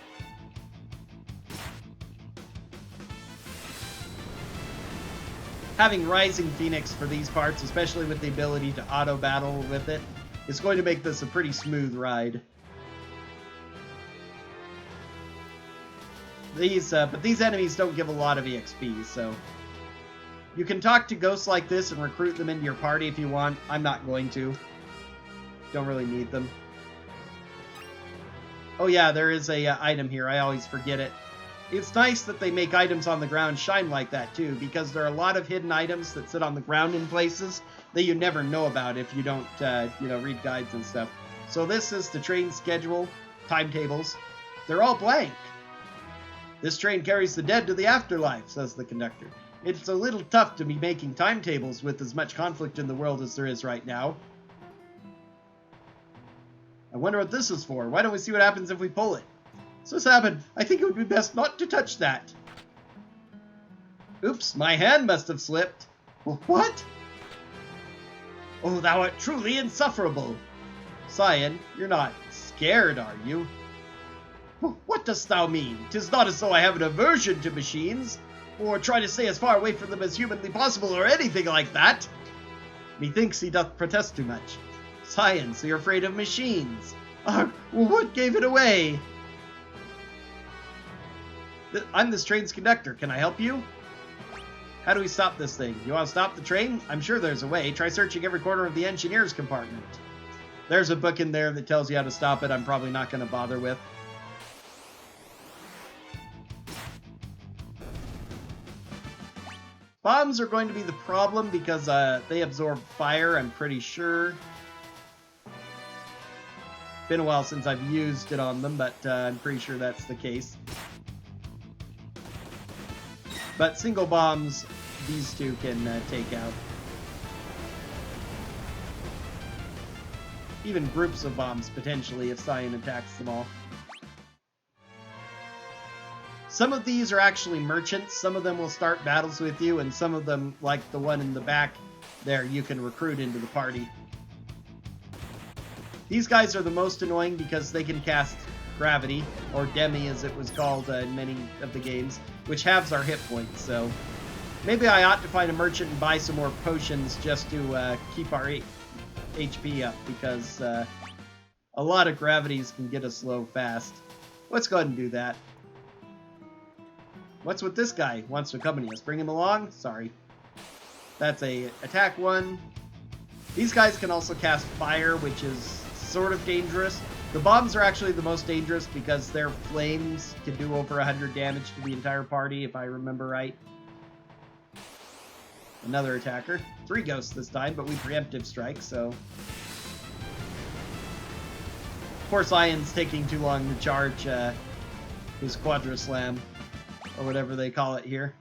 Having Rising Phoenix for these parts, especially with the ability to auto-battle with it, is going to make this a pretty smooth ride. But these enemies don't give a lot of EXP, so... You can talk to ghosts like this and recruit them into your party if you want. I'm not going to. Don't really need them. Oh yeah, there is a item here. I always forget it. It's nice that they make items on the ground shine like that too, because there are a lot of hidden items that sit on the ground in places that you never know about if you don't, read guides and stuff. So this is the train schedule, timetables. They're all blank. This train carries the dead to the afterlife, says the conductor. It's a little tough to be making timetables with as much conflict in the world as there is right now. I wonder what this is for. Why don't we see what happens if we pull it? So Sabin, I think it would be best not to touch that. Oops, my hand must have slipped. What? Oh, thou art truly insufferable. Cyan, you're not scared, are you? What dost thou mean? 'Tis not as though I have an aversion to machines, or try to stay as far away from them as humanly possible, or anything like that. Methinks he doth protest too much. Cyan, so you're afraid of machines. Well, what gave it away? I'm this train's conductor. Can I help you? How do we stop this thing? You want to stop the train? I'm sure there's a way. Try searching every corner of the engineer's compartment. There's a book in there that tells you how to stop it. I'm probably not going to bother with. Bombs are going to be the problem because they absorb fire, I'm pretty sure. Been a while since I've used it on them, but I'm pretty sure that's the case. But single bombs, these two can take out. Even groups of bombs, potentially, if Cyan attacks them all. Some of these are actually merchants. Some of them will start battles with you, and some of them, like the one in the back there, you can recruit into the party. These guys are the most annoying because they can cast Gravity, or Demi as it was called in many of the games, which halves our hit points, so maybe I ought to find a merchant and buy some more potions just to keep our HP up, because a lot of gravities can get us low fast. Let's go ahead and do that. What's with this guy? Wants to accompany us. Bring him along? Sorry. That's a attack one. These guys can also cast fire, which is sort of dangerous. The bombs are actually the most dangerous because their flames can do over 100 damage to the entire party, if I remember right. Another attacker. 3 ghosts this time, but we preemptive strike, so... Poor Cyan's taking too long to charge his Quadra Slam, or whatever they call it here.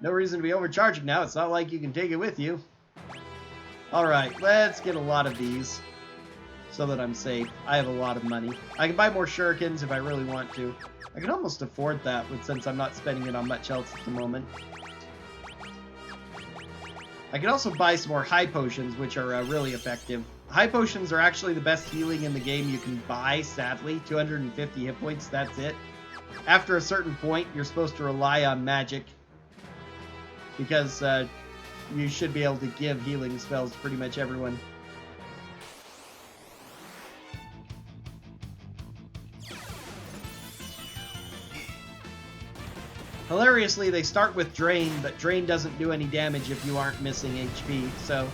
No reason to be overcharging now. It's not like you can take it with you. Alright, let's get a lot of these so that I'm safe. I have a lot of money. I can buy more shurikens if I really want to. I can almost afford that since I'm not spending it on much else at the moment. I can also buy some more high potions, which are really effective. High potions are actually the best healing in the game you can buy, sadly. 250 hit points, that's it. After a certain point, you're supposed to rely on magic, because you should be able to give healing spells to pretty much everyone. Hilariously, they start with Drain, but Drain doesn't do any damage if you aren't missing HP, so...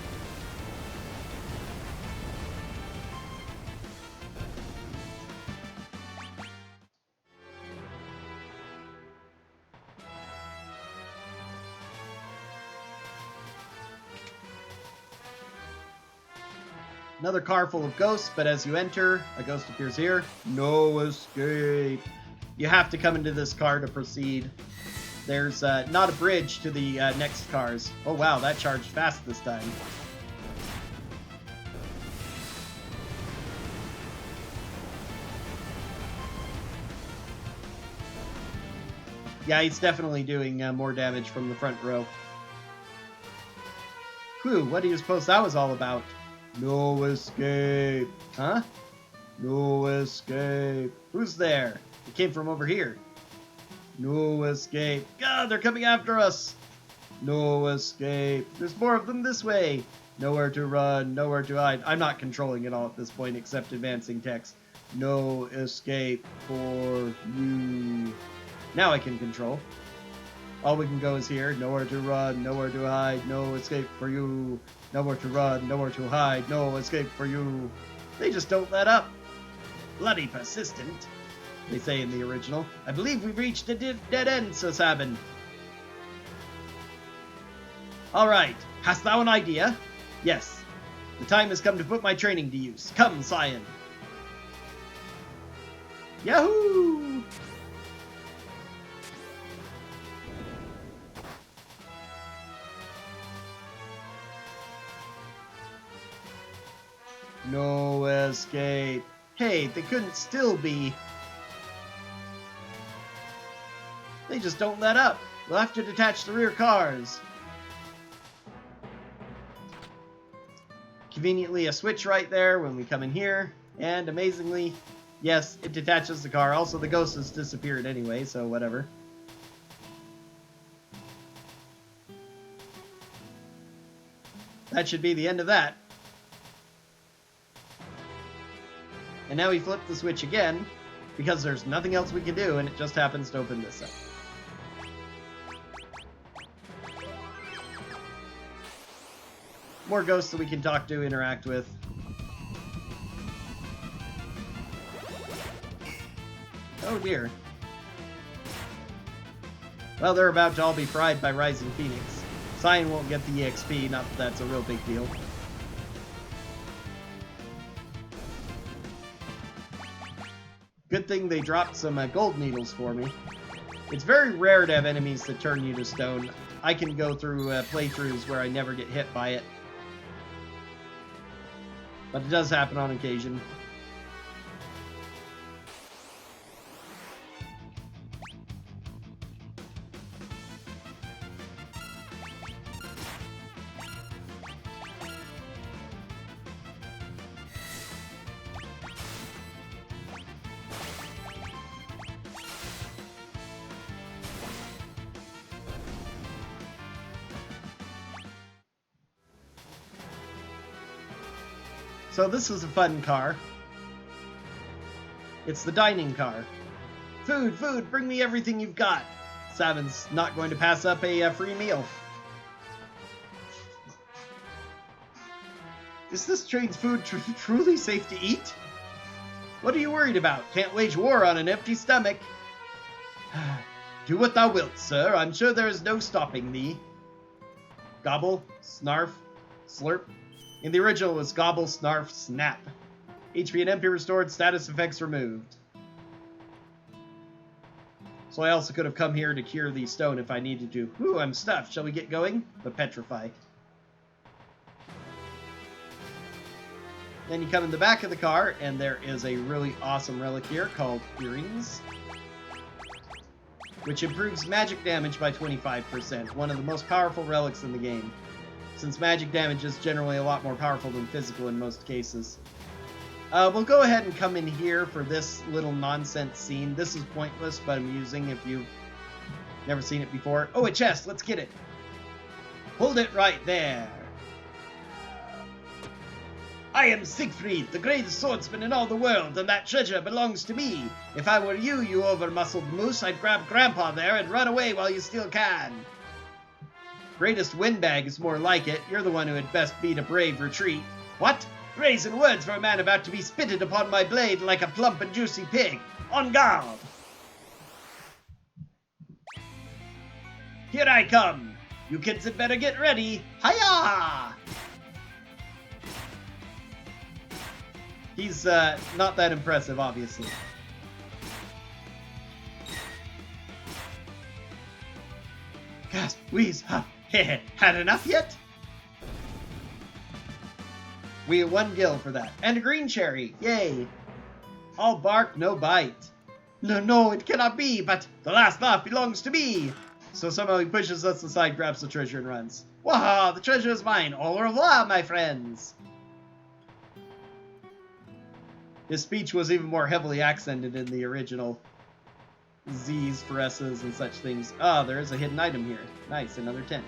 Another car full of ghosts, but as you enter, a ghost appears here. No escape. You have to come into this car to proceed. There's not a bridge to the next cars. Oh wow, that charged fast this time. Yeah, he's definitely doing more damage from the front row. Whew, what do you suppose that was all about? No escape. Huh? No escape. Who's there? It came from over here. No escape. God, they're coming after us. No escape. There's more of them this way. Nowhere to run, nowhere to hide. I'm not controlling it all at this point except advancing text. No escape for you. Now I can control. All we can go is here. Nowhere to run, nowhere to hide. No escape for you. Nowhere to run, nowhere to hide. No escape for you. They just don't let up. Bloody persistent, they say in the original. I believe we've reached a dead end, Sir Sabin. Alright, hast thou an idea? Yes. The time has come to put my training to use. Come, Scion. Yahoo! No escape. Hey, they couldn't still be. They just don't let up. We'll have to detach the rear cars. Conveniently a switch right there when we come in here. And amazingly, yes, it detaches the car. Also, the ghost has disappeared anyway, so whatever. That should be the end of that. And now we flip the switch again, because there's nothing else we can do, and it just happens to open this up. More ghosts that we can talk to, interact with. Oh dear. Well, they're about to all be fried by Rising Phoenix. Scion won't get the EXP, not that that's a real big deal. Good thing they dropped some gold needles for me. It's very rare to have enemies that turn you to stone. I can go through playthroughs where I never get hit by it. But it does happen on occasion. So this is a fun car. It's the dining car. Food, food, bring me everything you've got. Sabin's not going to pass up a free meal. Is this train's food truly safe to eat? What are you worried about? Can't wage war on an empty stomach. Do what thou wilt, sir. I'm sure there is no stopping thee. Gobble, snarf, slurp. In the original, it was gobble, snarf, snap. HP and MP restored, status effects removed. So I also could have come here to cure the stone if I needed to. Ooh, I'm stuffed. Shall we get going? But petrify. Then you come in the back of the car, and there is a really awesome relic here called Earrings, which improves magic damage by 25%. One of the most powerful relics in the game, since magic damage is generally a lot more powerful than physical in most cases. We'll go ahead and come in here for this little nonsense scene. This is pointless, but amusing if you've never seen it before. Oh, a chest! Let's get it! Hold it right there! I am Siegfried, the greatest swordsman in all the world, and that treasure belongs to me. If I were you, you over-muscled moose, I'd grab Grandpa there and run away while you still can. Greatest windbag is more like it. You're the one who had best beat a brave retreat. What? Brazen words for a man about to be spitted upon my blade like a plump and juicy pig. En garde! Here I come. You kids had better get ready. Hiya! He's not that impressive, obviously. Gasp, wheeze, ha, heh, had enough yet? We have 1 gil for that. And a green cherry, yay! All bark, no bite. No, it cannot be, but the last laugh belongs to me! So somehow he pushes us aside, grabs the treasure, and runs. Waha, the treasure is mine! Au revoir, my friends! His speech was even more heavily accented in the original Z's for S's and such things. Ah, there is a hidden item here. Nice, another tent.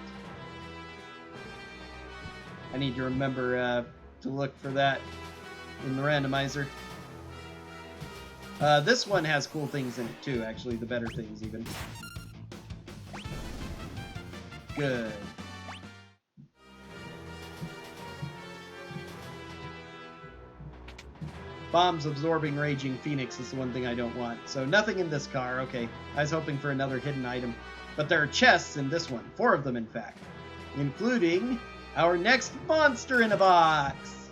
I need to remember to look for that in the randomizer. This one has cool things in it too, actually, the better things even. Good. Bombs absorbing raging phoenix is the one thing I don't want. So nothing in this car, okay. I was hoping for another hidden item. But there are chests in this one, 4 of them in fact. Including our next monster in a box!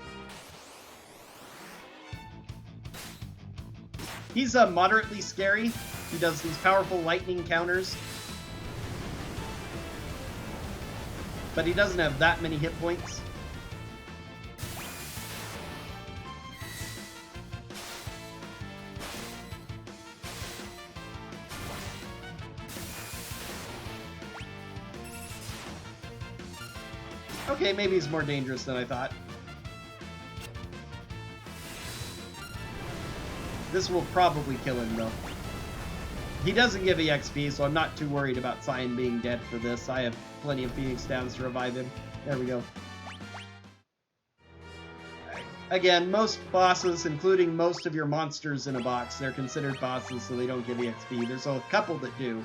He's moderately scary. He does these powerful lightning counters. But he doesn't have that many hit points. Okay, maybe he's more dangerous than I thought. This will probably kill him, though. He doesn't give EXP, so I'm not too worried about Cyan being dead for this. I have plenty of Phoenix Downs to revive him. There we go. Again, most bosses, including most of your monsters in a box, they're considered bosses, so they don't give EXP. There's a couple that do.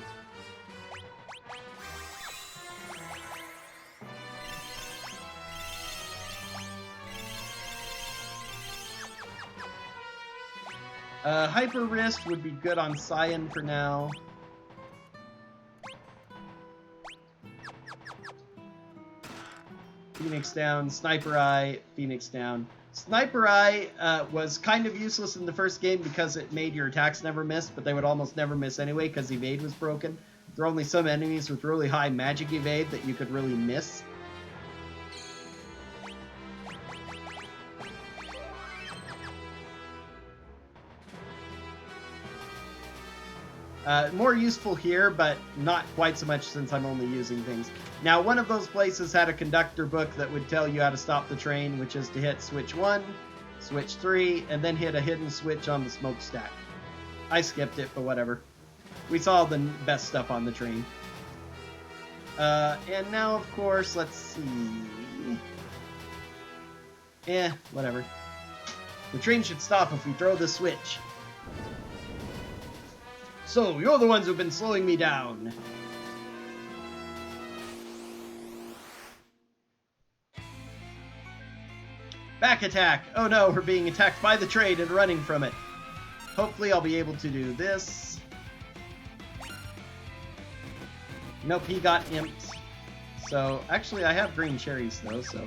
Hyper Wrist would be good on Cyan for now. Phoenix down, Sniper Eye, Phoenix down. Sniper Eye was kind of useless in the first game because it made your attacks never miss, but they would almost never miss anyway because evade was broken. There are only some enemies with really high magic evade that you could really miss. More useful here, but not quite so much since I'm only using things. Now, one of those places had a conductor book that would tell you how to stop the train, which is to hit switch 1, switch 3, and then hit a hidden switch on the smokestack. I skipped it, but whatever. We saw the best stuff on the train. And now, of course, let's see... whatever. The train should stop if we throw the switch. So, you're the ones who've been slowing me down. Back attack! Oh no, we're being attacked by the train and running from it. Hopefully I'll be able to do this. Nope, he got imped. So, actually I have green cherries though, so...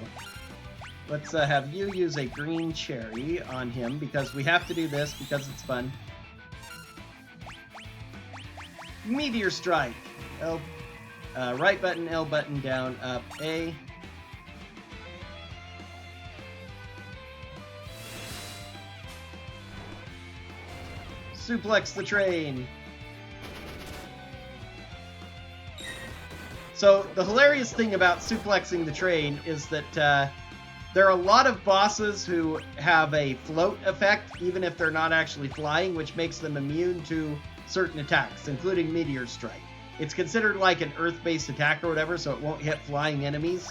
Let's have you use a green cherry on him, because we have to do this because it's fun. Meteor Strike. L, right button, L button, down, up, A. Suplex the train. So, the hilarious thing about suplexing the train is that there are a lot of bosses who have a float effect, even if they're not actually flying, which makes them immune to certain attacks, including Meteor Strike. It's considered like an Earth-based attack or whatever, so it won't hit flying enemies.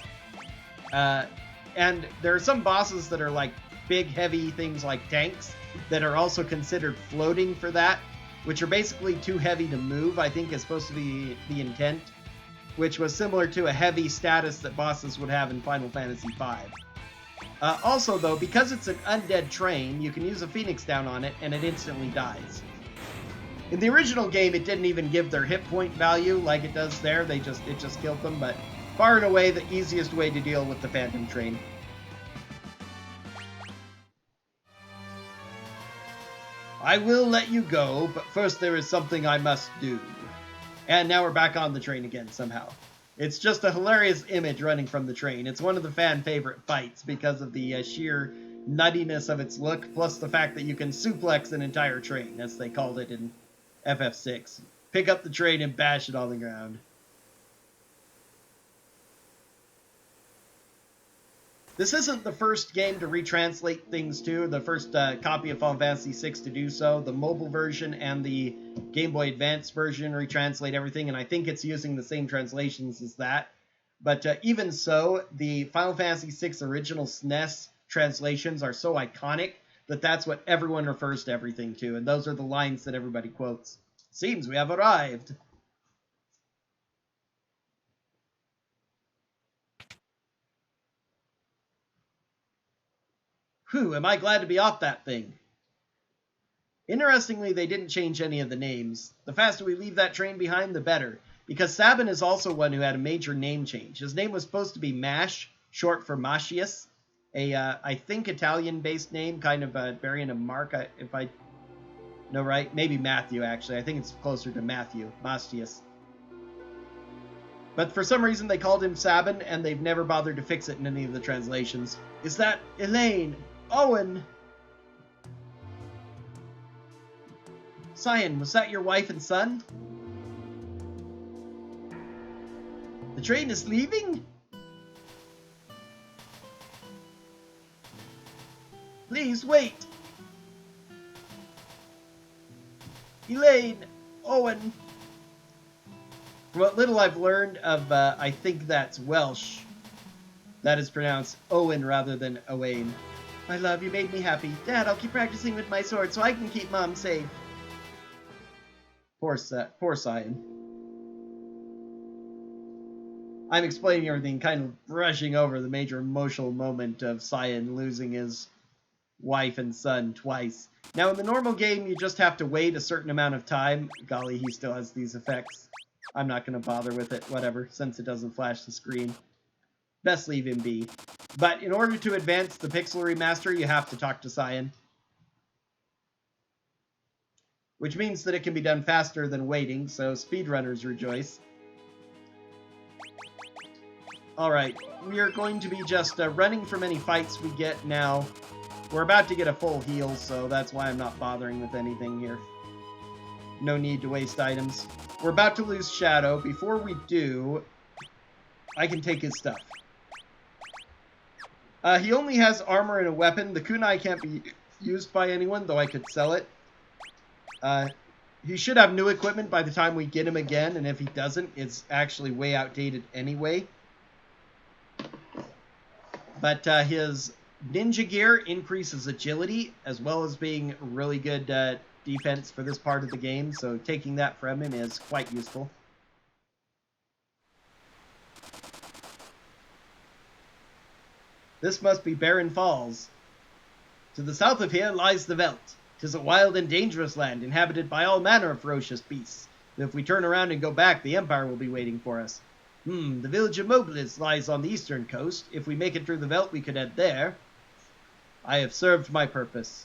And there are some bosses that are like big, heavy things like tanks that are also considered floating for that, which are basically too heavy to move, I think is supposed to be the intent, which was similar to a heavy status that bosses would have in Final Fantasy V. Also, though, because it's an undead train, you can use a Phoenix down on it, and it instantly dies. In the original game, it didn't even give their hit point value like it does there. It just killed them, but far and away the easiest way to deal with the Phantom Train. I will let you go, but first there is something I must do. And now we're back on the train again somehow. It's just a hilarious image running from the train. It's one of the fan favorite fights because of the sheer nuttiness of its look, plus the fact that you can suplex an entire train, as they called it in FF6. Pick up the train and bash it on the ground. This isn't the first game to retranslate things too. The first copy of Final Fantasy VI to do so. The mobile version and the Game Boy Advance version retranslate everything, and I think it's using the same translations as that. But even so, the Final Fantasy VI original SNES translations are so iconic that that's what everyone refers to everything to, and those are the lines that everybody quotes. Seems we have arrived. Whew, am I glad to be off that thing. Interestingly, they didn't change any of the names. The faster we leave that train behind, the better, because Sabin is also one who had a major name change. His name was supposed to be Mash, short for Machius, I think Italian-based name, kind of a variant of Mark, if I know right. Maybe Matthew, actually. I think it's closer to Matthew, Machius. But for some reason, they called him Sabin, and they've never bothered to fix it in any of the translations. Is that Elaine? Owen? Cyan, was that your wife and son? The train is leaving? Please wait. Elaine, Owen. From what little I've learned of, I think that's Welsh. That is pronounced Owen rather than Owain. My love, you made me happy. Dad, I'll keep practicing with my sword so I can keep Mom safe. Poor Cyan. I'm explaining everything, kind of brushing over the major emotional moment of Cyan losing his wife and son twice. Now, in the normal game, you just have to wait a certain amount of time. Golly, he still has these effects. I'm not going to bother with it, whatever, since it doesn't flash the screen. Best leave him be. But in order to advance the Pixel Remaster, you have to talk to Cyan. Which means that it can be done faster than waiting, so speedrunners rejoice. Alright, we are going to be just running from any fights we get now. We're about to get a full heal, so that's why I'm not bothering with anything here. No need to waste items. We're about to lose Shadow. Before we do, I can take his stuff. He only has armor and a weapon. The kunai can't be used by anyone, though I could sell it. He should have new equipment by the time we get him again, and if he doesn't, it's actually way outdated anyway. But his ninja gear increases agility, as well as being really good defense for this part of the game, so taking that from him is quite useful. This must be Barren Falls. To the south of here lies the Whelk. 'Tis a wild and dangerous land, inhabited by all manner of ferocious beasts. But if we turn around and go back, the Empire will be waiting for us. The village of Mobilis lies on the eastern coast. If we make it through the Whelk, we could head there. I have served my purpose.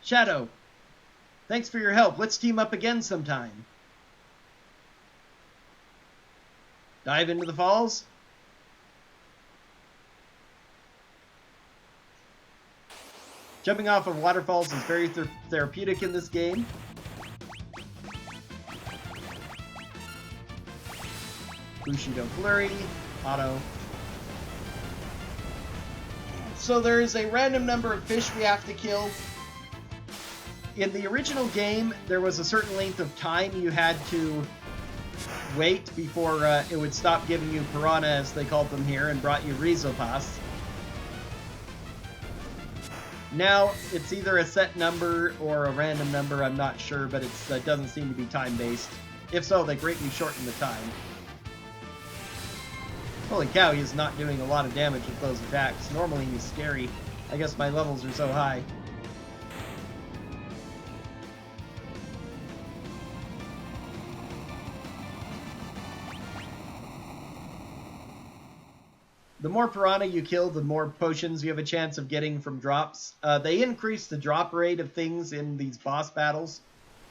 Shadow, thanks for your help. Let's team up again sometime. Dive into the falls? Jumping off of waterfalls is very therapeutic in this game. Bushido Flurry, auto. So there is a random number of fish we have to kill. In the original game, there was a certain length of time you had to wait before it would stop giving you piranha, as they called them here, and brought you Rizopas. Now, it's either a set number or a random number, I'm not sure, but it doesn't seem to be time-based. If so, they greatly shorten the time. Holy cow, he's not doing a lot of damage with those attacks. Normally he's scary. I guess my levels are so high. The more piranha you kill, the more potions you have a chance of getting from drops. They increase the drop rate of things in these boss battles.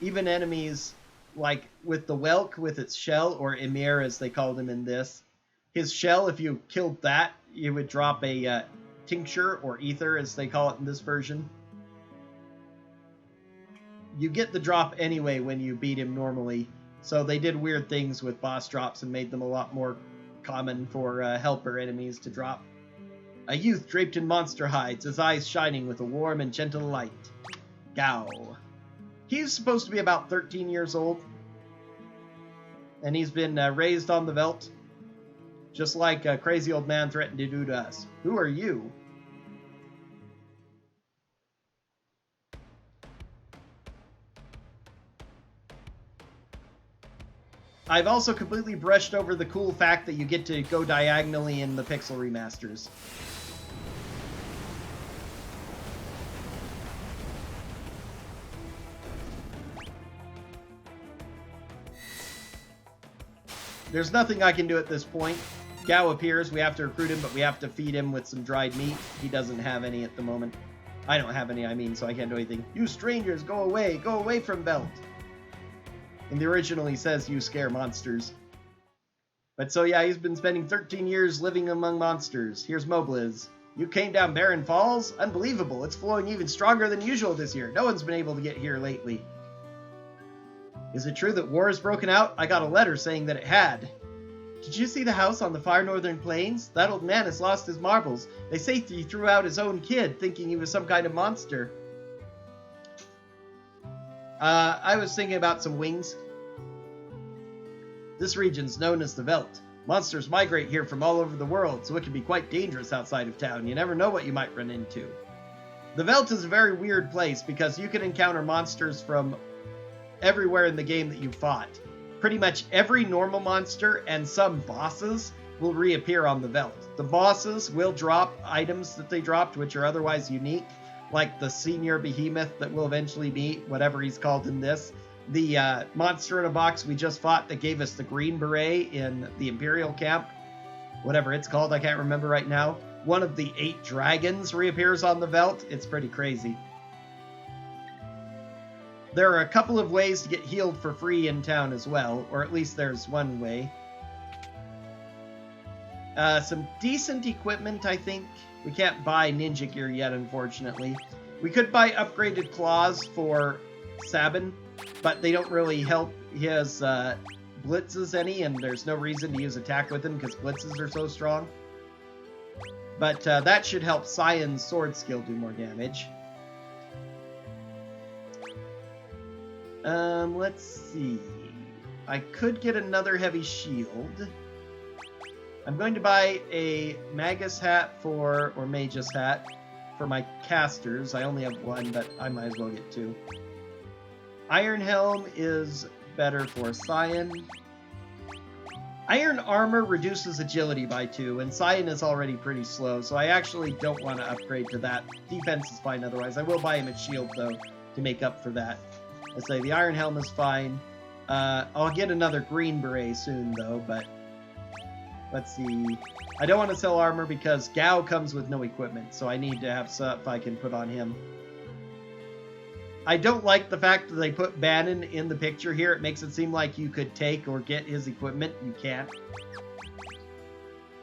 Even enemies, like with the Whelk with its shell, or Emir as they called him in this. His shell, if you killed that, you would drop a tincture, or ether as they call it in this version. You get the drop anyway when you beat him normally. So they did weird things with boss drops and made them a lot more common for helper enemies to drop. A youth draped in monster hides, his eyes shining with a warm and gentle light. Gao. He's supposed to be about 13 years old. And he's been raised on the veldt. Just like a crazy old man threatened to do to us. Who are you? I've also completely brushed over the cool fact that you get to go diagonally in the Pixel Remasters. There's nothing I can do at this point. Gao appears, we have to recruit him, but we have to feed him with some dried meat. He doesn't have any at the moment. I don't have any, I mean, so I can't do anything. You strangers, go away from veldt. In the original, he says, you scare monsters. But so yeah, he's been spending 13 years living among monsters. Here's Mobliz. You came down Barren Falls? Unbelievable, it's flowing even stronger than usual this year. No one's been able to get here lately. Is it true that war has broken out? I got a letter saying that it had. Did you see the house on the far northern plains? That old man has lost his marbles. They say he threw out his own kid, thinking he was some kind of monster. I was thinking about some wings. This region's known as the veldt. Monsters migrate here from all over the world, so it can be quite dangerous outside of town. You never know what you might run into. The veldt is a very weird place because you can encounter monsters from everywhere in the game that you fought. Pretty much every normal monster and some bosses will reappear on the veldt. The bosses will drop items that they dropped, which are otherwise unique, like the senior behemoth that we'll eventually meet, whatever he's called in this. The monster in a box we just fought that gave us the green beret in the Imperial camp, whatever it's called, I can't remember right now. One of the 8 dragons reappears on the veldt. It's pretty crazy. There are a couple of ways to get healed for free in town as well, or at least there's one way. Some decent equipment, I think. We can't buy ninja gear yet, unfortunately. We could buy upgraded claws for Sabin, but they don't really help his blitzes any, and there's no reason to use attack with him because blitzes are so strong. But that should help Cyan's sword skill do more damage. Let's see. I could get another heavy shield. I'm going to buy a Magus hat or Magus hat for my casters. I only have one, but I might as well get 2. Iron Helm is better for Cyan. Iron Armor reduces agility by 2, and Cyan is already pretty slow, so I actually don't want to upgrade to that. Defense is fine otherwise. I will buy him a shield, though, to make up for that. I say the Iron Helm is fine. I'll get another green beret soon, though, but let's see. I don't want to sell armor because Gao comes with no equipment, so I need to have stuff I can put on him. I don't like the fact that they put Bannon in the picture here. It makes it seem like you could take or get his equipment. You can't.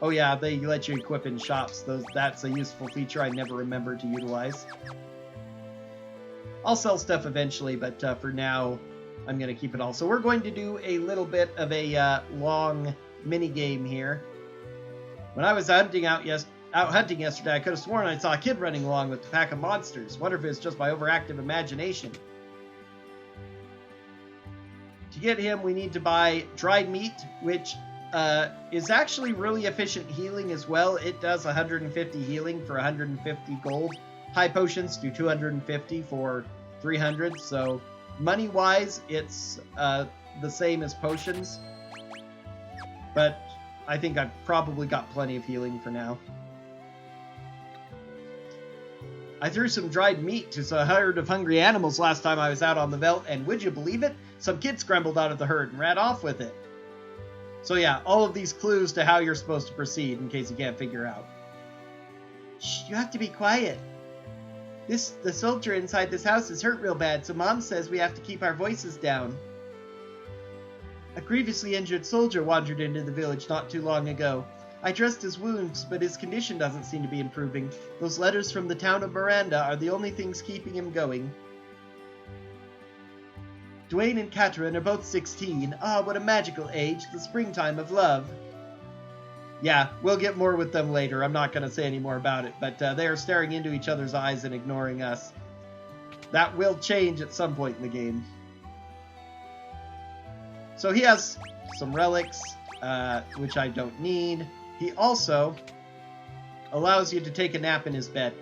Oh yeah, they let you equip in shops. That's a useful feature I never remembered to utilize. I'll sell stuff eventually, but for now, I'm going to keep it all. So we're going to do a little bit of a long mini-game here. When I was out hunting yesterday, I could have sworn I saw a kid running along with a pack of monsters. Wonder if it's just my overactive imagination. To get him, we need to buy dried meat, which is actually really efficient healing as well. It does 150 healing for 150 gold. High potions do 250 for 300, so money-wise, it's the same as potions. But I think I've probably got plenty of healing for now. I threw some dried meat to a herd of hungry animals last time I was out on the veldt, and would you believe it? Some kid scrambled out of the herd and ran off with it. So yeah, all of these clues to how you're supposed to proceed in case you can't figure out. Shh, you have to be quiet. The soldier inside this house is hurt real bad, so Mom says we have to keep our voices down. A grievously injured soldier wandered into the village not too long ago. I dressed his wounds, but his condition doesn't seem to be improving. Those letters from the town of Miranda are the only things keeping him going. Dwayne and Catherine are both 16. Ah, what a magical age, the springtime of love. Yeah, we'll get more with them later. I'm not going to say any more about it, but they are staring into each other's eyes and ignoring us. That will change at some point in the game. So he has some relics, which I don't need. He also allows you to take a nap in his bed.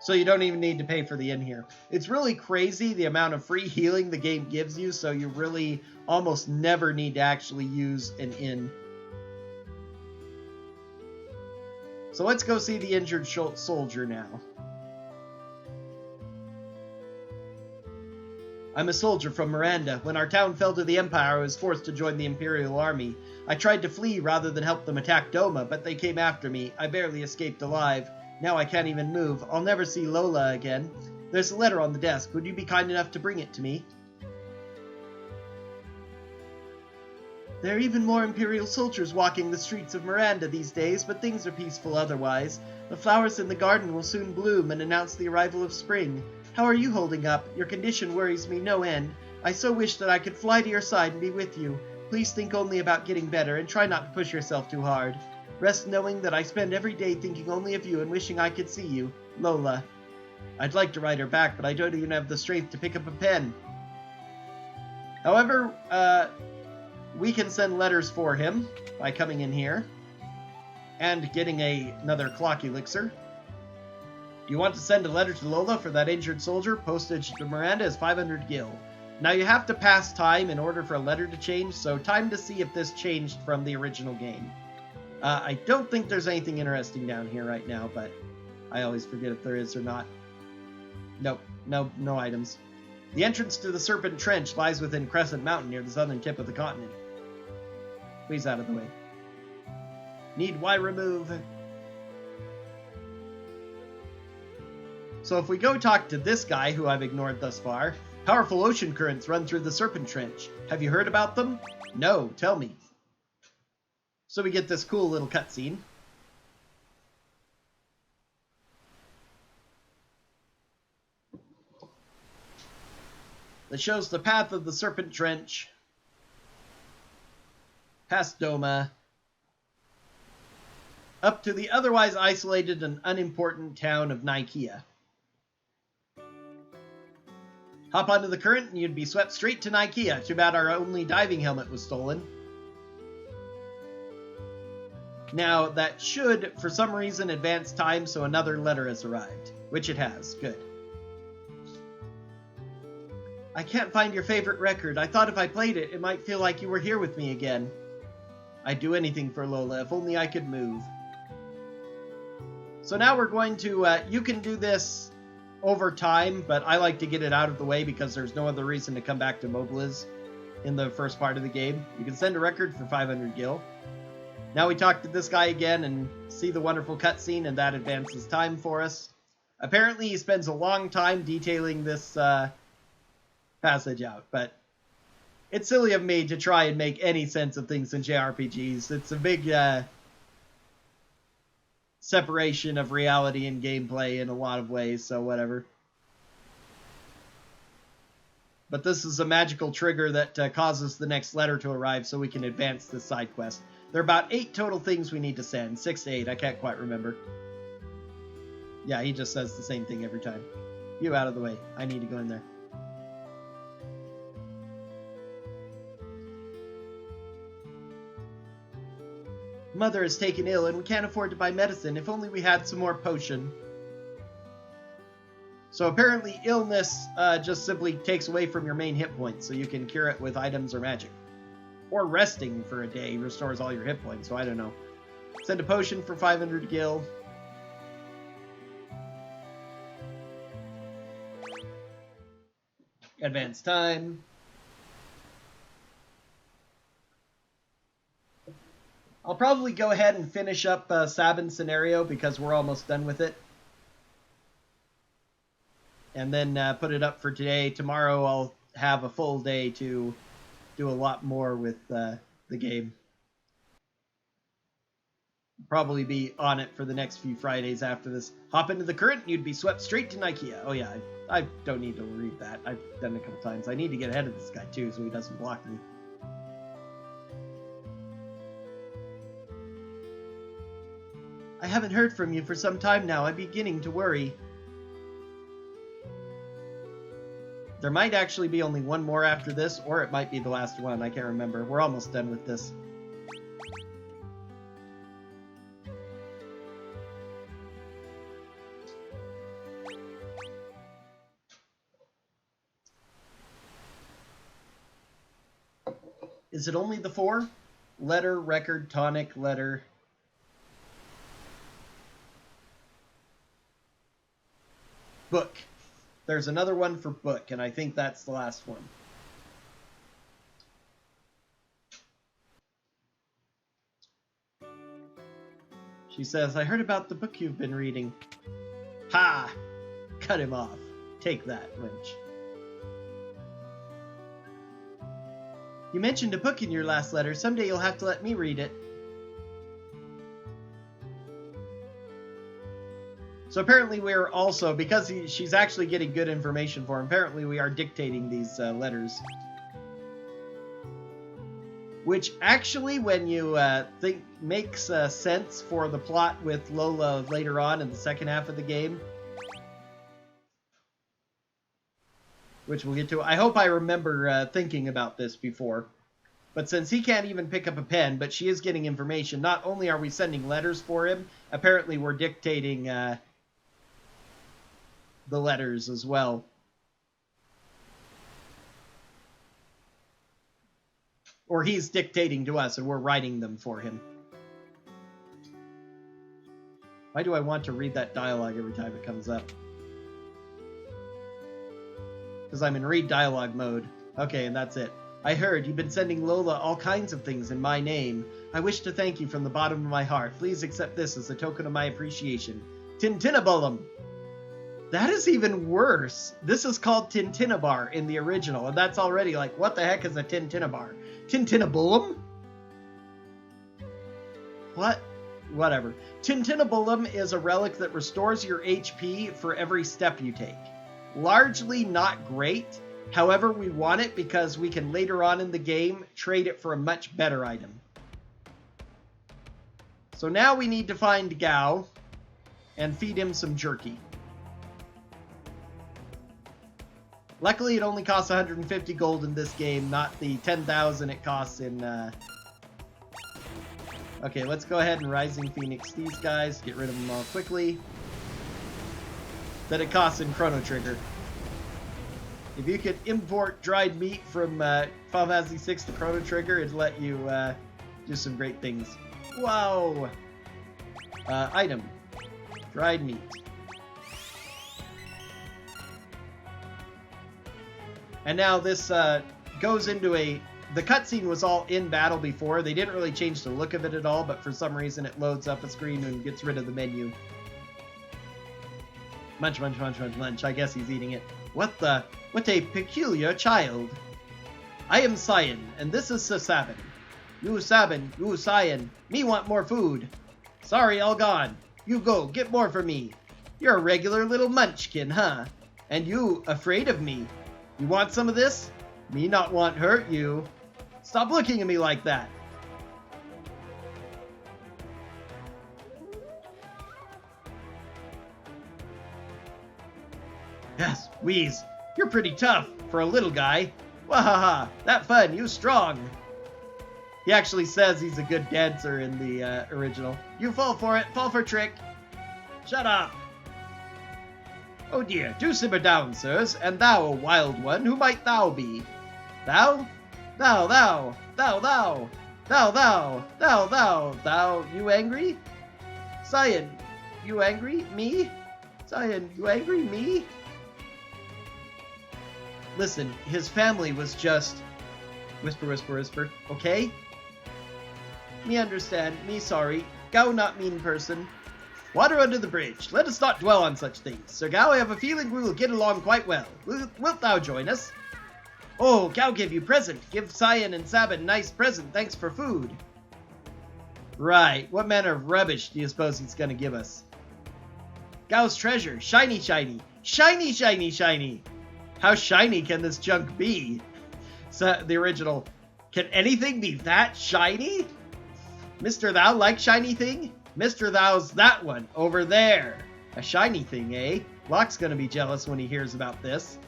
So you don't even need to pay for the inn here. It's really crazy the amount of free healing the game gives you, so you really almost never need to actually use an inn. So let's go see the injured soldier now. I'm a soldier from Miranda. When our town fell to the Empire, I was forced to join the Imperial Army. I tried to flee rather than help them attack Doma, but they came after me. I barely escaped alive. Now I can't even move. I'll never see Lola again. There's a letter on the desk. Would you be kind enough to bring it to me? There are even more Imperial soldiers walking the streets of Miranda these days, but things are peaceful otherwise. The flowers in the garden will soon bloom and announce the arrival of spring. How are you holding up? Your condition worries me no end. I so wish that I could fly to your side and be with you. Please think only about getting better and try not to push yourself too hard. Rest knowing that I spend every day thinking only of you and wishing I could see you. Lola. I'd like to write her back, but I don't even have the strength to pick up a pen. However, we can send letters for him by coming in here and getting another clock elixir. You want to send a letter to Lola for that injured soldier? Postage to Miranda is 500 gil. Now you have to pass time in order for a letter to change, so time to see if this changed from the original game. I don't think there's anything interesting down here right now, but I always forget if there is or not. Nope, no items. The entrance to the Serpent Trench lies within Crescent Mountain near the southern tip of the continent. Please out of the way. Need Y remove. So if we go talk to this guy, who I've ignored thus far, powerful ocean currents run through the Serpent Trench. Have you heard about them? No, tell me. So we get this cool little cutscene. That shows the path of the Serpent Trench, past Doma, up to the otherwise isolated and unimportant town of Nikeah. Hop onto the current and you'd be swept straight to Nikeah. Too bad our only diving helmet was stolen. Now, that should, for some reason, advance time, so another letter has arrived. Which it has. Good. I can't find your favorite record. I thought if I played it, it might feel like you were here with me again. I'd do anything for Lola, if only I could move. So now we're going to, you can do this over time, but I like to get it out of the way because there's no other reason to come back to Mobliz in the first part of the game. You can send a record for 500 gil. Now we talk to this guy again and see the wonderful cutscene, and that advances time for us. Apparently he spends a long time detailing this passage out, but it's silly of me to try and make any sense of things in JRPGs. It's a big separation of reality and gameplay in a lot of ways, so whatever. But this is a magical trigger that causes the next letter to arrive so we can advance this side quest. There are about 8 total things we need to send. 6 to 8, I can't quite remember. Yeah, he just says the same thing every time. You out of the way. I need to go in there. Mother is taken ill and we can't afford to buy medicine. If only we had some more potion. So apparently illness just simply takes away from your main hit points, so you can cure it with items or magic. Or resting for a day restores all your hit points, so I don't know. Send a potion for 500 gil. Advance time. I'll probably go ahead and finish up Sabin's scenario because we're almost done with it. And then put it up for today. Tomorrow I'll have a full day to do a lot more with the game. Probably be on it for the next few Fridays after this. Hop into the current and you'd be swept straight to Ikea. Oh yeah, I don't need to read that. I've done it a couple times. I need to get ahead of this guy too so he doesn't block me. I haven't heard from you for some time now. I'm beginning to worry. There might actually be only one more after this, or it might be the last one. I can't remember. We're almost done with this. Is it only the 4? Letter, record, tonic, letter. Book. There's another one for book, and I think that's the last one. She says, I heard about the book you've been reading. Ha! Cut him off. Take that, Lynch. You mentioned a book in your last letter. Someday you'll have to let me read it. So apparently we're also, because she's actually getting good information for him, apparently we are dictating these letters. Which actually, when you think, makes sense for the plot with Lola later on in the second half of the game. Which we'll get to. I hope I remember thinking about this before. But since he can't even pick up a pen, but she is getting information, not only are we sending letters for him, apparently we're dictating the letters as well. Or he's dictating to us and we're writing them for him. Why do I want to read that dialogue every time it comes up? Because I'm in read dialogue mode. Okay, and that's it. I heard you've been sending Lola all kinds of things in my name. I wish to thank you from the bottom of my heart. Please accept this as a token of my appreciation. Tintinabulum! That is even worse. This is called Tintinabar in the original, and that's already like, what the heck is a Tintinabar? Tintinabulum? What? Whatever. Tintinabulum is a relic that restores your HP for every step you take. Largely not great. However, we want it because we can later on in the game trade it for a much better item. So now we need to find Gao and feed him some jerky. Luckily, it only costs 150 gold in this game, not the 10,000 it costs in... Okay, let's go ahead and Rising Phoenix these guys, get rid of them all quickly. That it costs in Chrono Trigger. If you could import dried meat from Final Fantasy VI to Chrono Trigger, it'd let you do some great things. Wow! Item. Dried meat. And now this goes into a... The cutscene was all in battle before. They didn't really change the look of it at all, but for some reason it loads up a screen and gets rid of the menu. Munch, munch, munch, munch, munch. I guess he's eating it. What a peculiar child. I am Cyan, and this is Sabin. You Sabin, you Cyan. Me want more food. Sorry, all gone. You go, get more for me. You're a regular little munchkin, huh? And you afraid of me. You want some of this? Me not want hurt you. Stop looking at me like that. Yes, Wheeze. You're pretty tough for a little guy. Wahaha, that fun, you strong. He actually says he's a good dancer in the original. You fall for it, fall for trick. Shut up. Oh dear, do simmer down, sirs, and thou, a wild one, who might thou be? Thou? Thou, thou, thou, thou, thou, thou, thou, thou, thou, you angry? Cyan, you angry? Me? Cyan, you angry? Me? Listen, his family was just... Whisper, whisper, whisper. Okay? Me understand. Me sorry. Gao not mean person. Water under the bridge. Let us not dwell on such things. Sir Gao, I have a feeling we will get along quite well. Wilt thou join us? Oh, Gao give you present. Give Cyan and Sabin nice present. Thanks for food. Right. What manner of rubbish do you suppose he's going to give us? Gao's treasure. Shiny, shiny. Shiny, shiny, shiny. How shiny can this junk be? So, the original. Can anything be that shiny? Mr. Thou like shiny thing? Mr. Thou's that one, over there. A shiny thing, eh? Locke's gonna be jealous when he hears about this.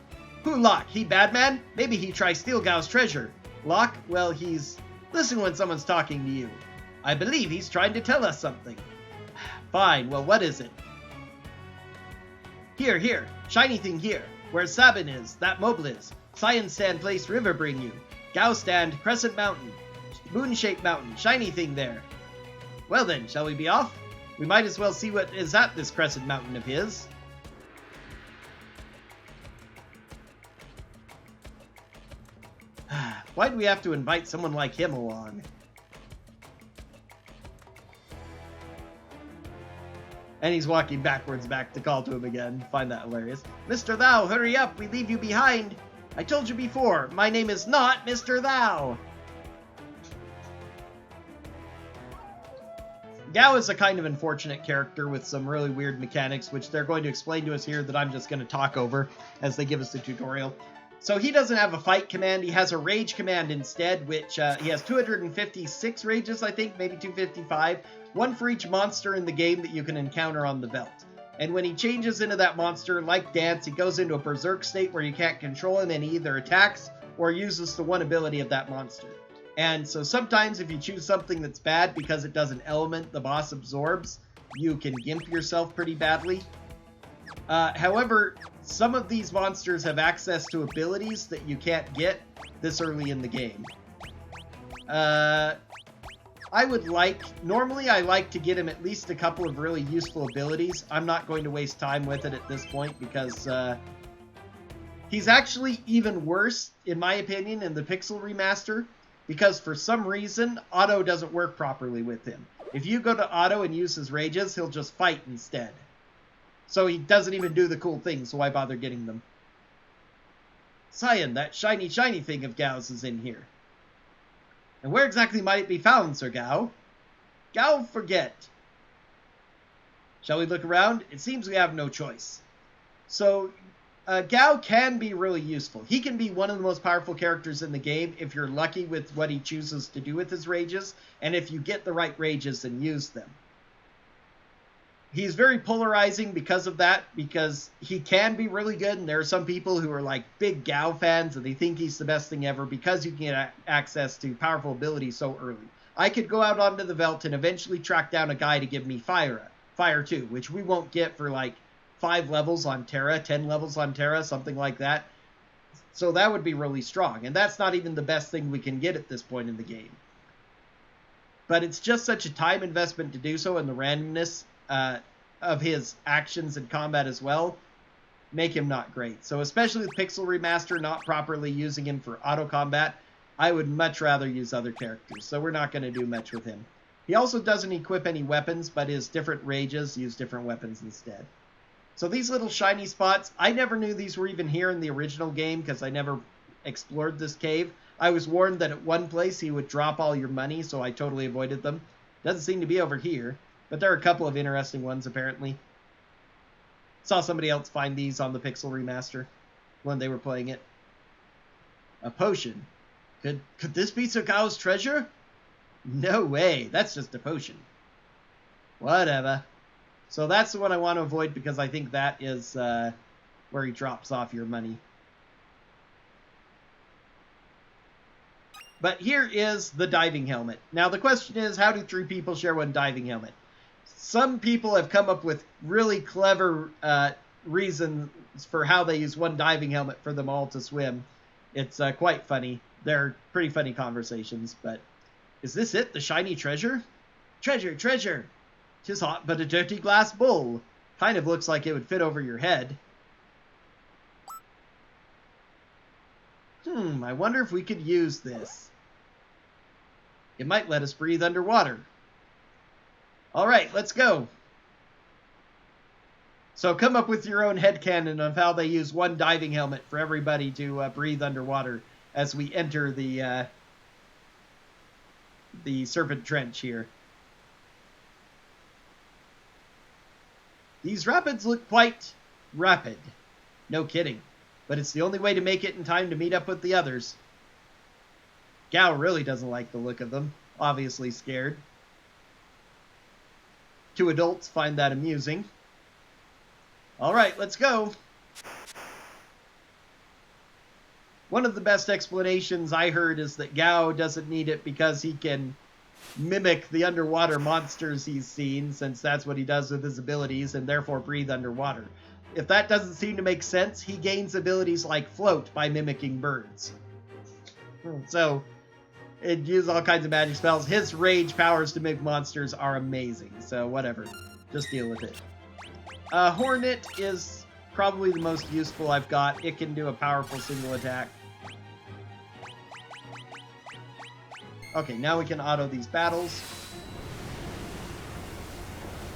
Who Locke? He bad man? Maybe he try steal Gao's treasure. Locke? Well, he's... Listen when someone's talking to you. I believe he's trying to tell us something. Fine, well, what is it? Here, here. Shiny thing here. Where Sabin is, that mobile is. Science stand place river bring you. Gao stand, Crescent Mountain. Moon-shaped mountain. Shiny thing there. Well then, shall we be off? We might as well see what is at this Crescent Mountain of his. Why do we have to invite someone like him along? And he's walking backwards back to call to him again. Find that hilarious. Mr. Thou, hurry up, we leave you behind. I told you before, my name is not Mr. Thou. Gao is a kind of unfortunate character with some really weird mechanics, which they're going to explain to us here that I'm just going to talk over as they give us the tutorial. So he doesn't have a fight command, he has a rage command instead, which he has 256 rages, I think, maybe 255. One for each monster in the game that you can encounter on the Veldt. And when he changes into that monster, like Dance, he goes into a berserk state where you can't control him and he either attacks or uses the one ability of that monster. And so sometimes if you choose something that's bad because it does an element the boss absorbs, you can gimp yourself pretty badly. However, some of these monsters have access to abilities that you can't get this early in the game. Normally I like to get him at least a couple of really useful abilities. I'm not going to waste time with it at this point because he's actually even worse, in my opinion, in the Pixel Remaster, because for some reason, auto doesn't work properly with him. If you go to auto and use his rages, he'll just fight instead. So he doesn't even do the cool things, so why bother getting them? Cyan, that shiny, shiny thing of Gao's is in here. And where exactly might it be found, Sir Gao? Gao, forget. Shall we look around? It seems we have no choice. So, Gao can be really useful. He can be one of the most powerful characters in the game if you're lucky with what he chooses to do with his rages, and if you get the right rages and use them. He's very polarizing because of that, because he can be really good, and there are some people who are like big Gao fans, and they think he's the best thing ever because you can get access to powerful abilities so early. I could go out onto the Veldt and eventually track down a guy to give me Fire 2, which we won't get for like 5 levels on Terra, 10 levels on Terra, something like that. So that would be really strong, and that's not even the best thing we can get at this point in the game. But it's just such a time investment to do so, and the randomness of his actions and combat as well make him not great. So especially with Pixel Remaster not properly using him for auto combat, I would much rather use other characters, so we're not going to do much with him. He also doesn't equip any weapons, but his different rages use different weapons instead. So these little shiny spots, I never knew these were even here in the original game because I never explored this cave. I was warned that at one place he would drop all your money, so I totally avoided them. Doesn't seem to be over here, but there are a couple of interesting ones apparently. Saw somebody else find these on the Pixel Remaster when they were playing it. A potion. Could this be Sir Gao's treasure? No way, that's just a potion. Whatever. So that's the one I want to avoid because I think that is where he drops off your money. But here is the diving helmet. Now the question is, how do 3 people share one diving helmet? Some people have come up with really clever reasons for how they use one diving helmet for them all to swim. It's quite funny. They're pretty funny conversations, but is this it? The shiny treasure? Treasure, treasure! 'Tis hot but a dirty glass bowl. Kind of looks like it would fit over your head. I wonder if we could use this. It might let us breathe underwater. All right, let's go. So come up with your own headcanon of how they use one diving helmet for everybody to breathe underwater as we enter the Serpent Trench here. These rapids look quite rapid. No kidding. But it's the only way to make it in time to meet up with the others. Gao really doesn't like the look of them. Obviously scared. Two adults find that amusing. Alright, let's go. One of the best explanations I heard is that Gao doesn't need it because he can mimic the underwater monsters he's seen, since that's what he does with his abilities, and therefore breathe underwater. If that doesn't seem to make sense, he gains abilities like float by mimicking birds. So, it uses all kinds of magic spells. His rage powers to mimic monsters are amazing, so whatever. Just deal with it. Hornet is probably the most useful I've got. It can do a powerful single attack. Okay, now we can auto these battles.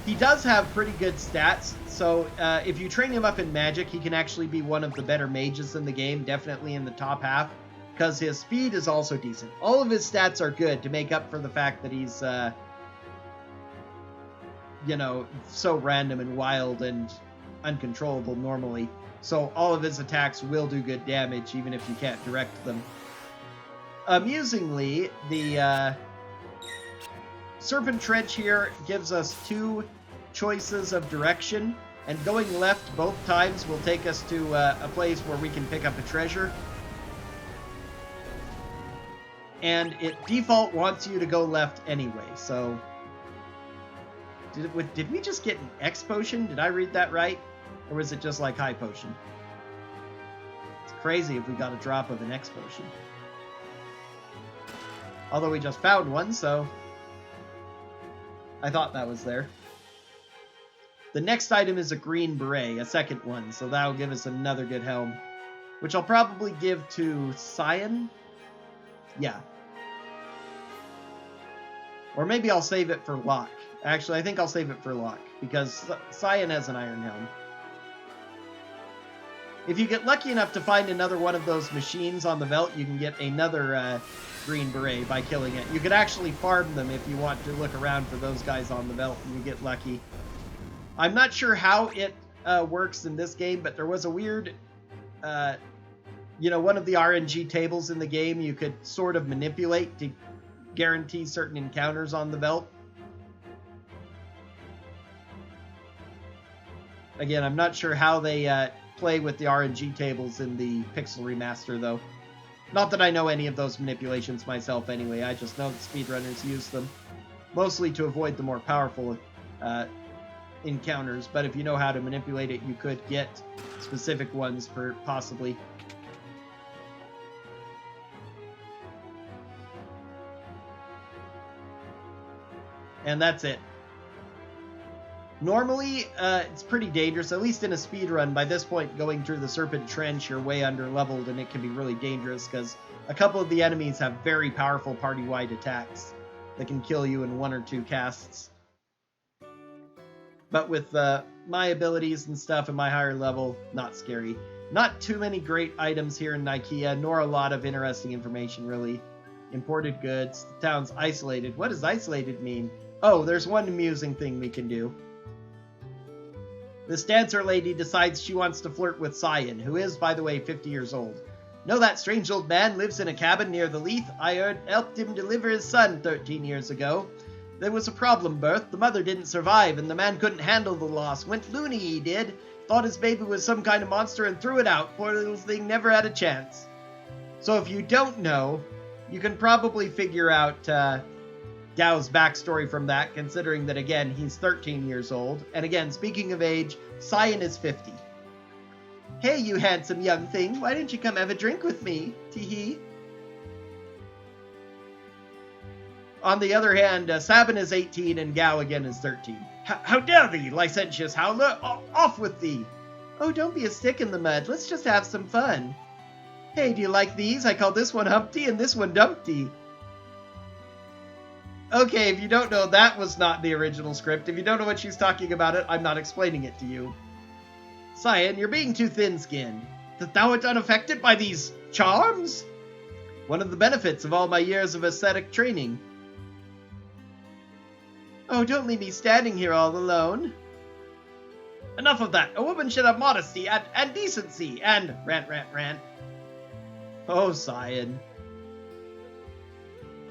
He does have pretty good stats, so if you train him up in magic, he can actually be one of the better mages in the game, definitely in the top half, because his speed is also decent. All of his stats are good to make up for the fact that he's, you know, so random and wild and uncontrollable normally. So all of his attacks will do good damage, even if you can't direct them. Amusingly, the Serpent Trench here gives us two choices of direction, and going left both times will take us to a place where we can pick up a treasure. And it default wants you to go left anyway, so... Did we just get an X potion? Did I read that right? Or was it just like high potion? It's crazy if we got a drop of an X potion. Although we just found one, so I thought that was there. The next item is a green beret, a second one, so that'll give us another good helm, which I'll probably give to Cyan. Yeah. Or maybe I'll save it for Locke. Actually, I think I'll save it for Locke, because Cyan has an iron helm. If you get lucky enough to find another one of those machines on the Veldt, you can get another green beret by killing it. You could actually farm them if you want to look around for those guys on the Veldt and you get lucky. I'm not sure how it works in this game, but there was a weird, you know, one of the RNG tables in the game you could sort of manipulate to guarantee certain encounters on the Veldt. Again, I'm not sure how they play with the RNG tables in the Pixel Remaster, though. Not that I know any of those manipulations myself anyway, I just know that speedrunners use them. Mostly to avoid the more powerful encounters, but if you know how to manipulate it, you could get specific ones for possibly. And that's it. Normally, it's pretty dangerous, at least in a speedrun. By this point, going through the Serpent Trench, you're way under-leveled, and it can be really dangerous, because a couple of the enemies have very powerful party-wide attacks that can kill you in 1 or 2 casts. But with my abilities and stuff at my higher level, not scary. Not too many great items here in Nikeah, nor a lot of interesting information, really. Imported goods. The town's isolated. What does isolated mean? Oh, there's one amusing thing we can do. This dancer lady decides she wants to flirt with Cyan, who is, by the way, 50 years old. Know that strange old man lives in a cabin near the Leith? I helped him deliver his son 13 years ago. There was a problem birth. The mother didn't survive, and the man couldn't handle the loss. Went loony, he did. Thought his baby was some kind of monster and threw it out. Poor little thing never had a chance. So if you don't know, you can probably figure out Gao's backstory from that, considering that, again, he's 13 years old. And again, speaking of age, Cyan is 50. Hey, you handsome young thing, why don't you come have a drink with me? Tee-hee. On the other hand, Sabin is 18 and Gao again is 13. How dare thee, licentious howler! Off with thee! Oh, don't be a stick in the mud, let's just have some fun. Hey, do you like these? I call this one Humpty and this one Dumpty. Okay, if you don't know, that was not the original script. If you don't know what she's talking about, I'm not explaining it to you. Cyan, you're being too thin-skinned. That thou art unaffected by these charms? One of the benefits of all my years of ascetic training. Oh, don't leave me standing here all alone. Enough of that. A woman should have modesty and decency and rant. Oh, Cyan.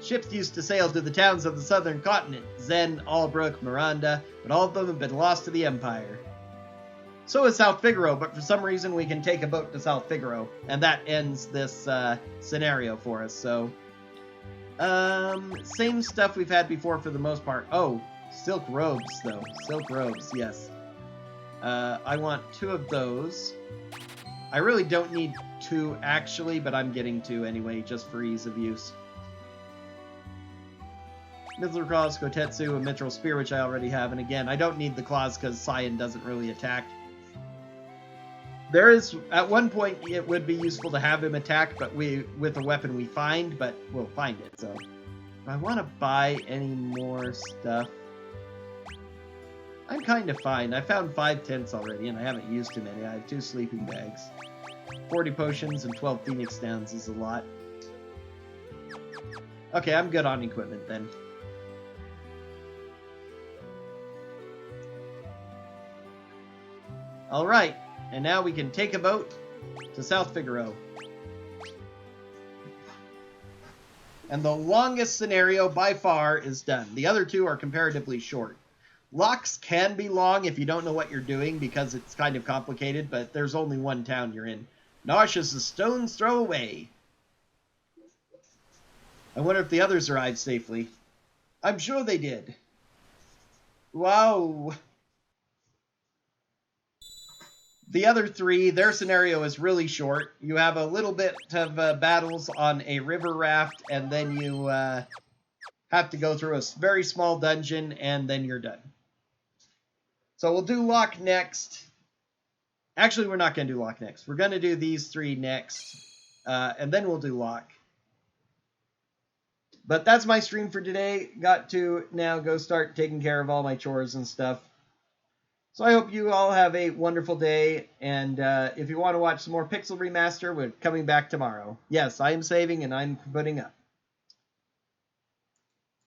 Ships used to sail to the towns of the southern continent, Zen, Albrook, Miranda, but all of them have been lost to the Empire. So is South Figaro, but for some reason we can take a boat to South Figaro, and that ends this scenario for us, so... same stuff we've had before for the most part. Oh, silk robes, though. Silk robes, yes. I want 2 of those. I really don't need 2, actually, but I'm getting 2 anyway, just for ease of use. Mithril Claws, Kotetsu, a Mithril Spear, which I already have, and again, I don't need the claws because Cyan doesn't really attack. There is, at one point, it would be useful to have him attack, but with a weapon we find, but we'll find it, so. If I want to buy any more stuff, I'm kind of fine. I found 5 tents already, and I haven't used too many. I have 2 sleeping bags. 40 potions and 12 Phoenix Downs is a lot. Okay, I'm good on equipment then. Alright, and now we can take a boat to South Figaro. And the longest scenario by far is done. The other 2 are comparatively short. Locks can be long if you don't know what you're doing because it's kind of complicated, but there's only one town you're in. Nosh is a stone's throw away. I wonder if the others arrived safely. I'm sure they did. Wow. The other 3, their scenario is really short. You have a little bit of battles on a river raft, and then you have to go through a very small dungeon, and then you're done. So we'll do Lock next. Actually, we're not going to do Lock next. We're going to do these 3 next, and then we'll do Lock. But that's my stream for today. Got to now go start taking care of all my chores and stuff. So I hope you all have a wonderful day, and if you want to watch some more Pixel Remaster, we're coming back tomorrow. Yes, I am saving and I'm putting up.